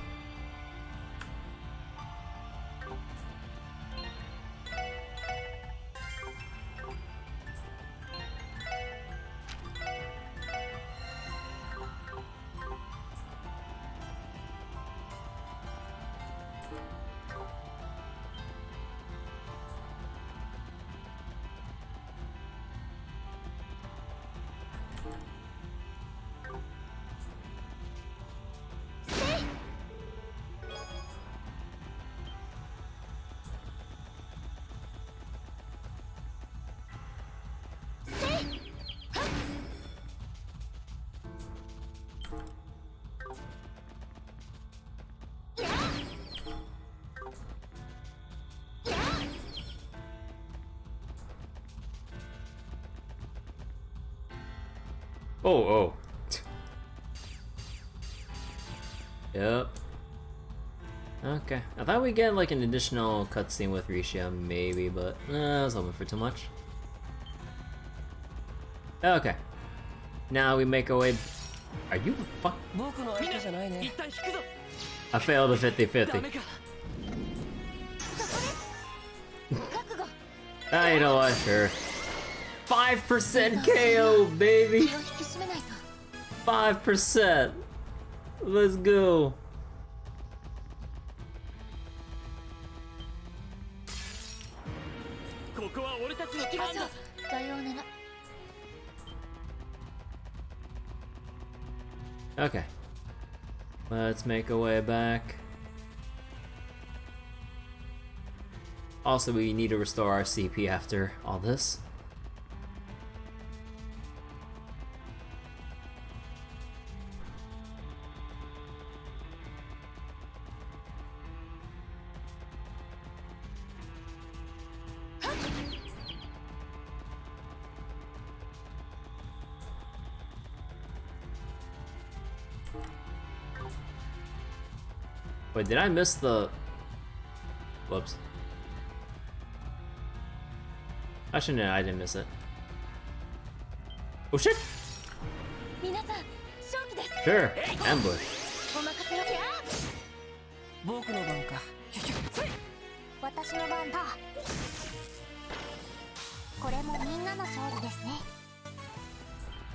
Oh. Yep. Okay. I thought we'd get like an additional cutscene with Rixia, maybe, but I was hoping for too much. Okay. Now we make our way. Are you fuck? I failed the 50-50. You know what? Sure. 5% KO, baby! 5%! Let's go! Okay. Let's make our way back. Also, we need to restore our CP after all this. Wait, did I miss the... Whoops. Actually, no, I didn't miss it. Oh shit! Sure, ambush.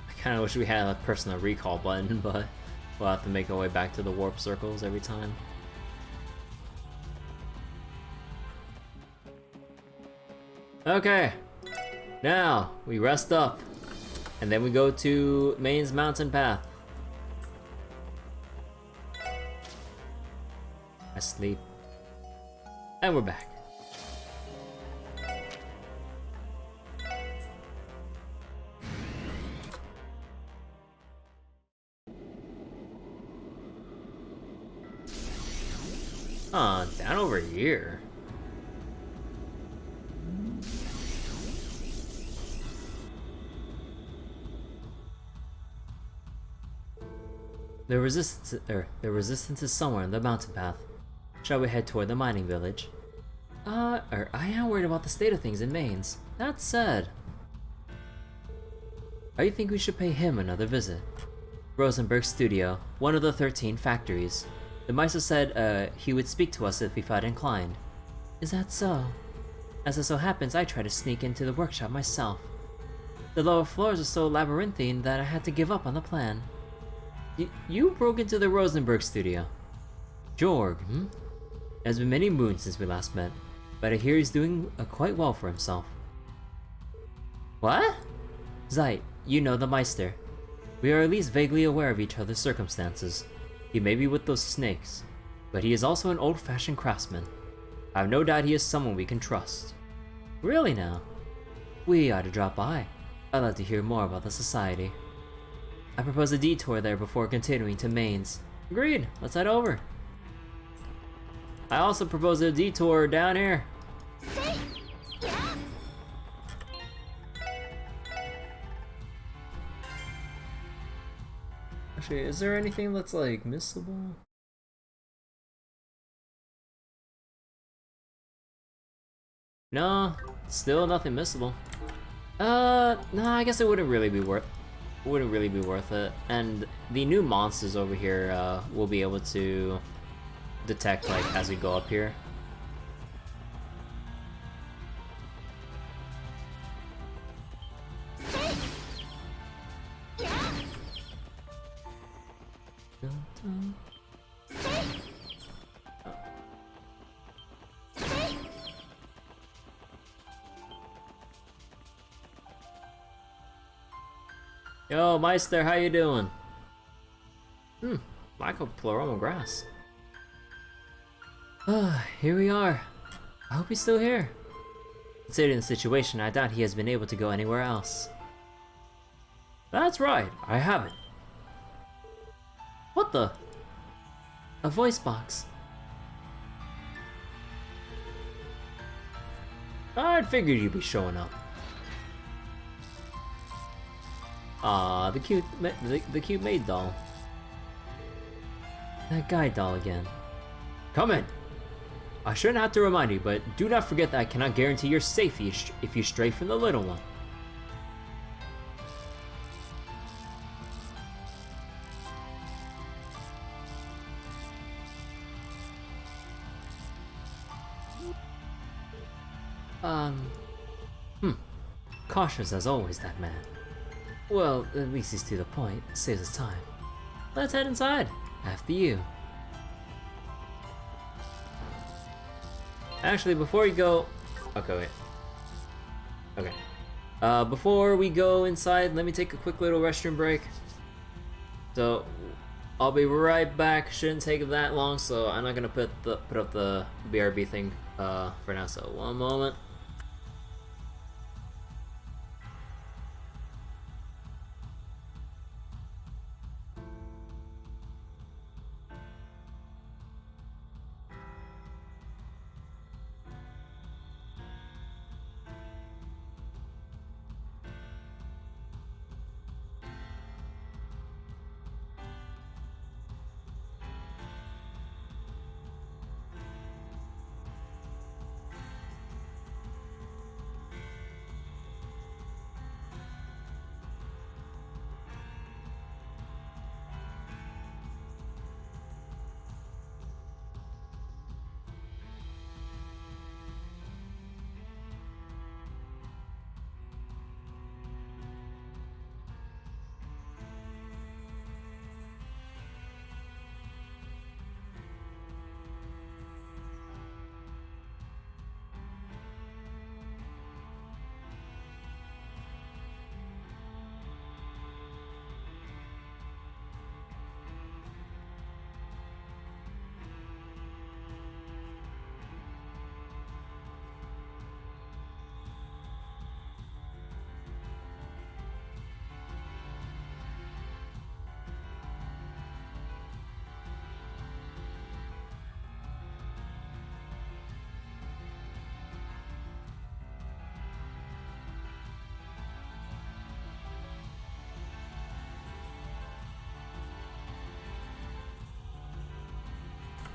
I kinda wish we had a personal recall button, but we'll have to make our way back to the warp circles every time. Okay, now we rest up, and then we go to Mainz Mountain Path. I sleep, and we're back. Down over here. The resistance is somewhere in the mountain path. Shall we head toward the mining village? I am worried about the state of things in Mainz. That said, I think we should pay him another visit. Rosenberg's studio, one of the 13 factories. The Meister said he would speak to us if we felt inclined. Is that so? As it so happens, I tried to sneak into the workshop myself. The lower floors are so labyrinthine that I had to give up on the plan. You broke into the Rosenberg studio. Joerg, It has been many moons since we last met, but I hear he's doing quite well for himself. What? Zeit, you know the Meister. We are at least vaguely aware of each other's circumstances. He may be with those snakes, but he is also an old-fashioned craftsman. I have no doubt he is someone we can trust. Really now? We ought to drop by. I'd love to hear more about the society. I propose a detour there before continuing to Mainz. Agreed, let's head over. I also propose a detour down here. Actually, is there anything that's like missable? No, still nothing missable. No, I guess it wouldn't really be worth it. And the new monsters over here we'll be able to detect like as we go up here. Yo, Meister, how you doing? Mycopleroma grass. Here we are. I hope he's still here. Considering the situation, I doubt he has been able to go anywhere else. That's right, I haven't. What the? A voice box. I'd figured you'd be showing up. Ah, the cute maid doll. That guy doll again. Come in. I shouldn't have to remind you, but do not forget that I cannot guarantee your safety if you stray from the little one. Cautious as always, that man. Well, at least he's to the point. Saves us time. Let's head inside. After you. Actually, before you go... Okay, wait. Okay. Before we go inside, let me take a quick little restroom break. So, I'll be right back. Shouldn't take that long, so I'm not gonna put up the BRB thing for now. So, one moment.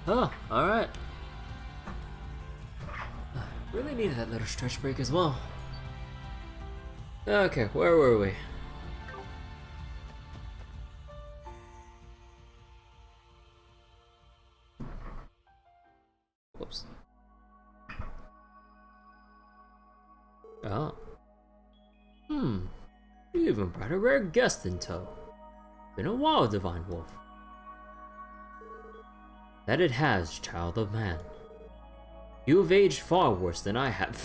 Oh, alright. Really needed that little stretch break as well. Okay, where were we? Whoops. Oh. You even brought a rare guest in tow. Been a while, Divine Wolf. That it has, child of man. You've aged far worse than I have.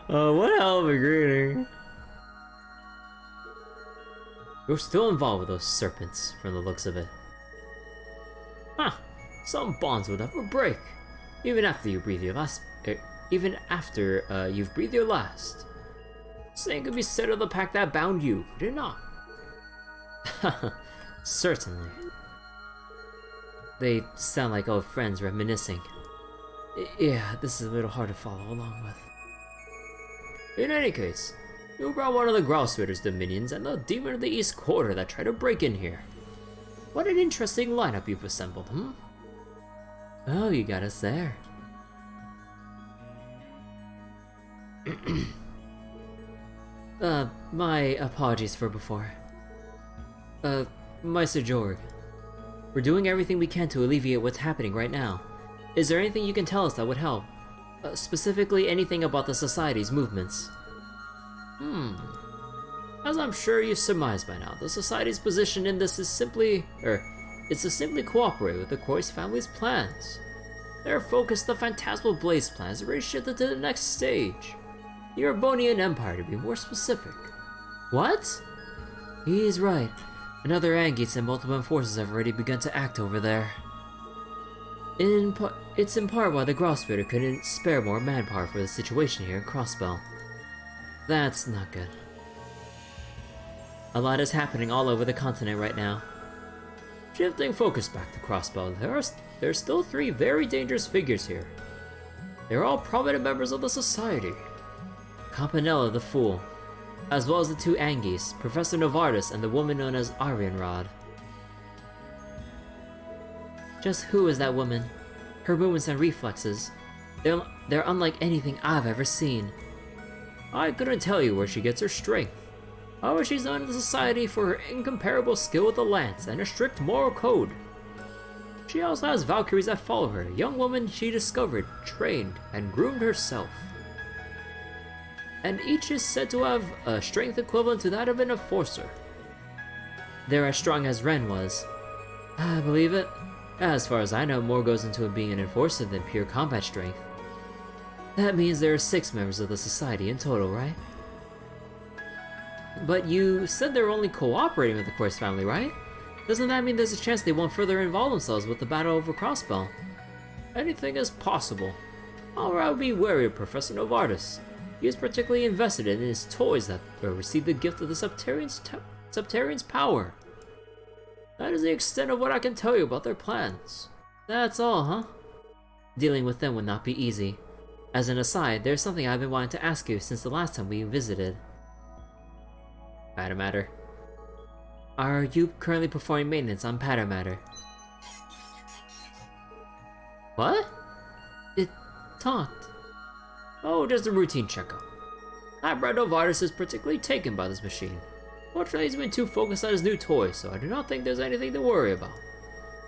What hell of a greeting. You're still involved with those serpents, from the looks of it. Huh. Some bonds will never break. Even after you breathe your last... even after you've breathed your last. Same could be said of the pact that bound you, could it not? Certainly. They sound like old friends reminiscing. Yeah, this is a little hard to follow along with. In any case, you brought one of the Growlswitter's dominions and the demon of the East Quarter that tried to break in here. What an interesting lineup you've assembled, hmm? Oh, you got us there. My apologies for before. Meister Joerg. We're doing everything we can to alleviate what's happening right now. Is there anything you can tell us that would help? Specifically anything about the Society's movements? As I'm sure you've surmised by now, the Society's position in this is simply... it's to simply cooperate with the Croix family's plans. Their focus, the Phantasmal Blaze plans, already shifted to the next stage. The Urbonian Empire, to be more specific. What? He's right. Another Angates and multiple forces have already begun to act over there. It's in part why the Grosspitter couldn't spare more manpower for the situation here in Crossbell. That's not good. A lot is happening all over the continent right now. Shifting focus back to Crossbell, there's still 3 very dangerous figures here. They're all prominent members of the Society. Campanella the Fool, as well as the 2 Angies, Professor Novartis and the woman known as Arianrod. Just who is that woman? Her movements and reflexes, they're unlike anything I've ever seen. I couldn't tell you where she gets her strength. However, she's known in the Society for her incomparable skill with the lance and a strict moral code. She also has Valkyries that follow her, a young woman she discovered, trained, and groomed herself. And each is said to have a strength equivalent to that of an enforcer. They're as strong as Ren was. I believe it. As far as I know, more goes into being an enforcer than pure combat strength. That means there are 6 members of the Society in total, right? But you said they're only cooperating with the Croix family, right? Doesn't that mean there's a chance they won't further involve themselves with the battle over Crossbell? Anything is possible. However, I would be wary of Professor Novartis. He is particularly invested in his toys that received the gift of the Septarian's power. That is the extent of what I can tell you about their plans. That's all, huh? Dealing with them would not be easy. As an aside, there's something I've been wanting to ask you since the last time we visited. Matter. Are you currently performing maintenance on Matter? What? It talked. Oh, just a routine checkup. Labrat Novartis is particularly taken by this machine. Fortunately, he's been too focused on his new toy, so I do not think there's anything to worry about.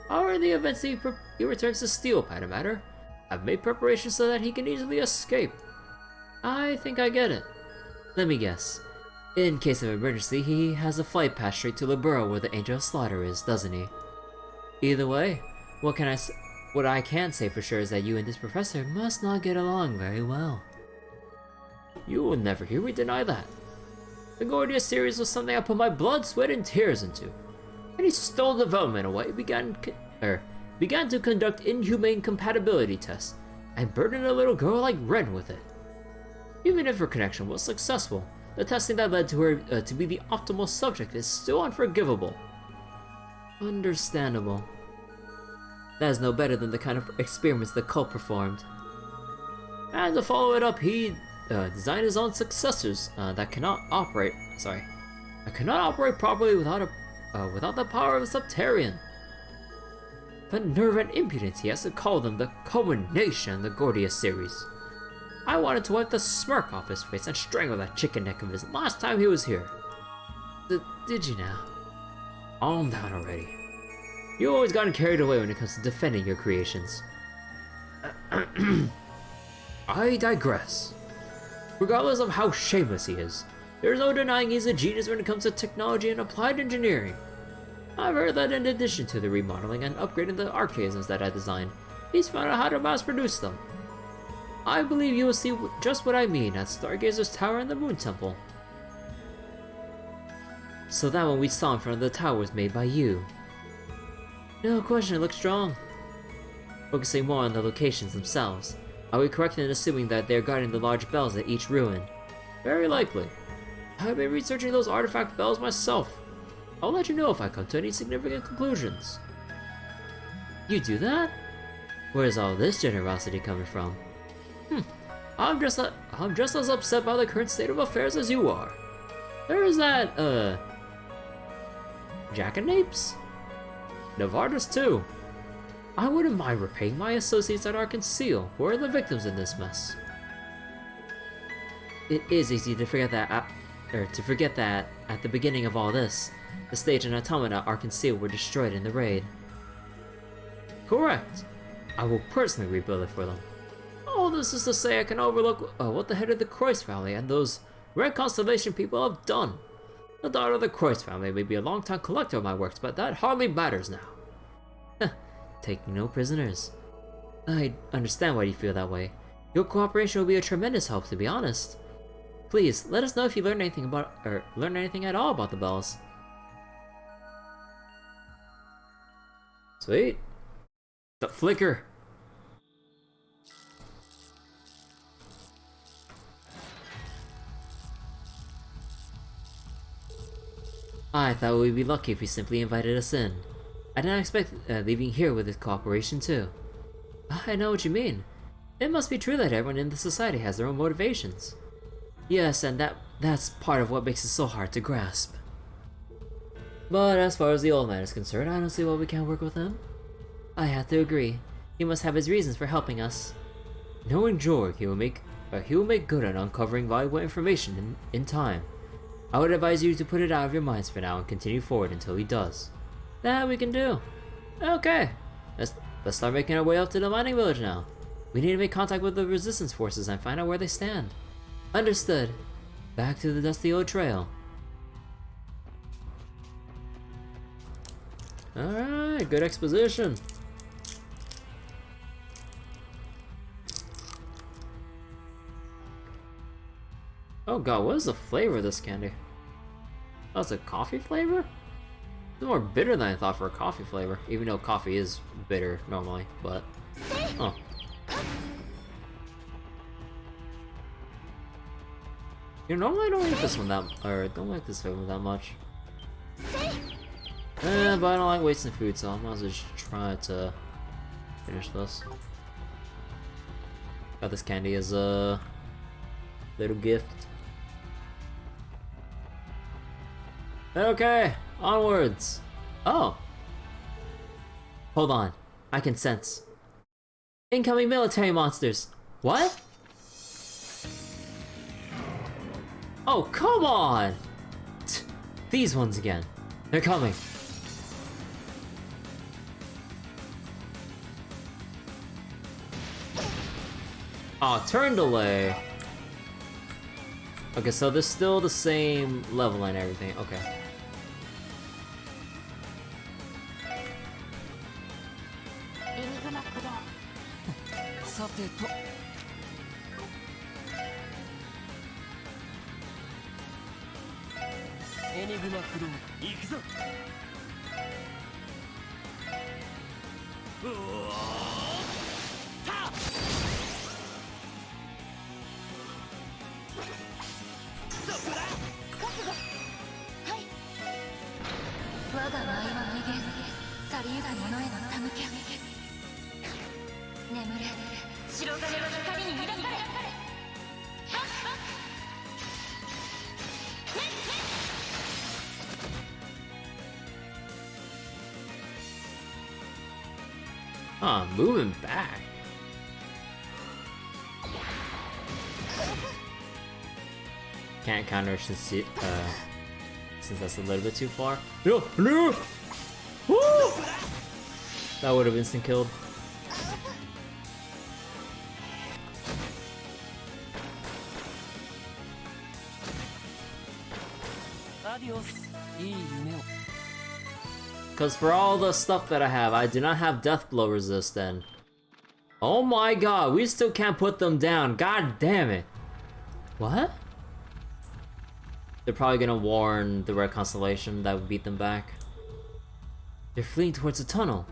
However, in the event he returns to steal Matter, I've made preparations so that he can easily escape. I think I get it. Let me guess. In case of emergency, he has a flight path straight to Libero where the Angel of Slaughter is, doesn't he? Either way, what I can say for sure is that you and this professor must not get along very well. You will never hear me deny that. The Gordia series was something I put my blood, sweat, and tears into. And he stole development away, began to conduct inhumane compatibility tests, and burdened a little girl like Ren with it. Even if her connection was successful, the testing that led to her to be the optimal subject is still unforgivable. Understandable. That is no better than the kind of experiments the cult performed. And to follow it up, he designed his own successors that cannot operate properly without the power of a Septarian. The nerve and impudence he has to call them the culmination of the Gordia series. I wanted to wipe the smirk off his face and strangle that chicken neck of his last time he was here. Did you now? Calm down already. You always gotten carried away when it comes to defending your creations. I digress. Regardless of how shameless he is, There's no denying he's a genius when it comes to technology and applied engineering. I've heard that in addition to the remodeling and upgrading the arcades that I designed, he's found out how to mass produce them. I believe you will see just what I mean at Stargazer's Tower and the Moon Temple. So that one we saw in front of the tower was made by you. No question, it looks strong. Focusing more on the locations themselves, are we correct in assuming that they're guarding the large bells at each ruin? Very likely. I've been researching those artifact bells myself. I'll let you know if I come to any significant conclusions. You do that? Where's all this generosity coming from? I'm just as upset by the current state of affairs as you are. There is that, Jackanapes? Novartis too. I wouldn't mind repaying my associates at Arkansas who are the victims in this mess. It is easy to forget that at the beginning of all this, the stage and automata at Arkansas were destroyed in the raid. Correct. I will personally rebuild it for them. All this is to say I can overlook what the head of the Croix family and those Red Constellation people have done. The daughter of the Croix family may be a long-time collector of my works, but that hardly matters now. Taking no prisoners. I understand why you feel that way. Your cooperation will be a tremendous help, to be honest. Please, let us know if you learn anything at all about the bells. Sweet. The flicker. I thought we'd be lucky if he simply invited us in. I didn't expect leaving here with his cooperation too. I know what you mean. It must be true that everyone in the society has their own motivations. Yes, and that's part of what makes it so hard to grasp. But as far as the old man is concerned, I don't see why we can't work with him. I have to agree. He must have his reasons for helping us. Knowing Joerg, he will make good on uncovering valuable information in time. I would advise you to put it out of your minds for now and continue forward until he does. That we can do. Okay, let's start making our way up to the mining village now. We need to make contact with the resistance forces and find out where they stand. Understood. Back to the dusty old trail. Alright, good exposition. Oh god, what is the flavor of this candy? Oh, it's a coffee flavor? It's more bitter than I thought for a coffee flavor, even though coffee is bitter normally, but... Oh. You know, normally I don't like this one don't like this flavor that much. But I don't like wasting food, so I might as well just try to finish this. Got this candy as a little gift. Okay, onwards. Oh. Hold on. I can sense. Incoming military monsters. What? Oh, come on! These ones again. They're coming. Oh, turn delay. Okay, so they're still the same level and everything. Okay. Huh, moving back. Can't counter since that's a little bit too far. No, no! Woo! That would have instant killed. きをすいい夢を Because for all the stuff that I have, I do not have death blow resist and... Oh my god, we still can't put them down. God damn it. What? They're probably gonna warn the Red Constellation that would beat them back. They're fleeing towards the tunnel.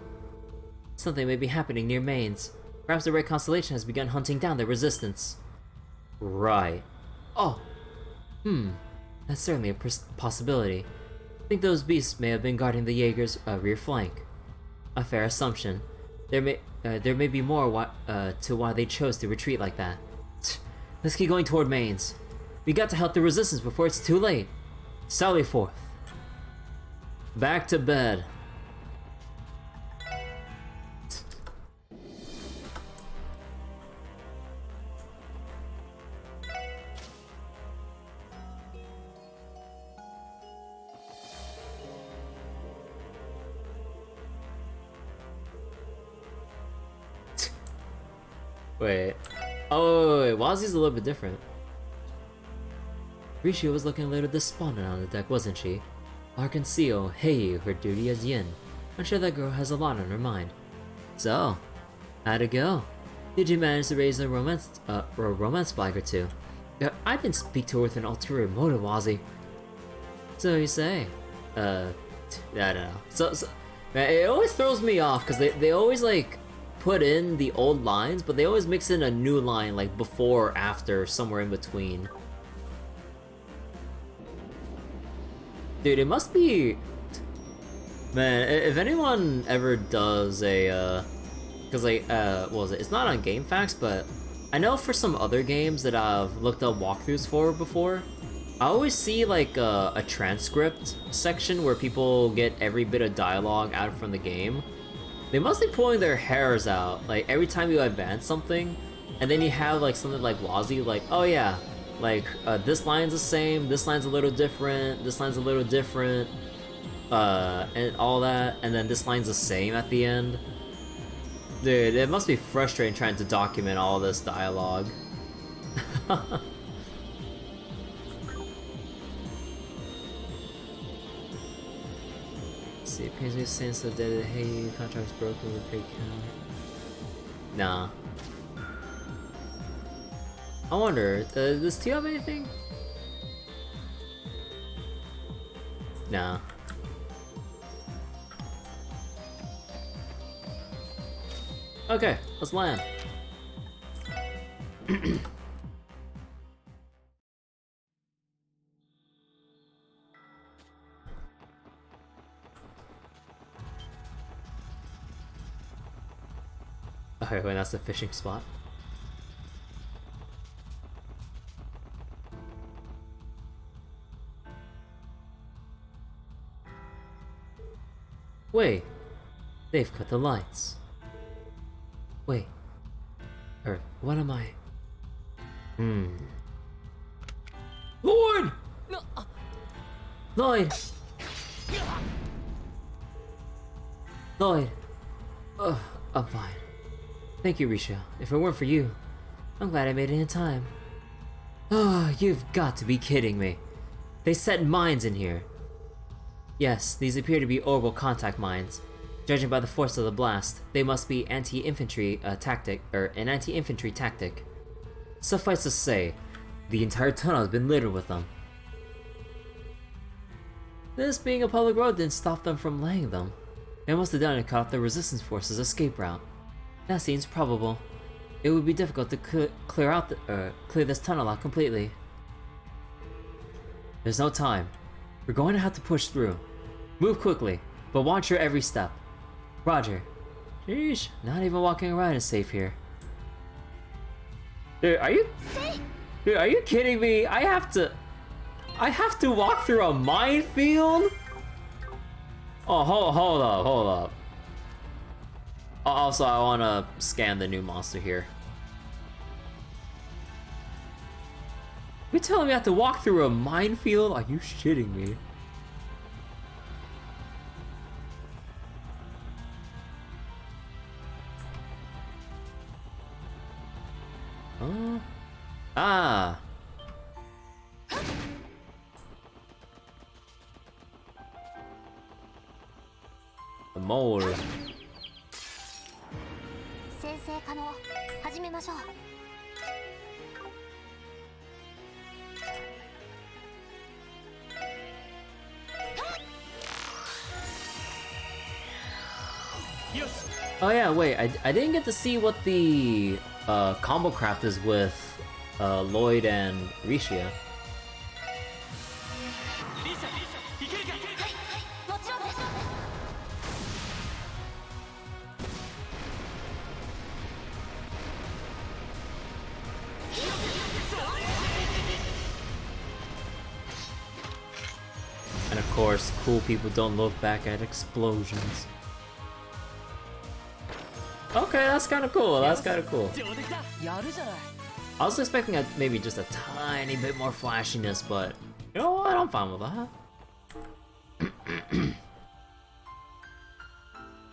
Something may be happening near Mainz. Perhaps the Red Constellation has begun hunting down the resistance. Right. Oh. That's certainly a possibility. I think those beasts may have been guarding the Jaeger's rear flank. A fair assumption. There may be more to why they chose to retreat like that. Let's keep going toward Mainz. We got to help the resistance before it's too late. Sally forth. Back to bed. Wait. Oh, wait. Wazi's a little bit different. Rixia was looking a little despondent on the deck, wasn't she? Our conceal, Heiyue, her duty as Yin. I'm sure that girl has a lot on her mind. So, how'd it go? Did you manage to raise a romance flag or two? I didn't speak to her with an ulterior motive, Wazi. So you say. I don't know. So man, it always throws me off because they always like put in the old lines, but they always mix in a new line like before or after, somewhere in between. Dude, it must be... Man, if anyone ever does a, cause like, what was it? It's not on GameFAQs, but I know for some other games that I've looked up walkthroughs for before, I always see like a transcript section where people get every bit of dialogue out from the game. They must be pulling their hairs out, like every time you advance something, and then you have like something like Wazi, like, oh yeah, like this line's the same, this line's a little different, this line's a little different, and all that, and then this line's the same at the end. Dude, it must be frustrating trying to document all this dialogue. See, it pains me since the dead Heiyue contract's broken with pay count. Nah. I wonder, does T have anything? Nah. Okay, let's land. Okay, wait, that's the fishing spot. Wait, they've cut the lights. Wait, or what am I? Lloyd! Lloyd! Lloyd! Ugh, I'm fine. Thank you, Rixia. If it weren't for you, I'm glad I made it in time. Oh, you've got to be kidding me. They set mines in here. Yes, these appear to be orbital contact mines. Judging by the force of the blast, they must be anti-infantry tactic. Suffice to say, the entire tunnel has been littered with them. This being a public road didn't stop them from laying them. They must have done it to cut off the resistance force's escape route. That seems probable. It would be difficult to clear this tunnel out completely. There's no time. We're going to have to push through. Move quickly, but watch your every step. Roger. Sheesh, not even walking around is safe here. Dude, are you kidding me? I have to walk through a minefield? Oh, hold up. Also, I want to scan the new monster here. You telling me I have to walk through a minefield? Are you shitting me? Ah. The mole. 先生可能始めましょう。 Oh yeah, wait, I didn't get to see what the combo craft is with Lloyd and Rixia. もちろんです。 And of course, cool people don't look back at explosions. Okay, that's kind of cool. That's kind of cool. やるじゃない。 I was expecting maybe just a tiny bit more flashiness, but you know what? I'm fine with that.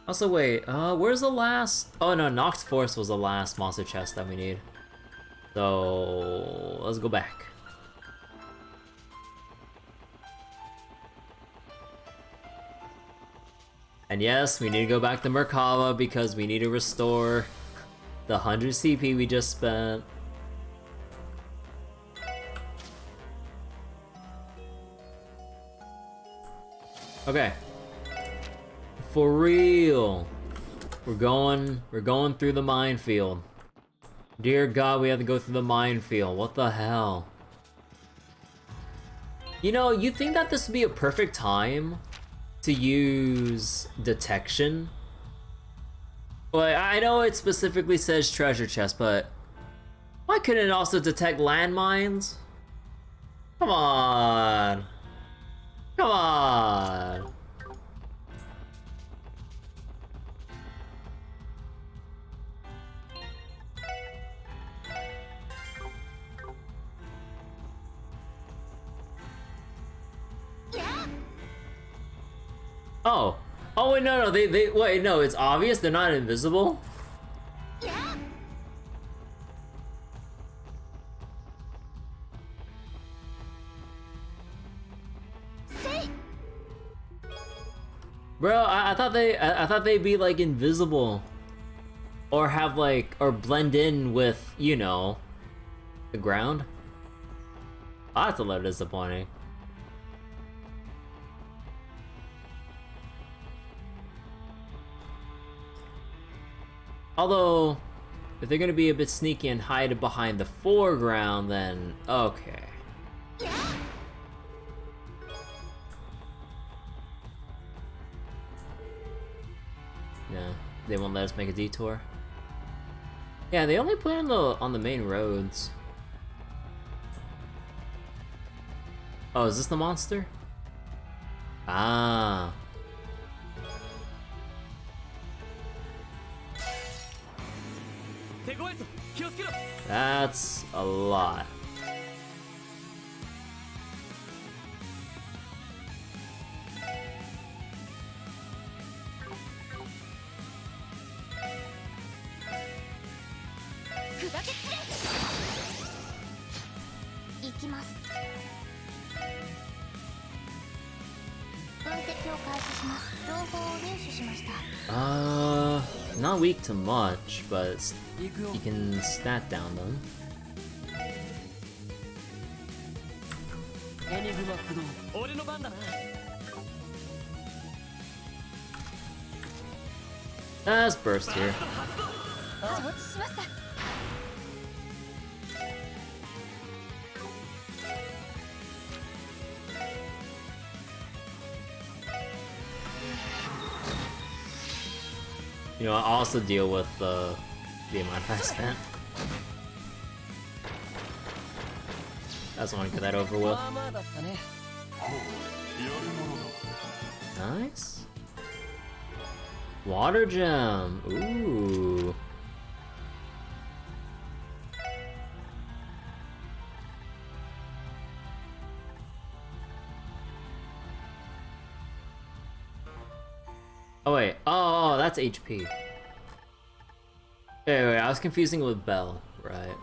Also, wait, where's the last? Oh no, Nox Force was the last monster chest that we need. So let's go back. And yes, we need to go back to Merkava because we need to restore the 100 CP we just spent. Okay. For real. We're going through the minefield. Dear God, we have to go through the minefield. What the hell? You know, you'd think that this would be a perfect time to use detection. But I know it specifically says treasure chest, but why couldn't it also detect landmines? Come on. Come on. Oh. Oh wait, no, they wait, no, it's obvious they're not invisible. Bro, I thought they'd be like invisible. Or have like, or blend in with, you know, the ground. Oh, that's a little disappointing. Although, if they're gonna be a bit sneaky and hide behind the foreground, then okay. Yeah, they won't let us make a detour. Yeah, they only put it on the main roads. Oh, is this the monster? Ah. That's a lot. Not weak to much, but you can stat down them. Let's burst here. You know, I also deal with the amount I spent. I just want to get that over with. Nice. Water gem. Ooh. Oh wait, oh, that's HP. Wait, I was confusing with Bell, right?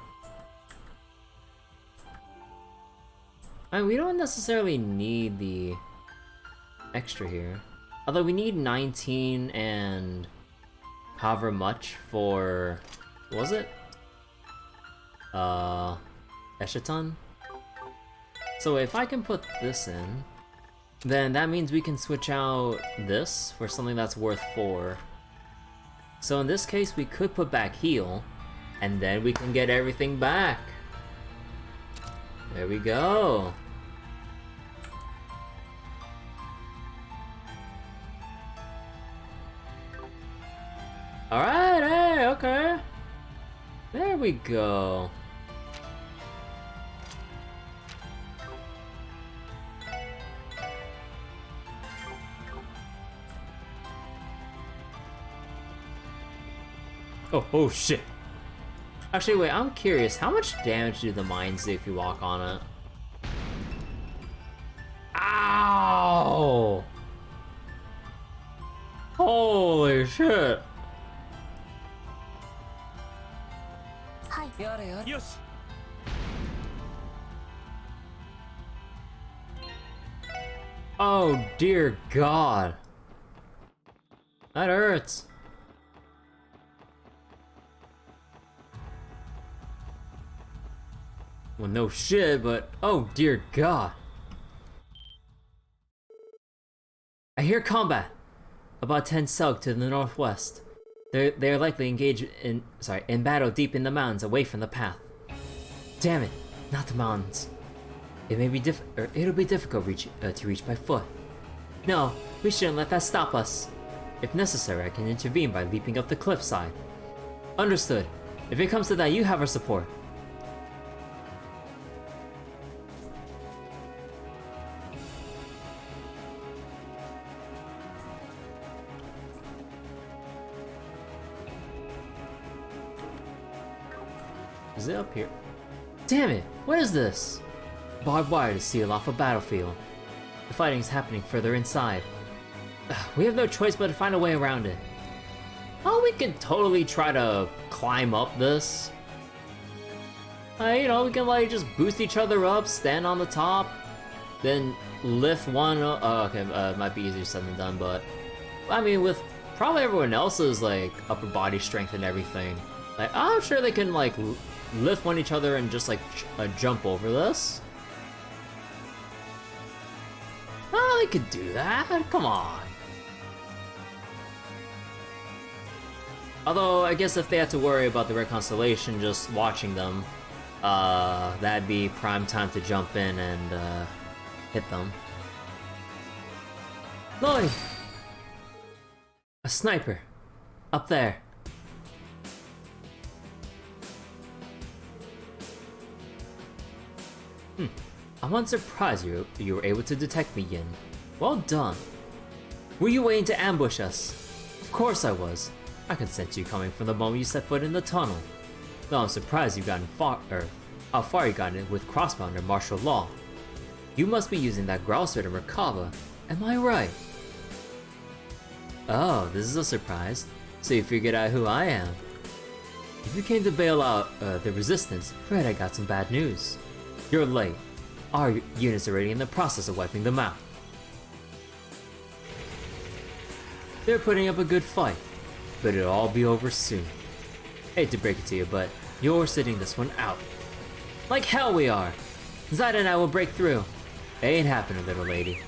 I mean, we don't necessarily need the extra here. Although we need 19 and however much for, what was it? Eschaton? So if I can put this in, then that means we can switch out this for something that's worth 4. So in this case, we could put back heal, and then we can get everything back. There we go. Alright, hey, okay. There we go. Oh shit. Actually, wait, I'm curious. How much damage do the mines do if you walk on it? Ow! Holy shit. やれやれ。よし。 Oh dear God. That hurts. Well, no shit, but oh dear God. I hear combat. About 10 Selk to the northwest. They're likely engaged in battle deep in the mountains away from the path. Damn it, not the mountains. It'll be difficult to reach by foot. No, we shouldn't let that stop us. If necessary, I can intervene by leaping up the cliffside. Understood. If it comes to that, you have our support. Is it up here? Damn it! What is this? Barbed wire to seal off a battlefield. The fighting is happening further inside. We have no choice but to find a way around it. Oh, we can totally try to climb up this. You know, we can like just boost each other up, stand on the top, then lift one. Okay, it might be easier said than done, but I mean, with probably everyone else's like upper body strength and everything, like I'm sure they can like lift one each other and just like jump over this. Oh, they could do that. Come on. Although, I guess if they had to worry about the Red Constellation just watching them, that'd be prime time to jump in and hit them. Lloyd! A sniper. Up there. I'm unsurprised you were able to detect me, Yin. Well done. Were you waiting to ambush us? Of course I was. I could sense you coming from the moment you set foot in the tunnel. Though I'm surprised you've gotten how far you gotten with Crossbell under martial law. You must be using that growl sword in Merkava. Am I right? Oh, this is a surprise. So you figured out who I am. If you came to bail out the resistance, Fred, I got some bad news. You're late. Our units are already in the process of wiping them out. They're putting up a good fight, but it'll all be over soon. Hate to break it to you, but you're sitting this one out. Like hell we are! Zaida and I will break through. It ain't happening, little lady.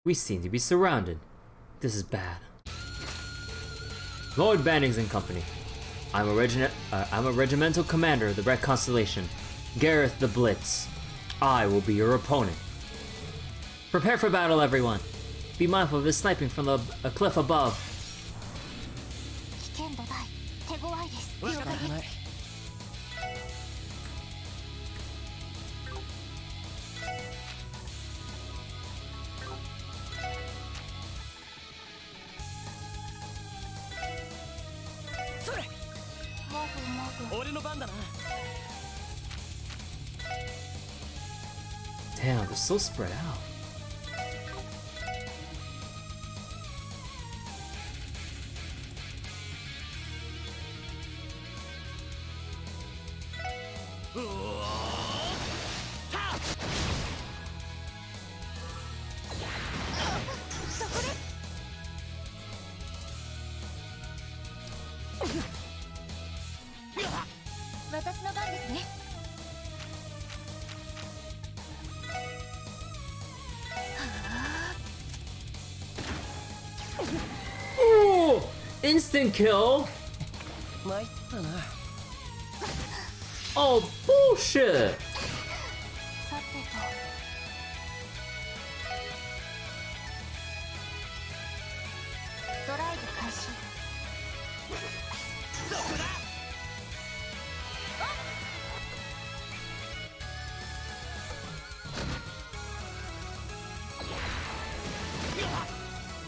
We seem to be surrounded. This is bad. Lloyd Bannings and Company. I'm a regimental commander of the Red Constellation, Gareth the Blitz. I will be your opponent. Prepare for battle, everyone. Be mindful of his sniping from a cliff above. 危険度大手強いです。了解です。 Damn, they're so spread out. instant kill? 参ったな。 Oh, bullshit! さてとドライブ開始。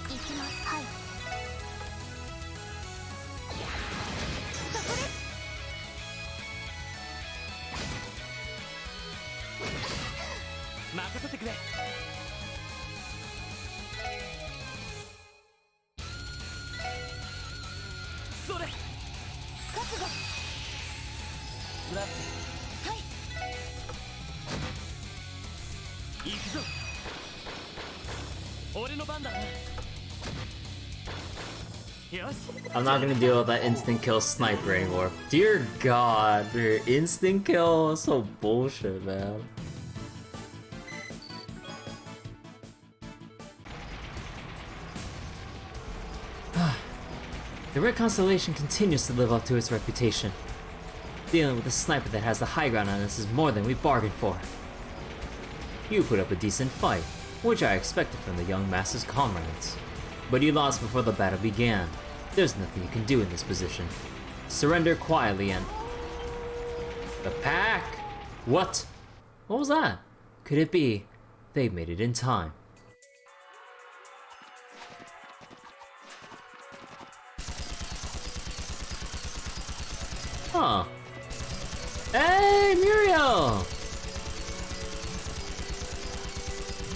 行きます。はい。そこです。任せてくれ。それ。覚悟。ラッはい。ツ行くぞ。俺の番だな。よし。 I'm not gonna deal with that instant kill sniper anymore. Dear God, your instant kill is so bullshit, man. The Red Constellation continues to live up to its reputation. Dealing with a sniper that has the high ground on us is more than we bargained for. You put up a decent fight, which I expected from the young master's comrades. But you lost before the battle began. There's nothing you can do in this position. Surrender quietly and... The pack! What? What was that? Could it be they made it in time? Huh. Hey, Muriel!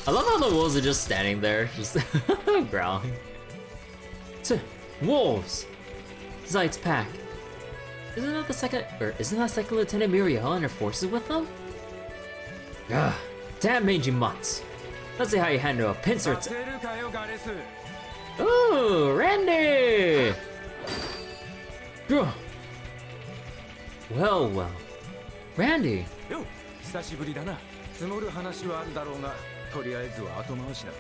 I love how the wolves are just standing there, just growling. Wolves! Zeit's pack. Isn't that second Lieutenant Muriel and her forces with them? Ugh, damn mangy mutts. Let's see how you handle a pincer. Ooh, Randy! Ugh. Well, well. Randy! よ、久しぶりだな。積もる話はあるだろうが、とりあえずは後回しだ。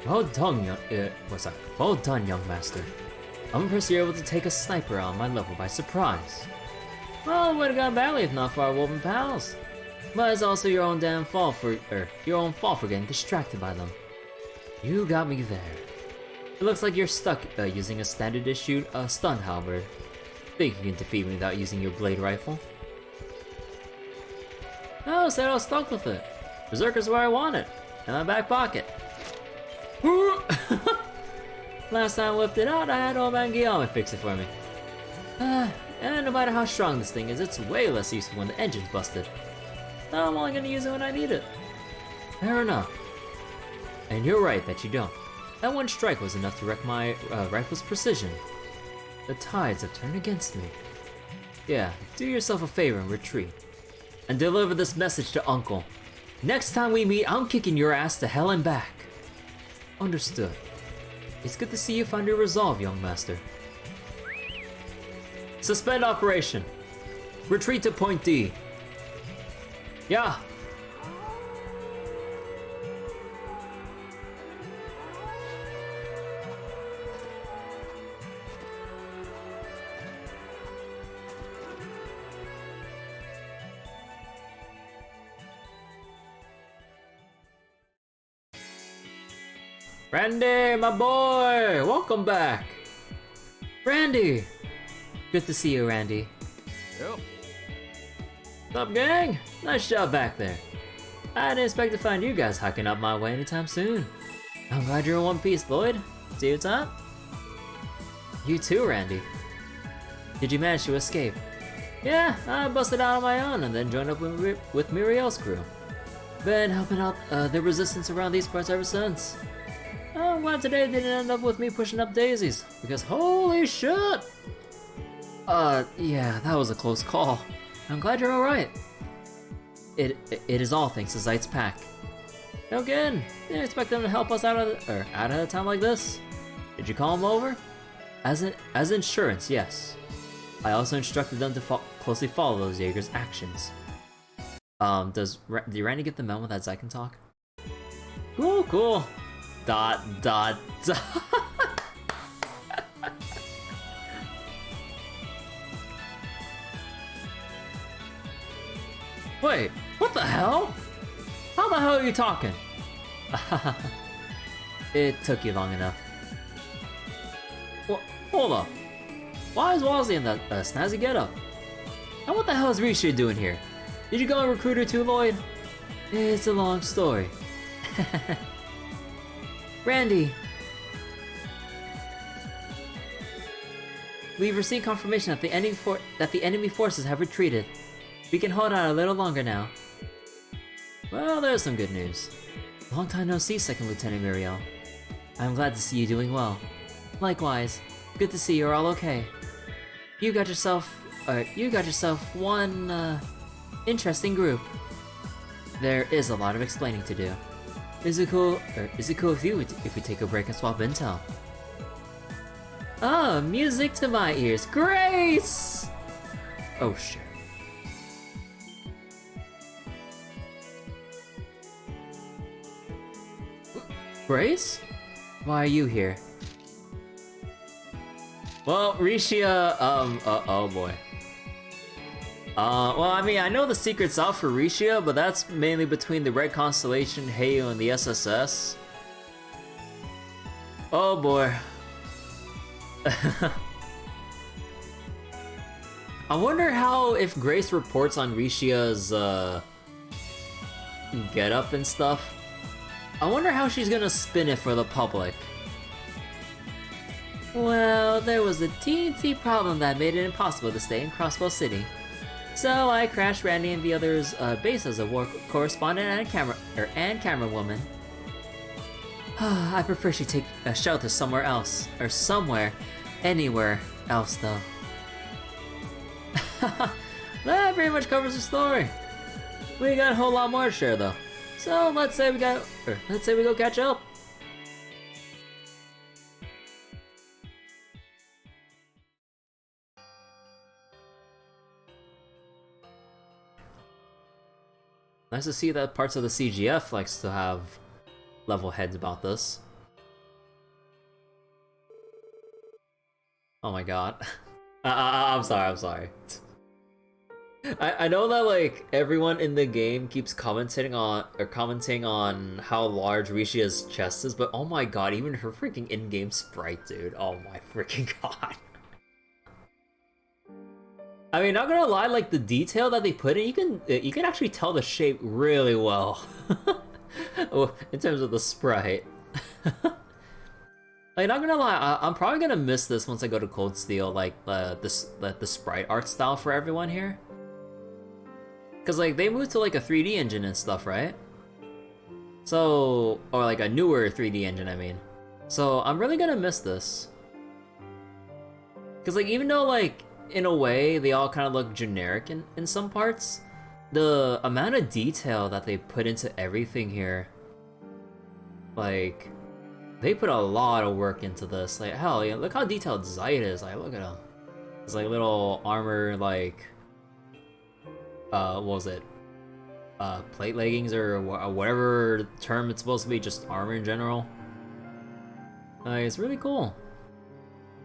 Well done, well done, young master. I'm impressed you're able to take a sniper on my level by surprise. Well, it would have gone badly if not for our woven pals. But it's also your own damn fault for getting distracted by them. You got me there. It looks like you're stuck using a standard issue stun halberd. Think you can defeat me without using your blade rifle? Oh, said I was stuck with it. Berserker's where I want it. In my back pocket. Last time I whipped it out, I had old man Guillaume fix it for me. And no matter how strong this thing is, it's way less useful when the engine's busted. Now I'm only gonna use it when I need it. Fair enough. And you're right that you don't. That one strike was enough to wreck my rifle's precision. The tides have turned against me. Yeah, do yourself a favor and retreat. And deliver this message to Uncle. Next time we meet, I'm kicking your ass to hell and back. Understood. It's good to see you find your resolve, young master. Suspend operation. Retreat to point D. Yeah. Randy, my boy! Welcome back! Randy! Good to see you, Randy. Yep. What's up, gang? Nice job back there. I didn't expect to find you guys hiking up my way anytime soon. I'm glad you're in one piece, Lloyd. See what's up? You too, Randy. Did you manage to escape? Yeah, I busted out on my own and then joined up with Muriel's crew. Been helping out the resistance around these parts ever since. I'm glad today didn't end up with me pushing up daisies, because holy shit! Yeah, that was a close call. I'm glad you're alright. It is all thanks to Zeit's pack. No kidding, didn't expect them to help us out of a time like this. Did you call them over? As insurance, yes. I also instructed them to closely follow those Jaeger's actions. Did Randy get the memo that Zeit can talk? Cool. ... Wait, what the hell? How the hell are you talking? It took you long enough. Well, hold up. Why is Wozzy in that snazzy getup? And what the hell is Rixia doing here? Did you go and recruit her too, Lloyd? It's a long story. Randy! We've received confirmation that the enemy forces have retreated. We can hold out a little longer now. Well, there's some good news. Long time no see, Second Lieutenant Muriel. I'm glad to see you doing well. Likewise, good to see you're all okay. You got yourself one, interesting group. There is a lot of explaining to do. Is it cool if we take a break and swap intel? Oh, music to my ears. Grace! Oh shit. Grace? Why are you here? Well, Rixia, oh boy. Well, I mean, I know the secret's out for Rixia, but that's mainly between the Red Constellation, Heiyue, and the SSS. Oh boy. I wonder how, if Grace reports on Rixia's, getup and stuff, I wonder how she's gonna spin it for the public. Well, there was a teensy problem that made it impossible to stay in Crossbell City. So I crashed Randy and the others' base as a war correspondent and camera woman. I prefer she take a shelter somewhere else, or somewhere, anywhere else though. That pretty much covers the story. We got a whole lot more to share though. So let's say we go catch up. Nice to see that parts of the CGF likes to have level heads about this. Oh my god. I'm sorry. I know that like everyone in the game keeps commenting on how large Rixia's chest is, but oh my god, even her freaking in-game sprite, dude. Oh my freaking god. I mean, not gonna lie, like the detail that they put in, you can actually tell the shape really well. In terms of the sprite. Like, not gonna lie, I'm probably gonna miss this once I go to Cold Steel, like the sprite art style for everyone here. Cause like they moved to like a 3D engine and stuff, right? So, or like a newer 3D engine, I mean. So I'm really gonna miss this. Cause like even though like in a way they all kind of look generic in some parts, the amount of detail that they put into everything here, like they put a lot of work into this. Like hell, yeah, look how detailed Zeit is. Like look at him. It's like little armor, like what was it? Plate leggings or whatever term it's supposed to be, just armor in general. It's really cool.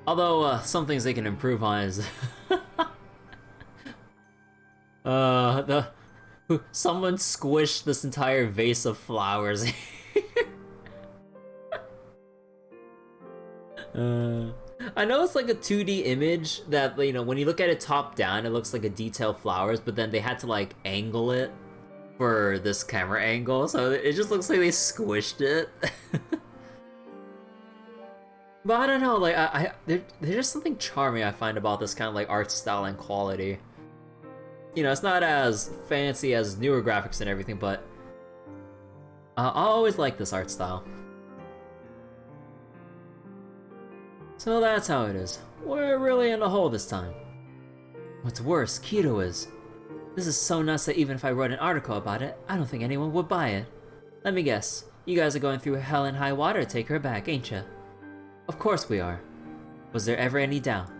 Although some things they can improve on is someone squished this entire vase of flowers. I know it's like a 2D image that, you know, when you look at it top down, it looks like a detailed flowers, but then they had to like angle it for this camera angle, so it just looks like they squished it. But I don't know, like there's just something charming I find about this kind of like art style and quality. You know, it's not as fancy as newer graphics and everything, but I always like this art style. So that's how it is. We're really in the hole this time. What's worse, Kido is. This is so nuts that even if I wrote an article about it, I don't think anyone would buy it. Let me guess, you guys are going through hell and high water to take her back, ain't ya? Of course we are. Was there ever any doubt?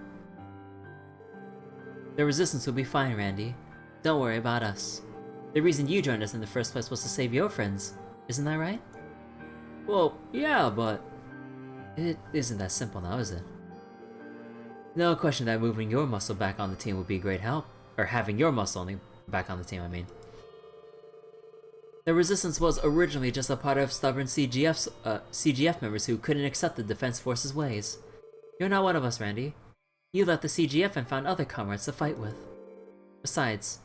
The resistance will be fine, Randy. Don't worry about us. The reason you joined us in the first place was to save your friends. Isn't that right? Well, yeah, but it isn't that simple now, is it? No question that moving your muscle back on the team would be a great help. Or having your muscle back on the team, I mean. The resistance was originally just a part of stubborn CGF members who couldn't accept the Defense Force's ways. You're not one of us, Randy. You left the CGF and found other comrades to fight with. Besides,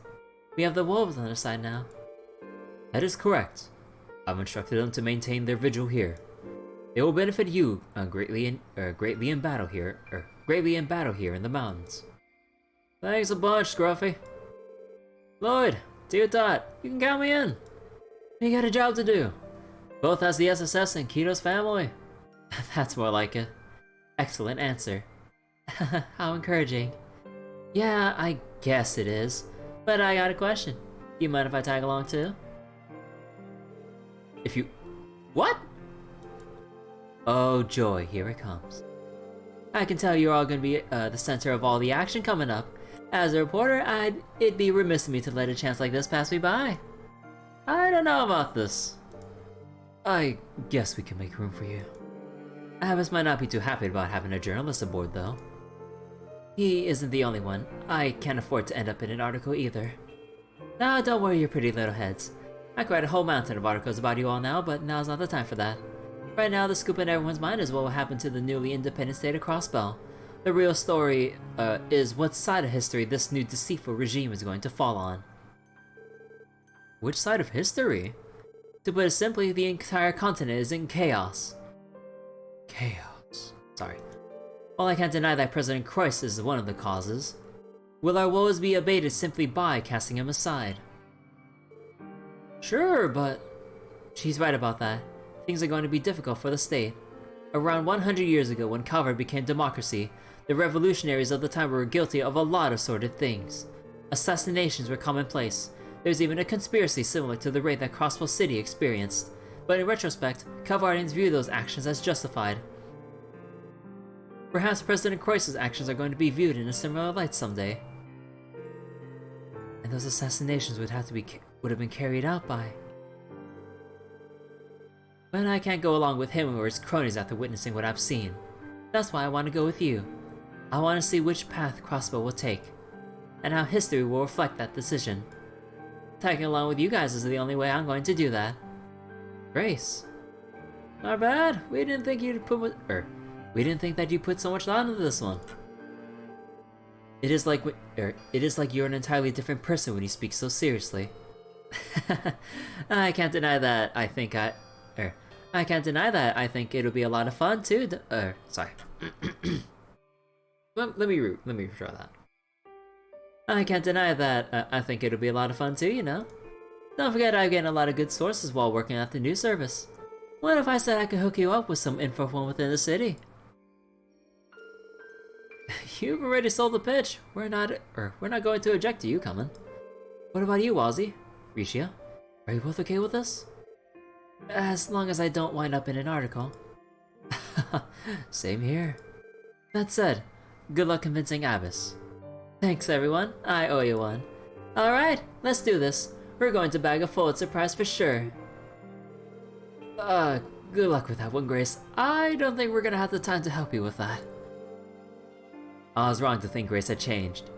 we have the wolves on our side now. That is correct. I've instructed them to maintain their vigil here. They will benefit you greatly in battle here in the mountains. Thanks a bunch, Scruffy. Lloyd, to your dot, you can count me in. You got a job to do, both as the SSS and Kito's family. That's more like it. Excellent answer. How encouraging. Yeah, I guess it is. But I got a question. You mind if I tag along too? If you... What? Oh joy, here it comes. I can tell you're all gonna be the center of all the action coming up. As a reporter, it'd be remiss of me to let a chance like this pass me by. I don't know about this. I guess we can make room for you. Abbas might not be too happy about having a journalist aboard, though. He isn't the only one. I can't afford to end up in an article either. Now, don't worry your pretty little heads. I could write a whole mountain of articles about you all now, but now's not the time for that. Right now, the scoop in everyone's mind is what will happen to the newly independent state of Crossbell. The real story is what side of history this new deceitful regime is going to fall on. Which side of history? To put it simply, the entire continent is in chaos. Chaos. Sorry. While I can't deny that President Croix is one of the causes, will our woes be abated simply by casting him aside? Sure, but... She's right about that. Things are going to be difficult for the state. Around 100 years ago, when Calvert became democracy, the revolutionaries of the time were guilty of a lot of sordid things. Assassinations were commonplace. There's even a conspiracy similar to the raid that Crossbell City experienced. But in retrospect, Calvardians view those actions as justified. Perhaps President Croix's actions are going to be viewed in a similar light someday. And those assassinations would have been carried out by... But I can't go along with him or his cronies after witnessing what I've seen. That's why I want to go with you. I want to see which path Crossbell will take, and how history will reflect that decision. Tagging along with you guys is the only way I'm going to do that. Grace. Not bad. We didn't think that you put so much thought into this one. It is like you're an entirely different person when you speak so seriously. I can't deny that. I can't deny that. I think it'll be a lot of fun too. Sorry. let me retry that. I can't deny that. I think it'll be a lot of fun too. You know. Don't forget, I'm getting a lot of good sources while working at the news service. What if I said I could hook you up with some info from within the city? You've already sold the pitch. We're not going to object to you coming. What about you, Wazzy? Rixia? Are you both okay with this? As long as I don't wind up in an article. Same here. That said, good luck convincing Abbas. Thanks everyone, I owe you one. Alright, let's do this. We're going to bag a Pulitzer Prize for sure. Good luck with that one, Grace. I don't think we're gonna have the time to help you with that. I was wrong to think Grace had changed.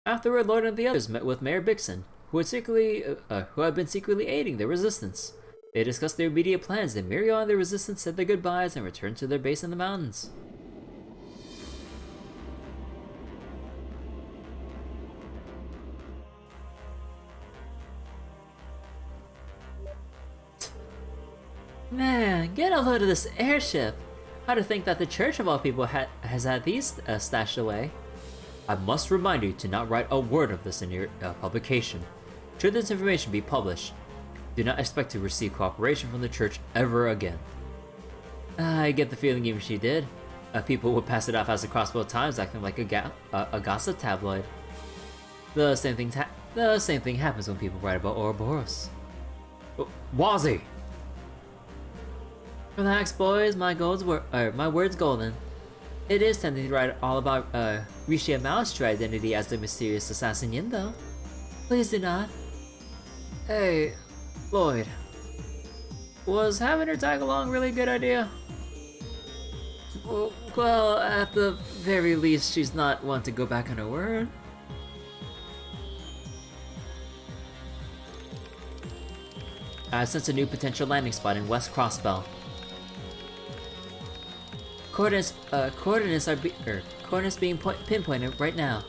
Afterward, Lloyd and the others met with Mayor Bixson, who had been secretly aiding the resistance. They discussed their immediate plans, and Muriel and the resistance said their goodbyes and returned to their base in the mountains. Man, get a load of this airship! How to think that the Church of all people has had these stashed away. I must remind you to not write a word of this in your publication. Should this information be published, do not expect to receive cooperation from the church ever again. I get the feeling even if she did, people would pass it off as the Crossbell Times, acting like a gossip tabloid. The same thing happens when people write about Ouroboros. Wazzy! Relax, boys. My word's golden. It is tempting to write all about Rixia Mao's true identity as the mysterious assassin Yin, though. Please do not. Hey, Lloyd. Was having her tag along really a good idea? Well, at the very least, she's not one to go back on her word. I sense a new potential landing spot in West Crossbell. Coordinates being pinpointed right now.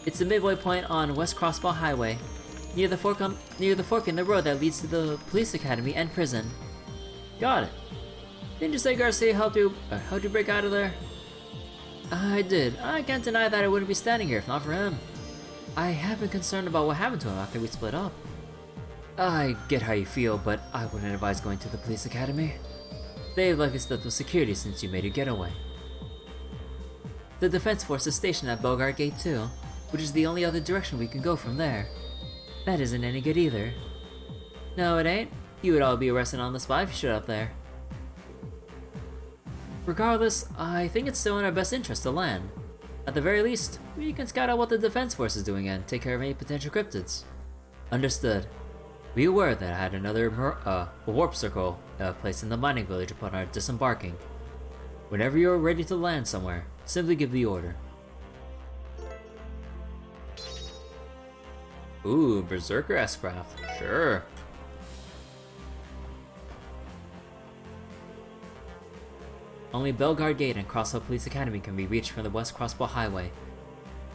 It's the midway point on West Crossbell Highway, near the fork in the road that leads to the police academy and prison. Got it. Didn't you say Garcia helped you break out of there? I did. I can't deny that I wouldn't be standing here if not for him. I have been concerned about what happened to him after we split up. I get how you feel, but I wouldn't advise going to the police academy. They've likely stepped with security since you made your getaway. The defense force is stationed at Bogart Gate 2, which is the only other direction we can go from there. That isn't any good either. No, it ain't. You would all be arrested on the spot if you showed up there. Regardless, I think it's still in our best interest to land. At the very least, we can scout out what the defense force is doing and take care of any potential cryptids. Understood. Be aware that I had another warp circle placed in the mining village upon our disembarking. Whenever you are ready to land somewhere, simply give the order. Ooh, Berserker S-Craft. Sure. Only Belgard Gate and Crossbell Police Academy can be reached from the West Crossbell Highway.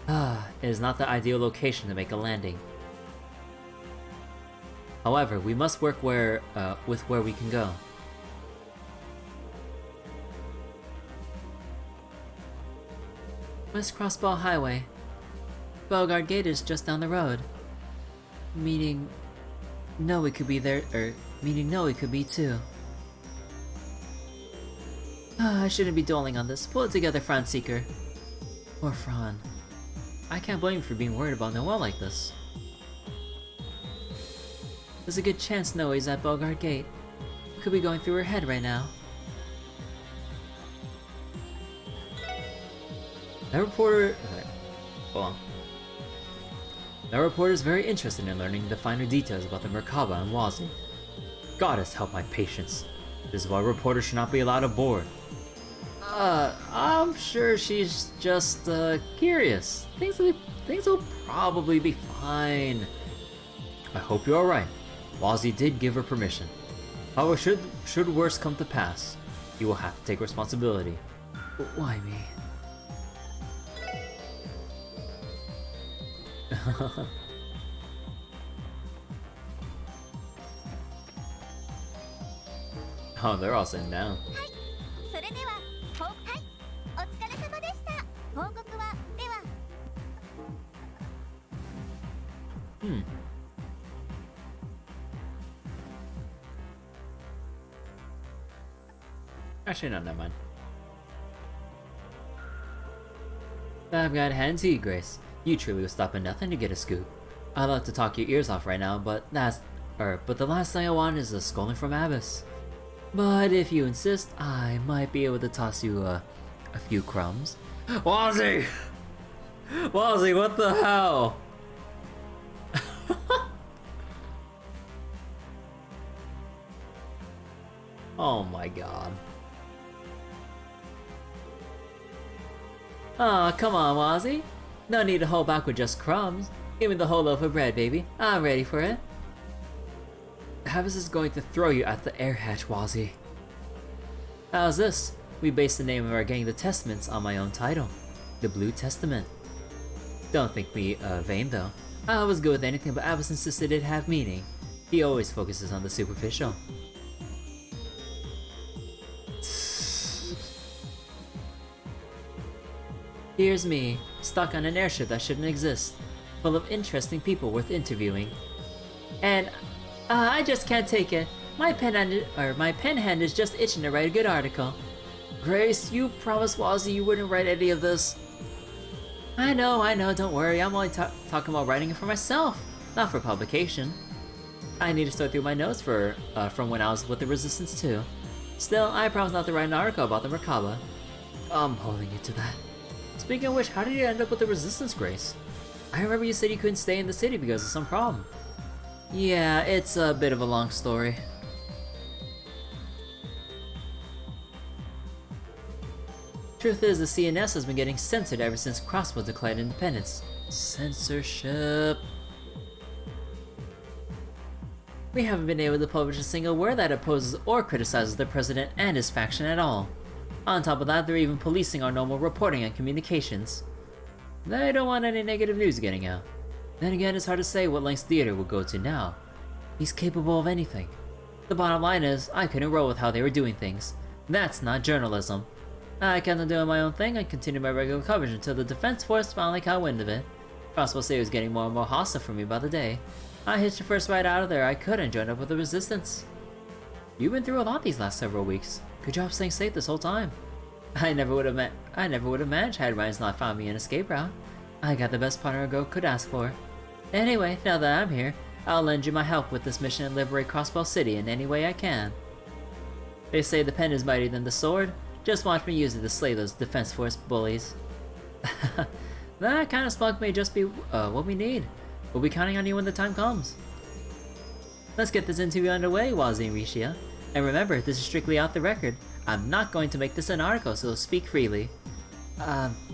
It is not the ideal location to make a landing. However, we must work with where we can go. West Crossbell Highway. Belgard Gate is just down the road. Meaning, no, it could be there, meaning no, it could be too. I shouldn't be dwelling on this. Pull it together, Fran Seeker. Or Fran. I can't blame you for being worried about Noelle like this. There's a good chance Noe's at Belgard Gate. What could be going through her head right now? That reporter... hold on. That reporter is very interested in learning the finer details about the Merkaba and Wazi. Goddess help my patience. This is why reporters should not be allowed aboard. I'm sure she's just, curious. Things will probably be fine. I hope you're alright. Wazi did give her permission. However, should worse come to pass, you will have to take responsibility. Why me? Oh, they're all sitting down. Actually, no, never mind. I've got a hand to you, Grace. You truly will stop at nothing to get a scoop. I'd love to talk your ears off right now, but the last thing I want is a scolding from Abyss. But if you insist, I might be able to toss you a few crumbs. Wazi! Wazi, what the hell? Oh my god. Aw, come on, Wazi. No need to hold back with just crumbs. Give me the whole loaf of bread, baby. I'm ready for it. Abyss is going to throw you at the air hatch, Wazi. How's this? We based the name of our gang, the Testaments, on my own title, the Blue Testament. Don't think me vain though. I was good with anything, but Abyss insisted it have meaning. He always focuses on the superficial. Here's me, stuck on an airship that shouldn't exist, full of interesting people worth interviewing. And I just can't take it. My pen hand is just itching to write a good article. Grace, you promised Wazi you wouldn't write any of this. I know, don't worry. I'm only talking about writing it for myself, not for publication. I need to sort through my notes from when I was with the Resistance too. Still, I promise not to write an article about the Merkaba. I'm holding you to that. Speaking of which, how did you end up with the Resistance, Grace? I remember you said you couldn't stay in the city because of some problem. Yeah, it's a bit of a long story. Truth is, the CNS has been getting censored ever since Crossbell declared independence. Censorship. We haven't been able to publish a single word that opposes or criticizes the president and his faction at all. On top of that, they're even policing our normal reporting and communications. They don't want any negative news getting out. Then again, it's hard to say what lengths Theater will go to now. He's capable of anything. The bottom line is, I couldn't roll with how they were doing things. That's not journalism. I kept on doing my own thing and continued my regular coverage until the Defense Force finally caught wind of it. Crossbell City was getting more and more hostile for me by the day. I hitched the first ride out of there I could and joined up with the resistance. You've been through a lot these last several weeks. Good job staying safe this whole time. I never would have managed had Ryan's not found me an escape route. I got the best partner a girl could ask for. Anyway, now that I'm here, I'll lend you my help with this mission and liberate Crossbell City in any way I can. They say the pen is mightier than the sword. Just watch me use it to slay those Defense Force bullies. That kind of spunk may just be what we need. We'll be counting on you when the time comes. Let's get this interview underway, Wazi and Rixia. And remember, this is strictly off the record. I'm not going to make this an article, so speak freely.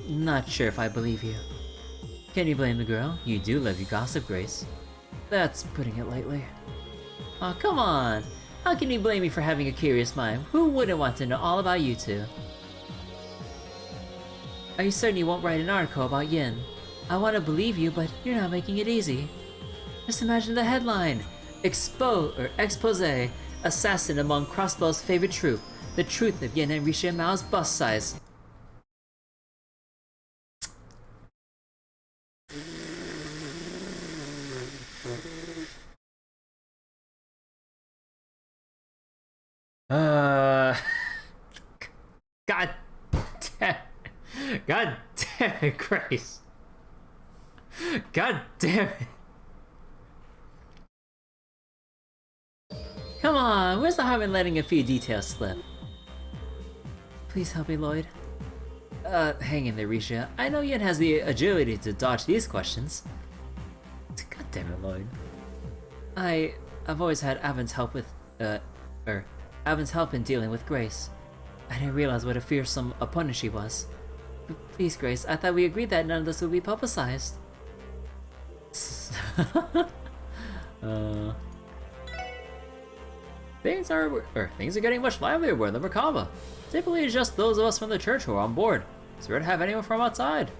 Not sure if I believe you. Can you blame the girl? You do love your gossip, Grace. That's putting it lightly. Oh, come on! How can you blame me for having a curious mind? Who wouldn't want to know all about you two? Are you certain you won't write an article about Yin? I want to believe you, but you're not making it easy. Just imagine the headline. Expose. Assassin among Crossbell's favorite troop. The truth of Yin and Rixia Mao's bust size. God damn it, Grace. God damn it. Come on, where's the harm in letting a few details slip? Please help me, Lloyd. Hang in there, Rixia. I know Yin has the agility to dodge these questions. God damn it, Lloyd. I've always had Avon's help with, Avon's help in dealing with Grace. I didn't realize what a fearsome opponent she was. Please, Grace, I thought we agreed that none of this would be publicized. Things are getting much livelier aboard the Merkaba. Typically it's just those of us from the church who are on board. It's rare to have anyone from outside.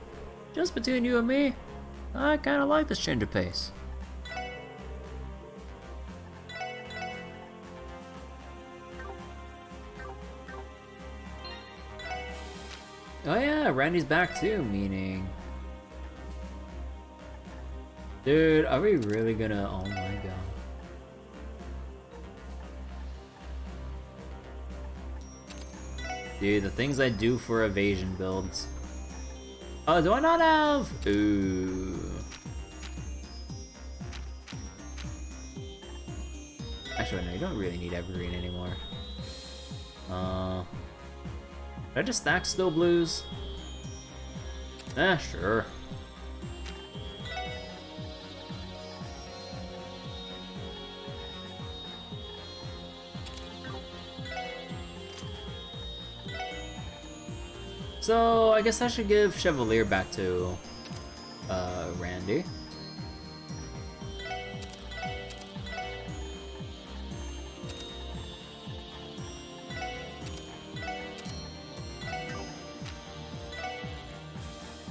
Just between you and me, I kinda like this change of pace. Oh yeah, Randy's back too, meaning... Dude, are we really gonna... Oh my god. Dude, the things I do for evasion builds. Oh, do I not have? Ooh. Actually, no, you don't really need evergreen anymore. Did I just stack still blues? Sure. So, I guess I should give Chevalier back to, Randy.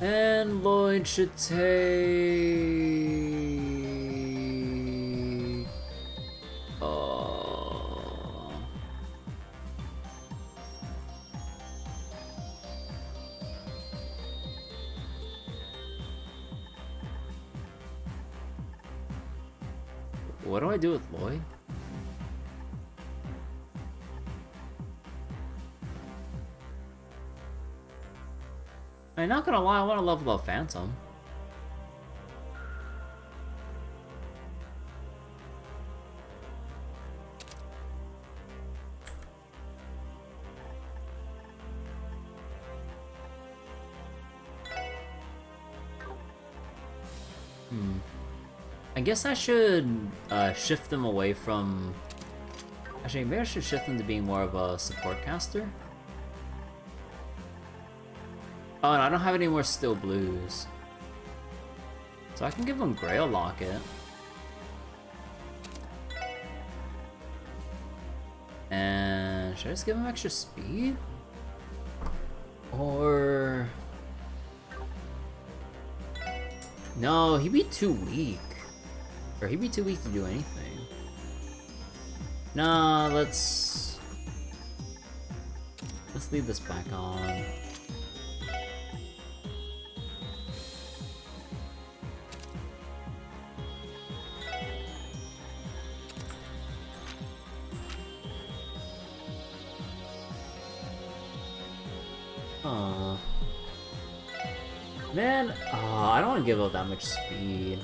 And Lloyd should take... What do I do with Lloyd? I'm not gonna lie, I want to level up Phantom. I guess I should shift them away from... Actually, maybe I should shift them to being more of a support caster. Oh, and I don't have any more Steel Blues. So I can give him Grail Locket. And should I just give him extra speed? Or... No, he'd be too weak. Or he'd be too weak to do anything. Nah, let's leave this back on. Aw. Man, I don't want to give up that much speed.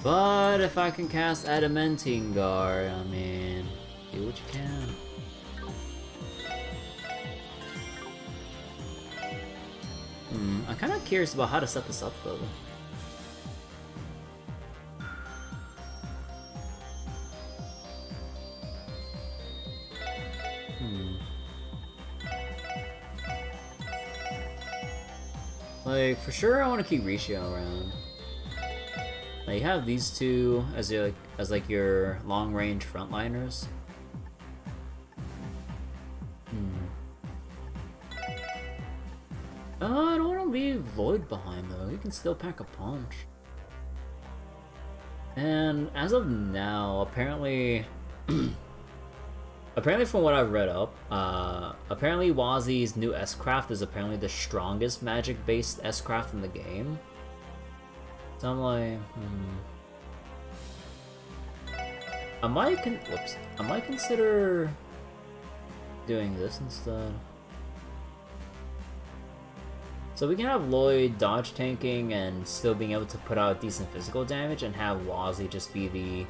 But if I can cast Adamantine Guard, I mean, do what you can. I'm kind of curious about how to set this up though. Like, for sure I want to keep Rixia around. Now you have these two as your your long-range frontliners. I don't want to leave Lloyd behind though. He can still pack a punch. And as of now, apparently, apparently from what I've read up, apparently Wazi's new S-Craft is apparently the strongest magic-based S-Craft in the game. So I'm like, I might consider doing this instead. So we can have Lloyd dodge tanking and still being able to put out decent physical damage, and have Wazi just be the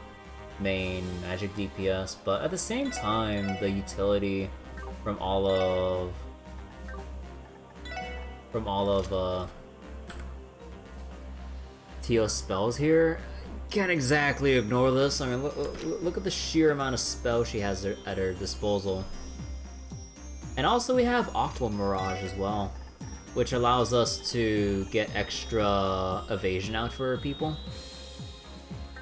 main magic DPS. But at the same time, the utility from all of Tio's spells here, can't exactly ignore this. I mean, look at the sheer amount of spells she has at her disposal. And also we have Aqua Mirage as well, which allows us to get extra evasion out for people.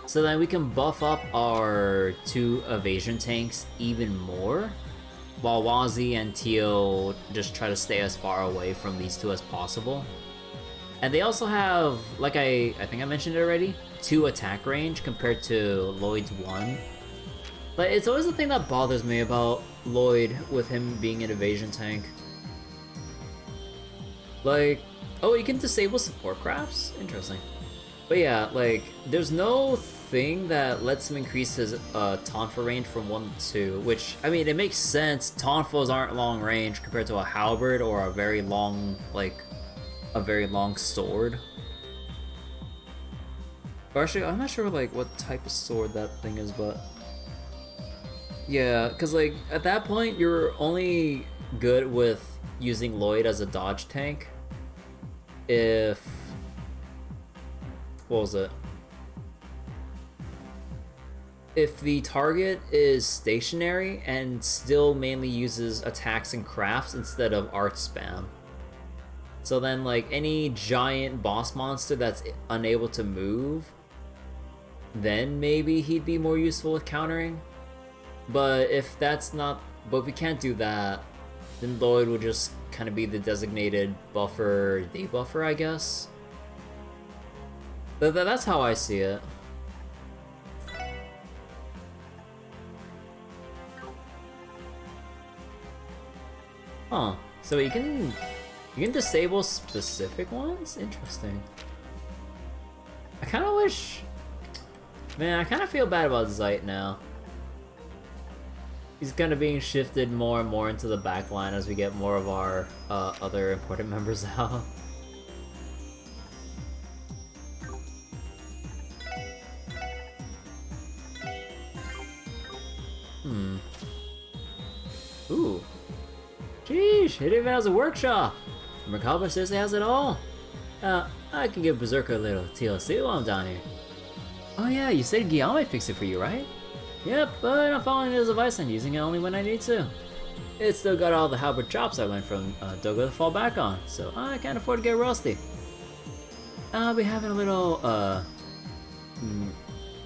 So then we can buff up our 2 evasion tanks even more, while Wazi and Tio just try to stay as far away from these 2 as possible. And they also have, like I think I mentioned it already, 2 attack range compared to Lloyd's 1. But it's always the thing that bothers me about Lloyd with him being an evasion tank. Like, oh, you can disable support crafts? Interesting. But yeah, like, there's no thing that lets him increase his Tonfa range from 1 to 2, which, I mean, it makes sense. Tonfas aren't long range compared to a halberd or a very long, like, a very long sword. Or actually, I'm not sure, like, what type of sword that thing is, but... yeah, because, like, at that point, you're only good with using Lloyd as a dodge tank if... what was it? If the target is stationary and still mainly uses attacks and crafts instead of art spam. So then, like, any giant boss monster that's unable to move, then maybe he'd be more useful with countering. But if that's not... but if we can't do that, then Lloyd would just kind of be the designated buffer, debuffer, I guess. But that's how I see it. Huh. So you can disable specific ones? Interesting. I kind of wish... man, I kind of feel bad about Zeit now. He's kind of being shifted more and more into the back line as we get more of our other important members out. Ooh. Sheesh, it even has a workshop! Merkaba says it has it all! I can give Berserker a little TLC while I'm down here. Oh yeah, you said Guillaume might fix it for you, right? Yep, but I'm following his advice and using it only when I need to. It's still got all the halberd chops I learned from Douglas to fall back on, so I can't afford to get rusty. I'll be having a little,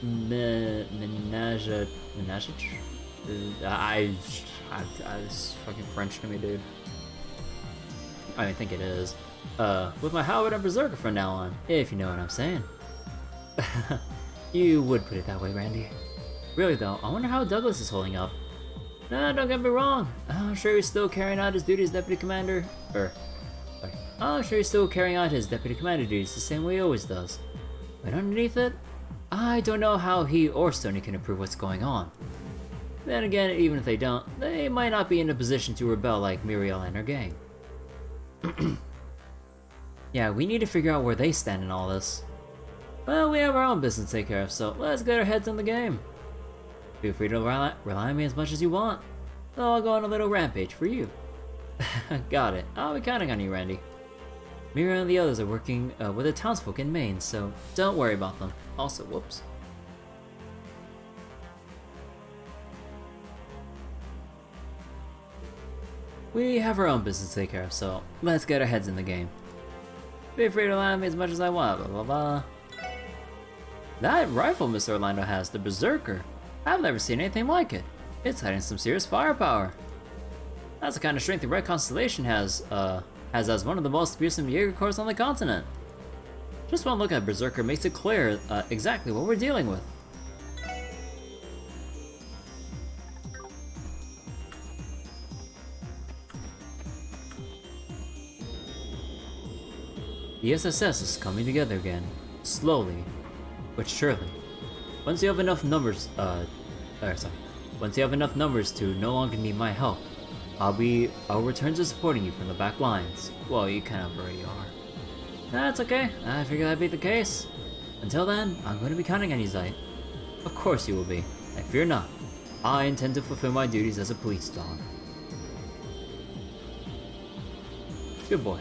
menage. It's fucking French to me, dude. I think it is. With my halberd and berserker from now on, if you know what I'm saying. You would put it that way, Randy. Really though, I wonder how Douglas is holding up. Nah, don't get me wrong. I'm sure he's still carrying out his duties as deputy commander. I'm sure he's still carrying out his deputy commander duties the same way he always does. But underneath it, I don't know how he or Stoney can improve what's going on. Then again, even if they don't, they might not be in a position to rebel like Muriel and her gang. Yeah, we need to figure out where they stand in all this. Well, we have our own business to take care of, so let's get our heads in the game. Feel free to rely on me as much as you want, so I'll go on a little rampage for you. Got it. I'll be counting on you, Randy. Mira and the others are working with the townsfolk in Mainz, so don't worry about them. Also, whoops. We have our own business to take care of, so let's get our heads in the game. Feel free to rely on me as much as I want, blah blah blah. That rifle Mr. Orlando has, the Berserker. I've never seen anything like it. It's hiding some serious firepower. That's the kind of strength the Red Constellation has as one of the most fearsome Jaeger Corps on the continent. Just one look at Berserker makes it clear exactly what we're dealing with. The SSS is coming together again, slowly, but surely. Once you have enough numbers, once you have enough numbers to no longer need my help, I'll return to supporting you from the back lines. Well, you kind of already are. That's okay, I figured that'd be the case. Until then, I'm going to be counting on you, Zeit. Of course you will be, and fear not. I intend to fulfill my duties as a police dog. Good boy.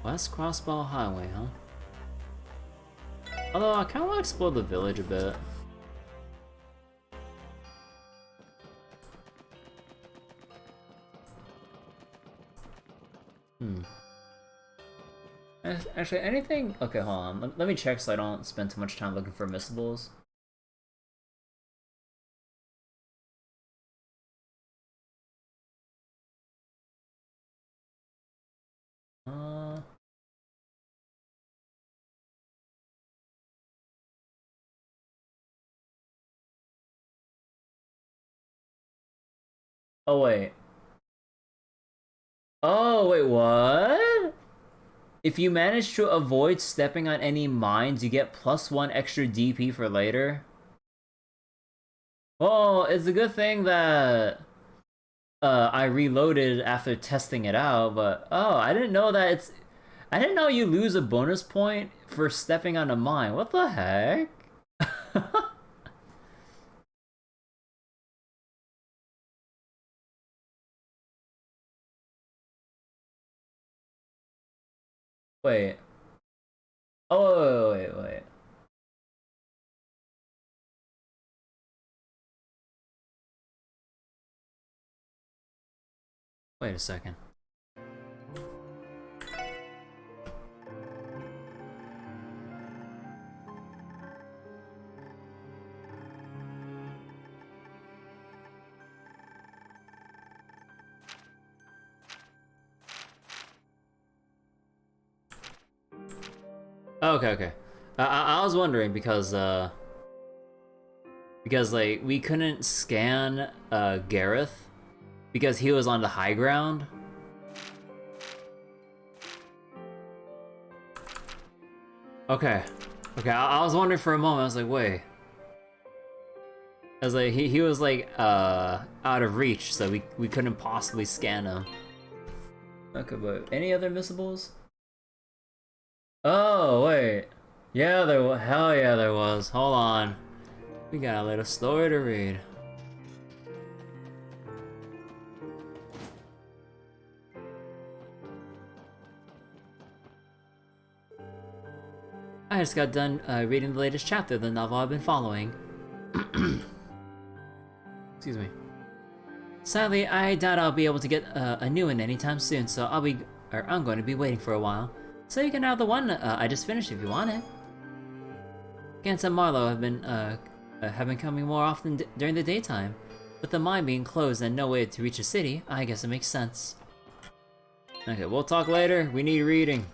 West Crossbell Highway, huh? Although I kind of want to explore the village a bit. Actually, anything? Okay, hold on. Let me check so I don't spend too much time looking for missables. Oh wait. Oh wait, what? If you manage to avoid stepping on any mines, you get +1 extra DP for later. Well, it's a good thing that I reloaded after testing it out, but oh, I didn't know that it's... I didn't know you lose a bonus point for stepping on a mine. What the heck? Wait. Oh, wait. Wait a second. Okay. I was wondering because like we couldn't scan Gareth because he was on the high ground. Okay. I was wondering for a moment. I was like, wait. I was like, he was like out of reach, so we couldn't possibly scan him. Okay, but any other missables? Oh, wait. Yeah, there was. Hell yeah, there was. Hold on. We got a little story to read. I just got done reading the latest chapter of the novel I've been following. Excuse me. Sadly, I doubt I'll be able to get a new one anytime soon, so I'm going to be waiting for a while. So you can have the one I just finished if you want it. Gantz and Marlowe have been coming more often during the daytime. With the mine being closed and no way to reach the city, I guess it makes sense. Okay, we'll talk later. We need reading.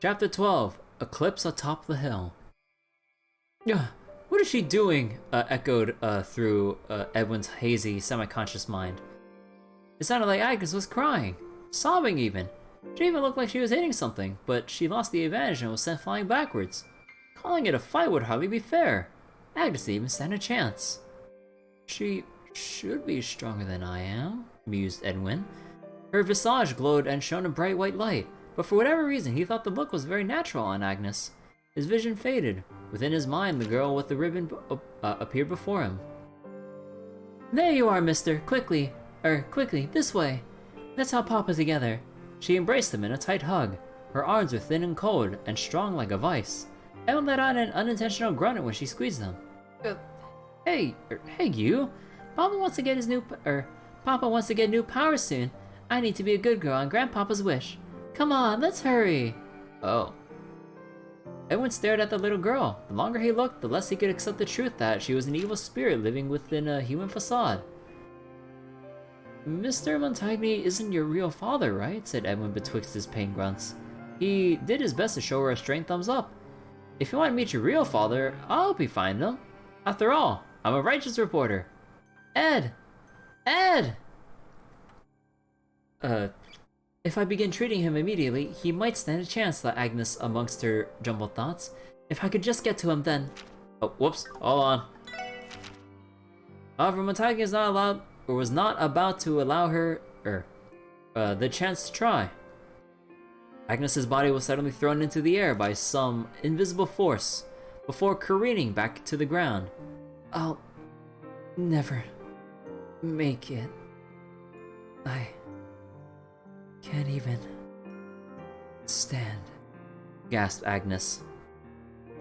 Chapter 12, Eclipse Atop the Hill. What is she doing? Echoed through Edwin's hazy, semi-conscious mind. It sounded like Agnes was crying, sobbing even. She even looked like she was hitting something, but she lost the advantage and was sent flying backwards. Calling it a fight would hardly be fair. Agnes didn't even stand a chance. She should be stronger than I am, mused Edwin. Her visage glowed and shone a bright white light, but for whatever reason he thought the look was very natural on Agnes. His vision faded. Within his mind, the girl with the ribbon appeared before him. There you are, mister. Quickly, this way. Let's help Papa together. She embraced him in a tight hug. Her arms were thin and cold, and strong like a vice. Edwin let out an unintentional grunt when she squeezed them. Hey, you. Papa wants to get new powers soon. I need to be a good girl on Grandpapa's wish. Come on, let's hurry. Oh. Edwin stared at the little girl. The longer he looked, the less he could accept the truth that she was an evil spirit living within a human facade. Mr. Montagny isn't your real father, right? Said Edwin betwixt his pain grunts. He did his best to show her a straight thumbs up. If you want to meet your real father, I'll help you find him. After all, I'm a righteous reporter. Ed! If I begin treating him immediately, he might stand a chance, thought Agnes amongst her jumbled thoughts. If I could just get to him then... Oh, whoops, hold on. However, Montagny was not about to allow her, the chance to try. Agnes's body was suddenly thrown into the air by some invisible force, before careening back to the ground. I'll never make it. I can't even stand, gasped Agnes.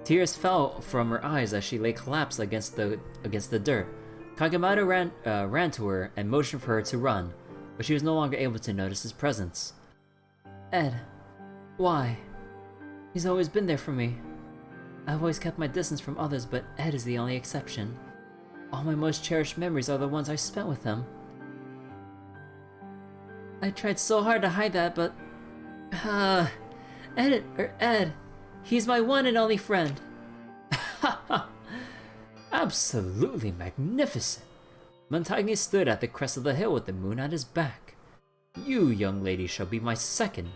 Tears fell from her eyes as she lay collapsed against the dirt. Kagemata ran to her and motioned for her to run, but she was no longer able to notice his presence. Ed, why? He's always been there for me. I've always kept my distance from others, but Ed is the only exception. All my most cherished memories are the ones I spent with him. I tried so hard to hide that, but... Ed, he's my one and only friend. Absolutely magnificent. Montagny stood at the crest of the hill with the moon at his back. You, young lady, shall be my second.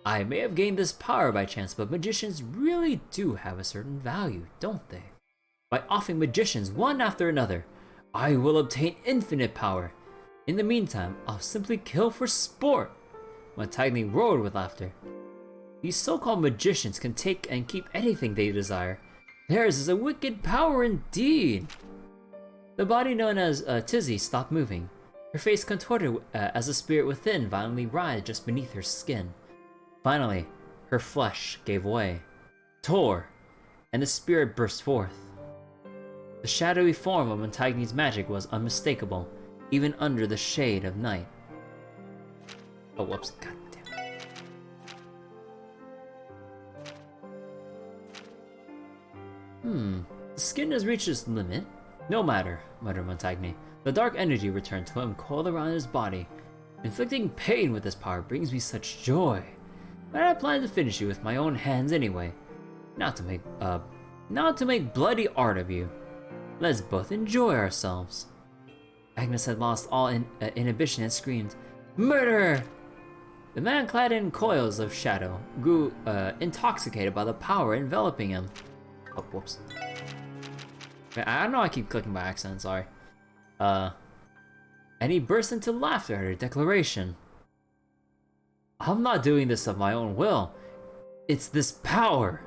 I may have gained this power by chance, but magicians really do have a certain value, don't they? By offing magicians one after another, I will obtain infinite power. In the meantime, I'll simply kill for sport. Montagny roared with laughter. These so-called magicians can take and keep anything they desire. Theirs is a wicked power indeed. The body known as Tizzy stopped moving. Her face contorted as the spirit within violently writhed just beneath her skin. Finally, her flesh gave way, tore, and the spirit burst forth. The shadowy form of Montagny's magic was unmistakable, even under the shade of night. Oh, whoops, god damn. The skin has reached its limit. No matter, muttered Montagny. The dark energy returned to him, coiled around his body. Inflicting pain with this power brings me such joy. But I plan to finish you with my own hands anyway. Not to make bloody art of you. Let's both enjoy ourselves. Agnes had lost all inhibition and screamed, "Murder!" The man clad in coils of shadow grew intoxicated by the power enveloping him. Oh, whoops. I don't know, I keep clicking by accident, sorry. And he burst into laughter at her declaration. I'm not doing this of my own will. It's this power.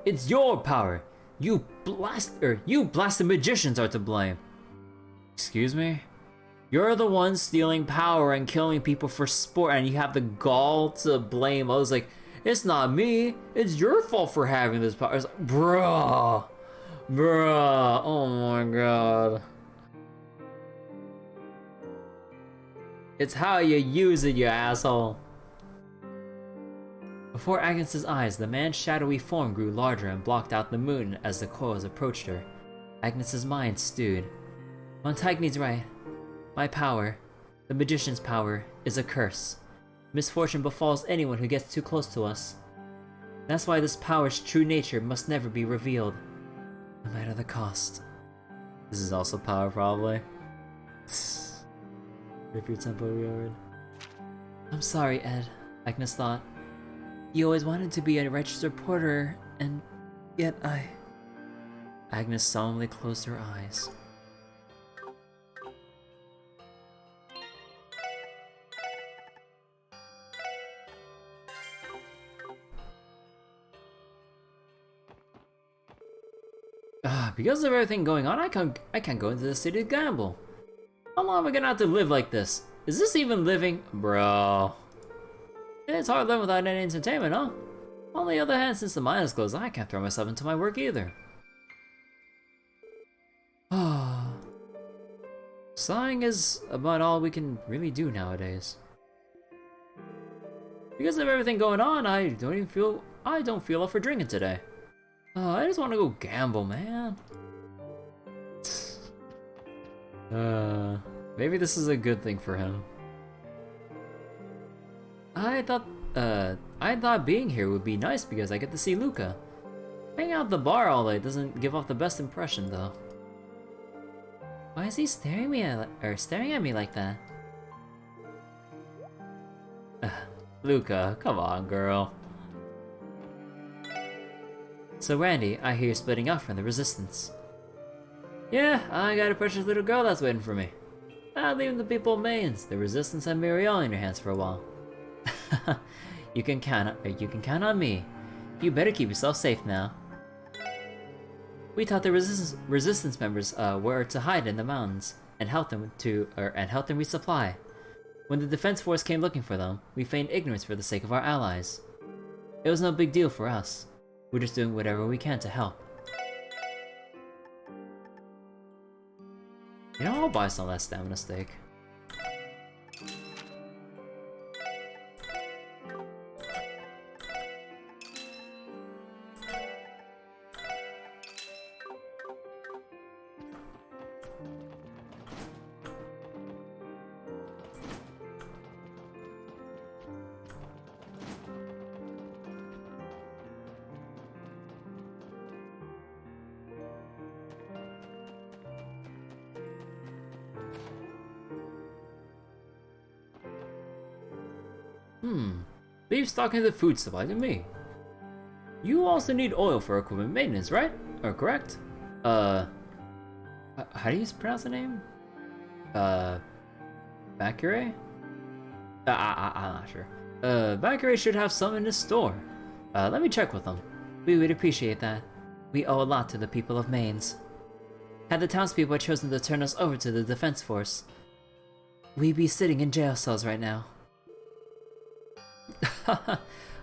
It's your power. You blasted magicians are to blame. Excuse me? You're the one stealing power and killing people for sport, and you have the gall to blame others. Like, it's not me, it's your fault for having this power. It's like, bruh, oh my god. It's how you use it, you asshole. Before Agnes's eyes, the man's shadowy form grew larger and blocked out the moon as the coils approached her. Agnes's mind stewed. Montigny's right. My power, the magician's power, is a curse. Misfortune befalls anyone who gets too close to us. That's why this power's true nature must never be revealed, no matter the cost. This is also power, probably. Rip your tempo rearward. I'm sorry, Ed, Agnes thought. You always wanted to be a righteous reporter, and yet Agnes solemnly closed her eyes. Because of everything going on, I can't go into the city to gamble. How long am I gonna have to live like this? Is this even living? Bro. It's hard living without any entertainment, huh? On the other hand, since the mine is closed, I can't throw myself into my work either. Sighing is about all we can really do nowadays. Because of everything going on, I don't feel up for drinking today. I just want to go gamble, man. Maybe this is a good thing for him. I thought being here would be nice because I get to see Luca. Hanging out at the bar all day doesn't give off the best impression, though. Why is he staring at me like that? Luca, come on, girl. So Randy, I hear you're splitting up from the Resistance. Yeah, I got a precious little girl that's waiting for me. Not leaving the people of Mainz, the Resistance and Muriel in your hands for a while. You can count on me. You better keep yourself safe now. We thought the resistance members were to hide in the mountains and help them resupply. When the defense force came looking for them, we feigned ignorance for the sake of our allies. It was no big deal for us. We're just doing whatever we can to help. You know, I'll buy some of that stamina steak. Leave stocking the food supply to me. You also need oil for equipment maintenance, right? Or correct? How do you pronounce the name? Bakure? I'm not sure. Bakure should have some in his store. Let me check with them. We would appreciate that. We owe a lot to the people of Mainz. Had the townspeople chosen to turn us over to the defense force, we'd be sitting in jail cells right now.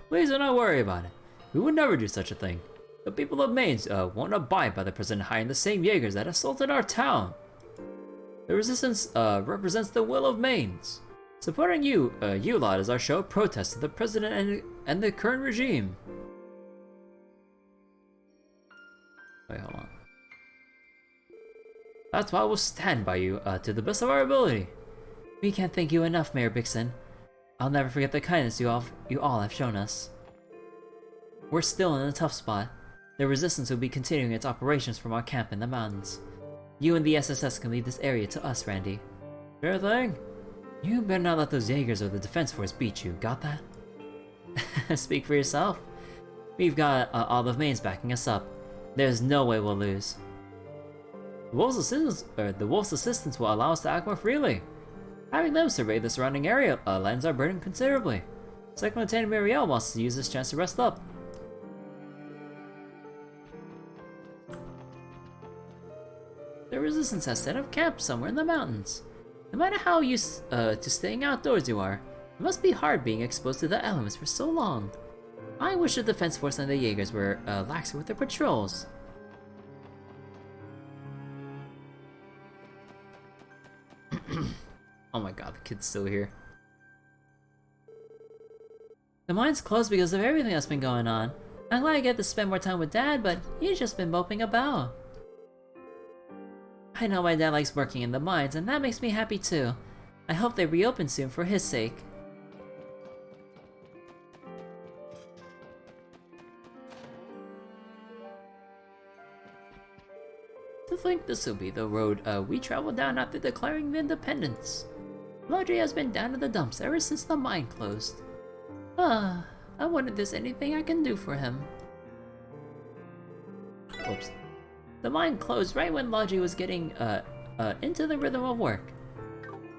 Please do not worry about it. We would never do such a thing. The people of Mainz won't abide by the president hiring the same Jaegers that assaulted our town. The resistance represents the will of Mainz. Supporting you lot is our show of protest to the president and the current regime. Wait, hold on. That's why we'll stand by you to the best of our ability. We can't thank you enough, Mayor Bixen. I'll never forget the kindness you all have shown us. We're still in a tough spot. The Resistance will be continuing its operations from our camp in the mountains. You and the SSS can leave this area to us, Randy. Sure thing. You better not let those Jaegers or the Defense Force beat you, got that? Speak for yourself. We've got all of Mainz backing us up. There's no way we'll lose. The Wolf's assistance will allow us to act more freely. Having them survey the surrounding area lends our burden considerably. Second Lieutenant Muriel wants to use this chance to rest up. The Resistance has set up camp somewhere in the mountains. No matter how used to staying outdoors you are, it must be hard being exposed to the elements for so long. I wish the Defense Force and the Jaegers were laxer with their patrols. Oh my god, the kid's still here. The mine's closed because of everything that's been going on. I'm glad I get to spend more time with Dad, but he's just been moping about. I know my dad likes working in the mines, and that makes me happy too. I hope they reopen soon for his sake. To think this will be the road we travel down after declaring independence. Lloyd has been down to the dumps ever since the mine closed. I wonder if there's anything I can do for him. Oops. The mine closed right when Logi was getting into the rhythm of work.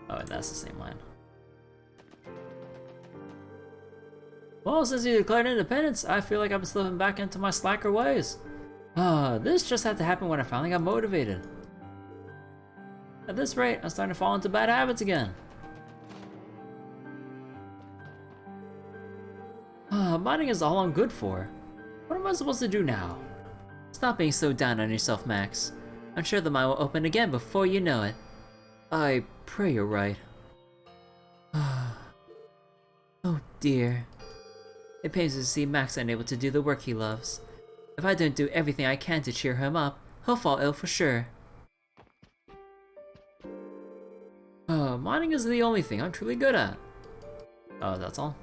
Oh, and that's the same line. Well, since you declared independence, I feel like I've been slipping back into my slacker ways. This just had to happen when I finally got motivated. At this rate, I'm starting to fall into bad habits again. Mining is all I'm good for. What am I supposed to do now? Stop being so down on yourself, Max. I'm sure the mine will open again before you know it. I pray you're right. Oh dear. It pains me to see Max unable to do the work he loves. If I don't do everything I can to cheer him up, he'll fall ill for sure. Mining is the only thing I'm truly good at. Oh, that's all?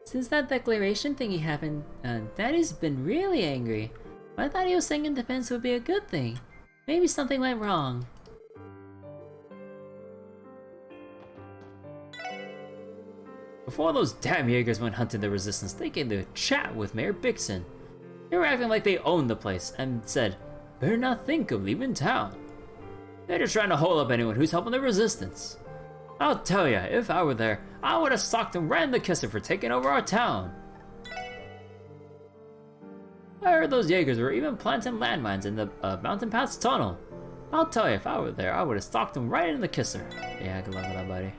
Since that declaration thingy happened, Daddy's been really angry. I thought he was saying independence would be a good thing. Maybe something went wrong. Before those damn Jaegers went hunting the resistance, they came to chat with Mayor Bixen. They were acting like they owned the place and said, better not think of leaving town. They're just trying to hold up anyone who's helping the resistance. I'll tell ya, if I were there, I would have socked them right in the kisser for taking over our town. I heard those Jaegers were even planting landmines in the Mountain Paths tunnel. I'll tell you, if I were there, I would have socked them right in the kisser. Yeah, good luck with that, buddy.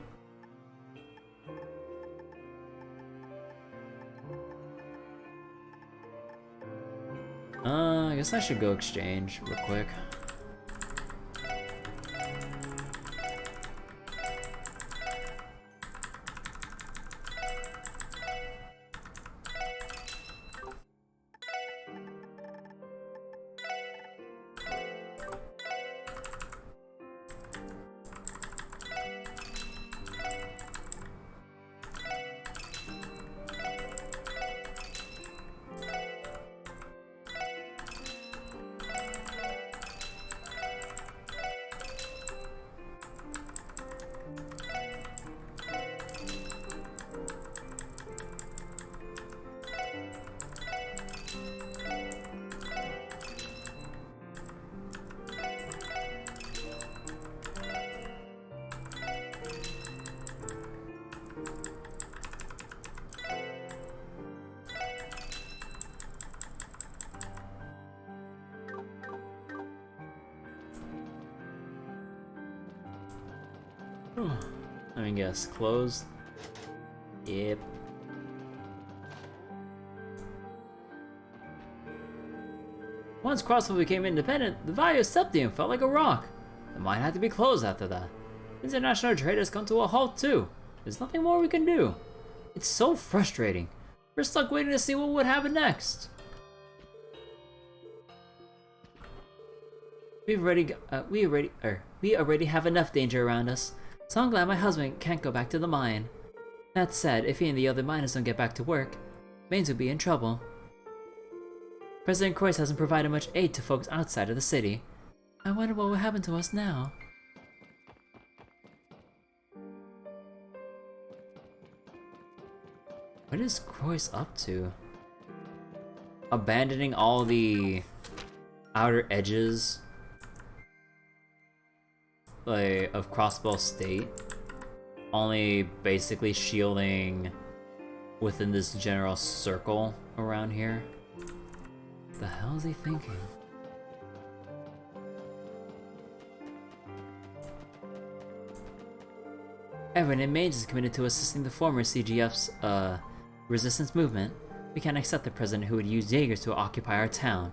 I guess I should go exchange real quick. I mean, guess closed. Yep. Once Crossbell became independent, the value of septium felt like a rock. The mine had to be closed after that. International trade has come to a halt too. There's nothing more we can do. It's so frustrating. We're stuck waiting to see what would happen next. We already have enough danger around us, so I'm glad my husband can't go back to the mine. That said, if he and the other miners don't get back to work, Mainz will be in trouble. President Croix hasn't provided much aid to folks outside of the city. I wonder what will happen to us now. What is Croix up to? Abandoning all the outer edges of Crossbell State? only basically shielding within this general circle around here. The hell is he thinking? Everyone in Mainz is committed to assisting the former CGF's resistance movement. We can't accept the president who would use Jaegers to occupy our town.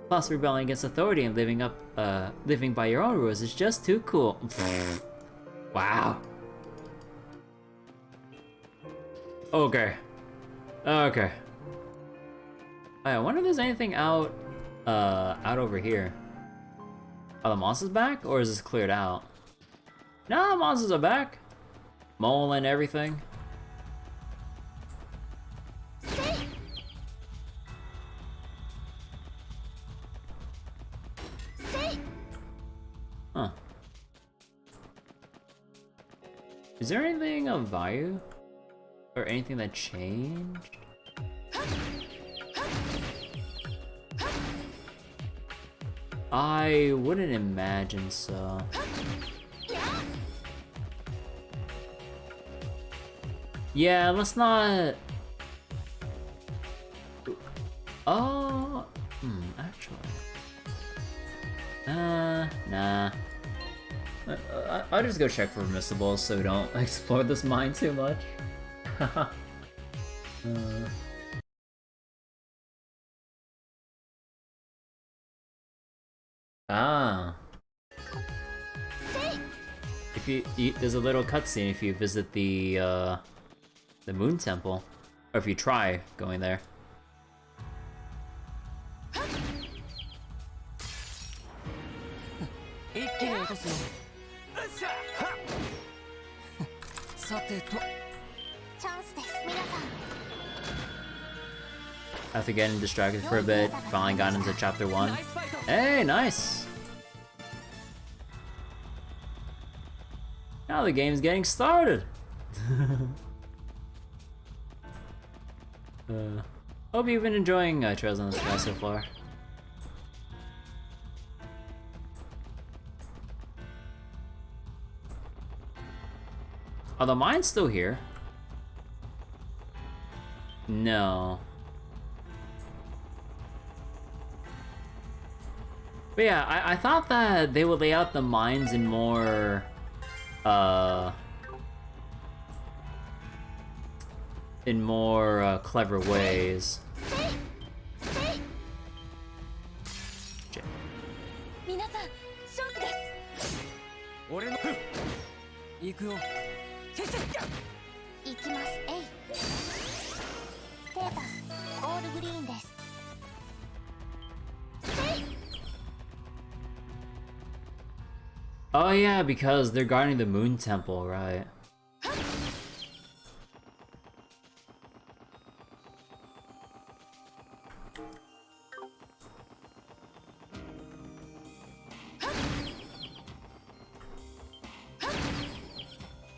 Plus, rebelling against authority and living by your own rules is just too cool. Wow. Okay. Okay. I wonder if there's anything out over here. Are the monsters back, or is this cleared out? No, the monsters are back. Mole and everything. Huh. Is there anything of value? Or anything that changed? I wouldn't imagine so. Yeah, let's not... Oh... actually... nah. I'll just go check for miscibles so we don't explore this mine too much. Ah. If you there's a little cutscene if you visit the Moon Temple, or if you try going there. After getting distracted for a bit, finally got into chapter 1. Hey, nice! Now the game's getting started! Hope you've been enjoying Trails in the Sky so far. Are the mines still here? No. But yeah, I thought that they would lay out the mines in more, clever ways. Oh yeah, because they're guarding the Moon Temple, right?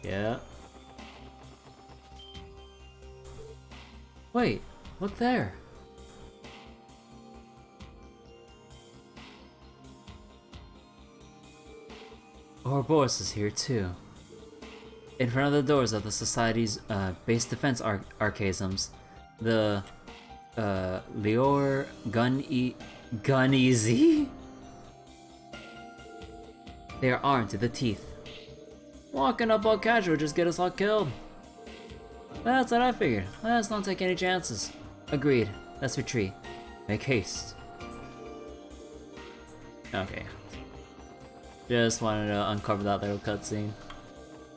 Yeah. Wait, look there. Ouroboros is here too. In front of the doors of the Society's base defense archasms, the Lior Gun Easy. They are armed to the teeth. Walking up all casual just get us all killed. That's what I figured. Let's not take any chances. Agreed. Let's retreat. Make haste. Okay. Just wanted to uncover that little cutscene.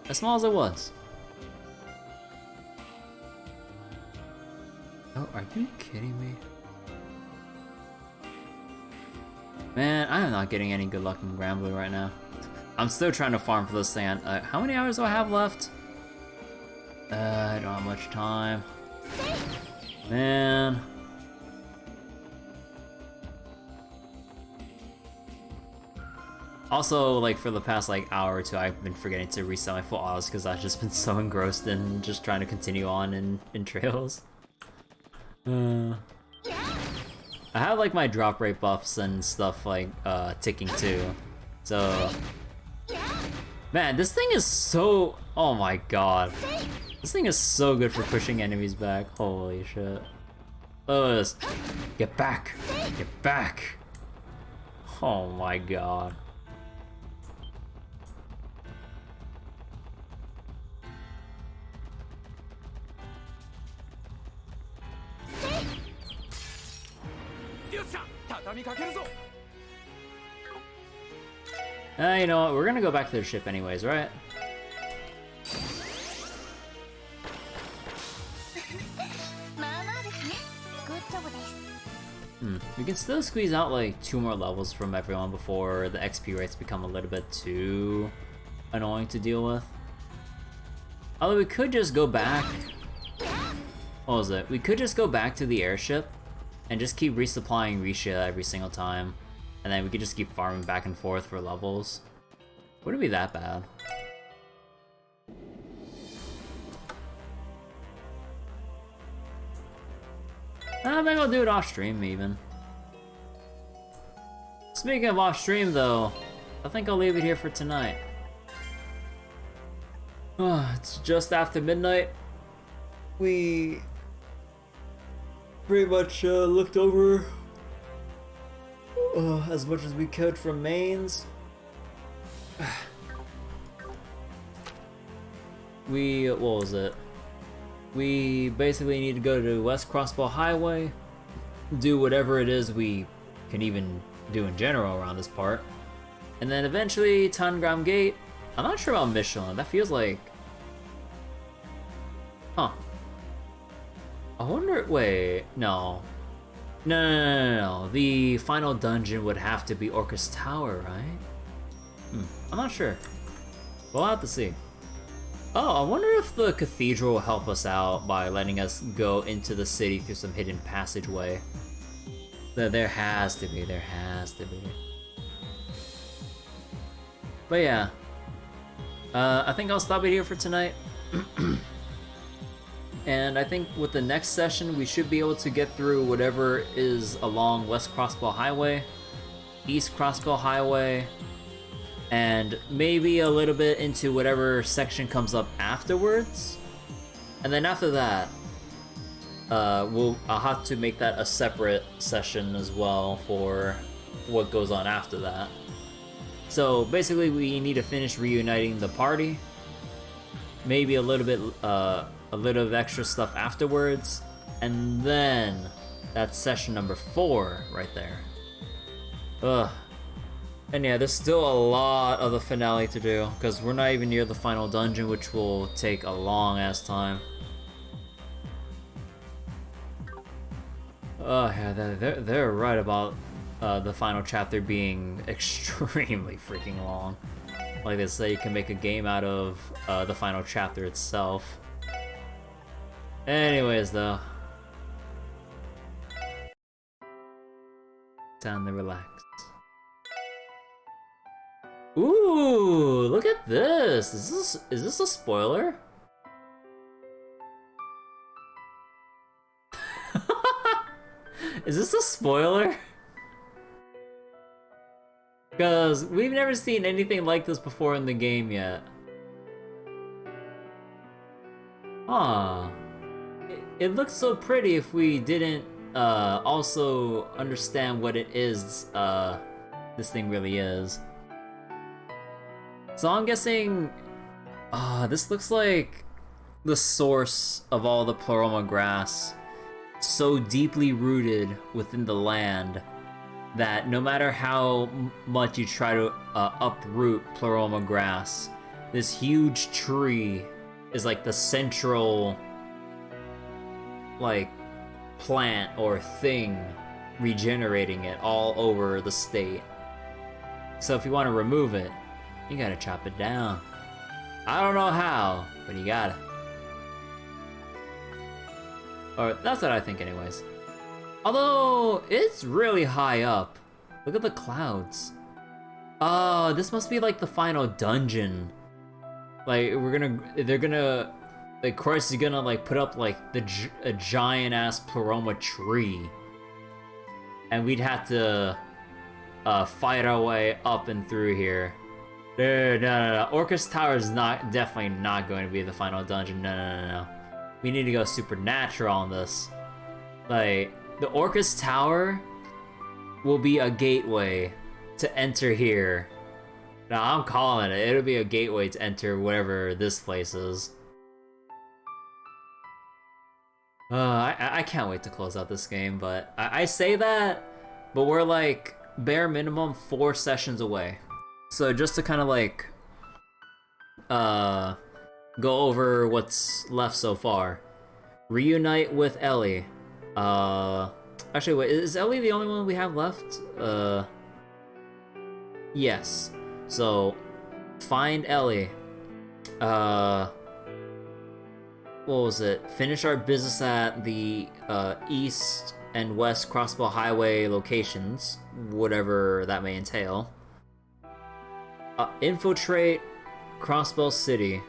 As small as it was. Oh, are you kidding me? Man, I am not getting any good luck in Granblue right now. I'm still trying to farm for this thing. How many hours do I have left? I don't have much time. Man. Also, like, for the past, like, hour or two, I've been forgetting to reset my full autos because I've just been so engrossed in just trying to continue on in Trails. I have, like, my drop rate buffs and stuff, like, ticking too. So, Man, this thing is so... Oh my god. This thing is so good for pushing enemies back. Holy shit. Look at this. Get back. Get back. Oh my god. You know what? We're gonna go back to the ship anyways, right? We can still squeeze out like 2 more levels from everyone before the XP rates become a little bit too annoying to deal with. Although we could just go back... What was it? We could just go back to the airship and just keep resupplying Rixia every single time. And then we could just keep farming back and forth for levels. Wouldn't be that bad. Maybe I'll do it off stream even. Speaking of off stream though, I think I'll leave it here for tonight. It's just after midnight. We pretty much looked over as much as we could from Mainz. What was it? We basically need to go to West Crossbell Highway, do whatever it is we can even do in general around this part, and then eventually Tangram Gate. I'm not sure about Michelin. That feels like... Huh. I wonder... Wait, no. No. The final dungeon would have to be Orcus Tower, right? I'm not sure. We'll have to see. Oh, I wonder if the cathedral will help us out by letting us go into the city through some hidden passageway. There has to be, there has to be. But yeah. I think I'll stop it here for tonight. And I think with the next session, we should be able to get through whatever is along West Crossbell Highway, East Crossbell Highway, and maybe a little bit into whatever section comes up afterwards. And then after that, I'll have to make that a separate session as well for what goes on after that. So basically we need to finish reuniting the party, maybe a little bit of extra stuff afterwards, and then that's session number 4 right there. Ugh. And yeah, there's still a lot of the finale to do, because we're not even near the final dungeon, which will take a long ass time. Oh yeah, they're right about the final chapter being extremely freaking long. Like they say, you can make a game out of the final chapter itself. Anyways though, time to relax. Ooh, look at this! Is this a spoiler? Is this a spoiler? Because we've never seen anything like this before in the game yet. Huh. It looks so pretty if we didn't also understand what it is this thing really is. So I'm guessing, this looks like the source of all the Pleroma grass, so deeply rooted within the land that no matter how much you try to uproot Pleroma grass, this huge tree is like the central, like, plant or thing regenerating it all over the state. So if you want to remove it, you gotta chop it down. I don't know how, but you gotta. Or that's what I think anyways. Although, it's really high up. Look at the clouds. Oh, this must be like the final dungeon. Like, they're gonna, like, Christ is gonna like put up like a giant ass Pleroma tree. And we'd have to fight our way up and through here. Dude, no. Orcus Tower is definitely not going to be the final dungeon. No. We need to go supernatural on this. Like, the Orcus Tower will be a gateway to enter here. Now, I'm calling it. It'll be a gateway to enter whatever this place is. I can't wait to close out this game, but I say that, but we're like bare minimum 4 sessions away. So just to kind of like go over what's left so far. Reunite with Ellie. Actually, wait, is Ellie the only one we have left? Yes. So, find Ellie. What was it? Finish our business at the east and west Crossbell Highway locations, whatever that may entail. Infiltrate Crossbell City.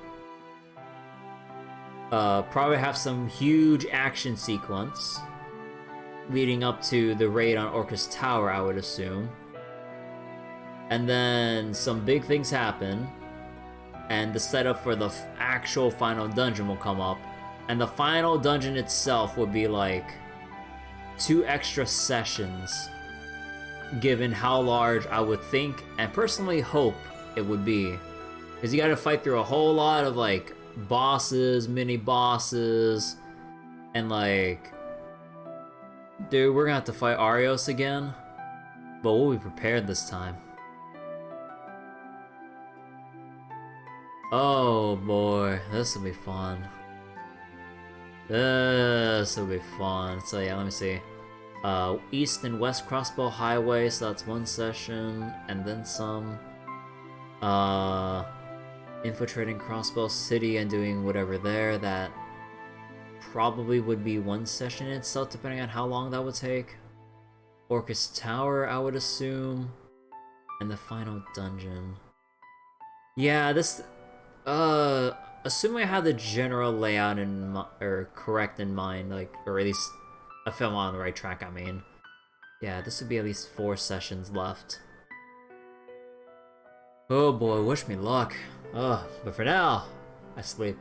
Probably have some huge action sequence leading up to the raid on Orcus Tower, I would assume. And then some big things happen, and the setup for the actual final dungeon will come up. And the final dungeon itself would be like 2 extra sessions, given how large I would think and personally hope it would be. Because you gotta fight through a whole lot of like bosses, mini bosses, and like, dude, we're gonna have to fight Arios again, but we'll be prepared this time. Oh boy, this will be fun. This will be fun. So yeah, let me see. East and West Crossbell Highway, so that's 1 session, and then some. Infiltrating Crossbell City and doing whatever there, that probably would be 1 session in itself, depending on how long that would take. Orcus Tower, I would assume. And the final dungeon. Yeah, this... assuming I have the general layout correct in mind, like, or at least I feel I'm on the right track, I mean. Yeah, this would be at least 4 sessions left. Oh boy, wish me luck. But for now, I sleep.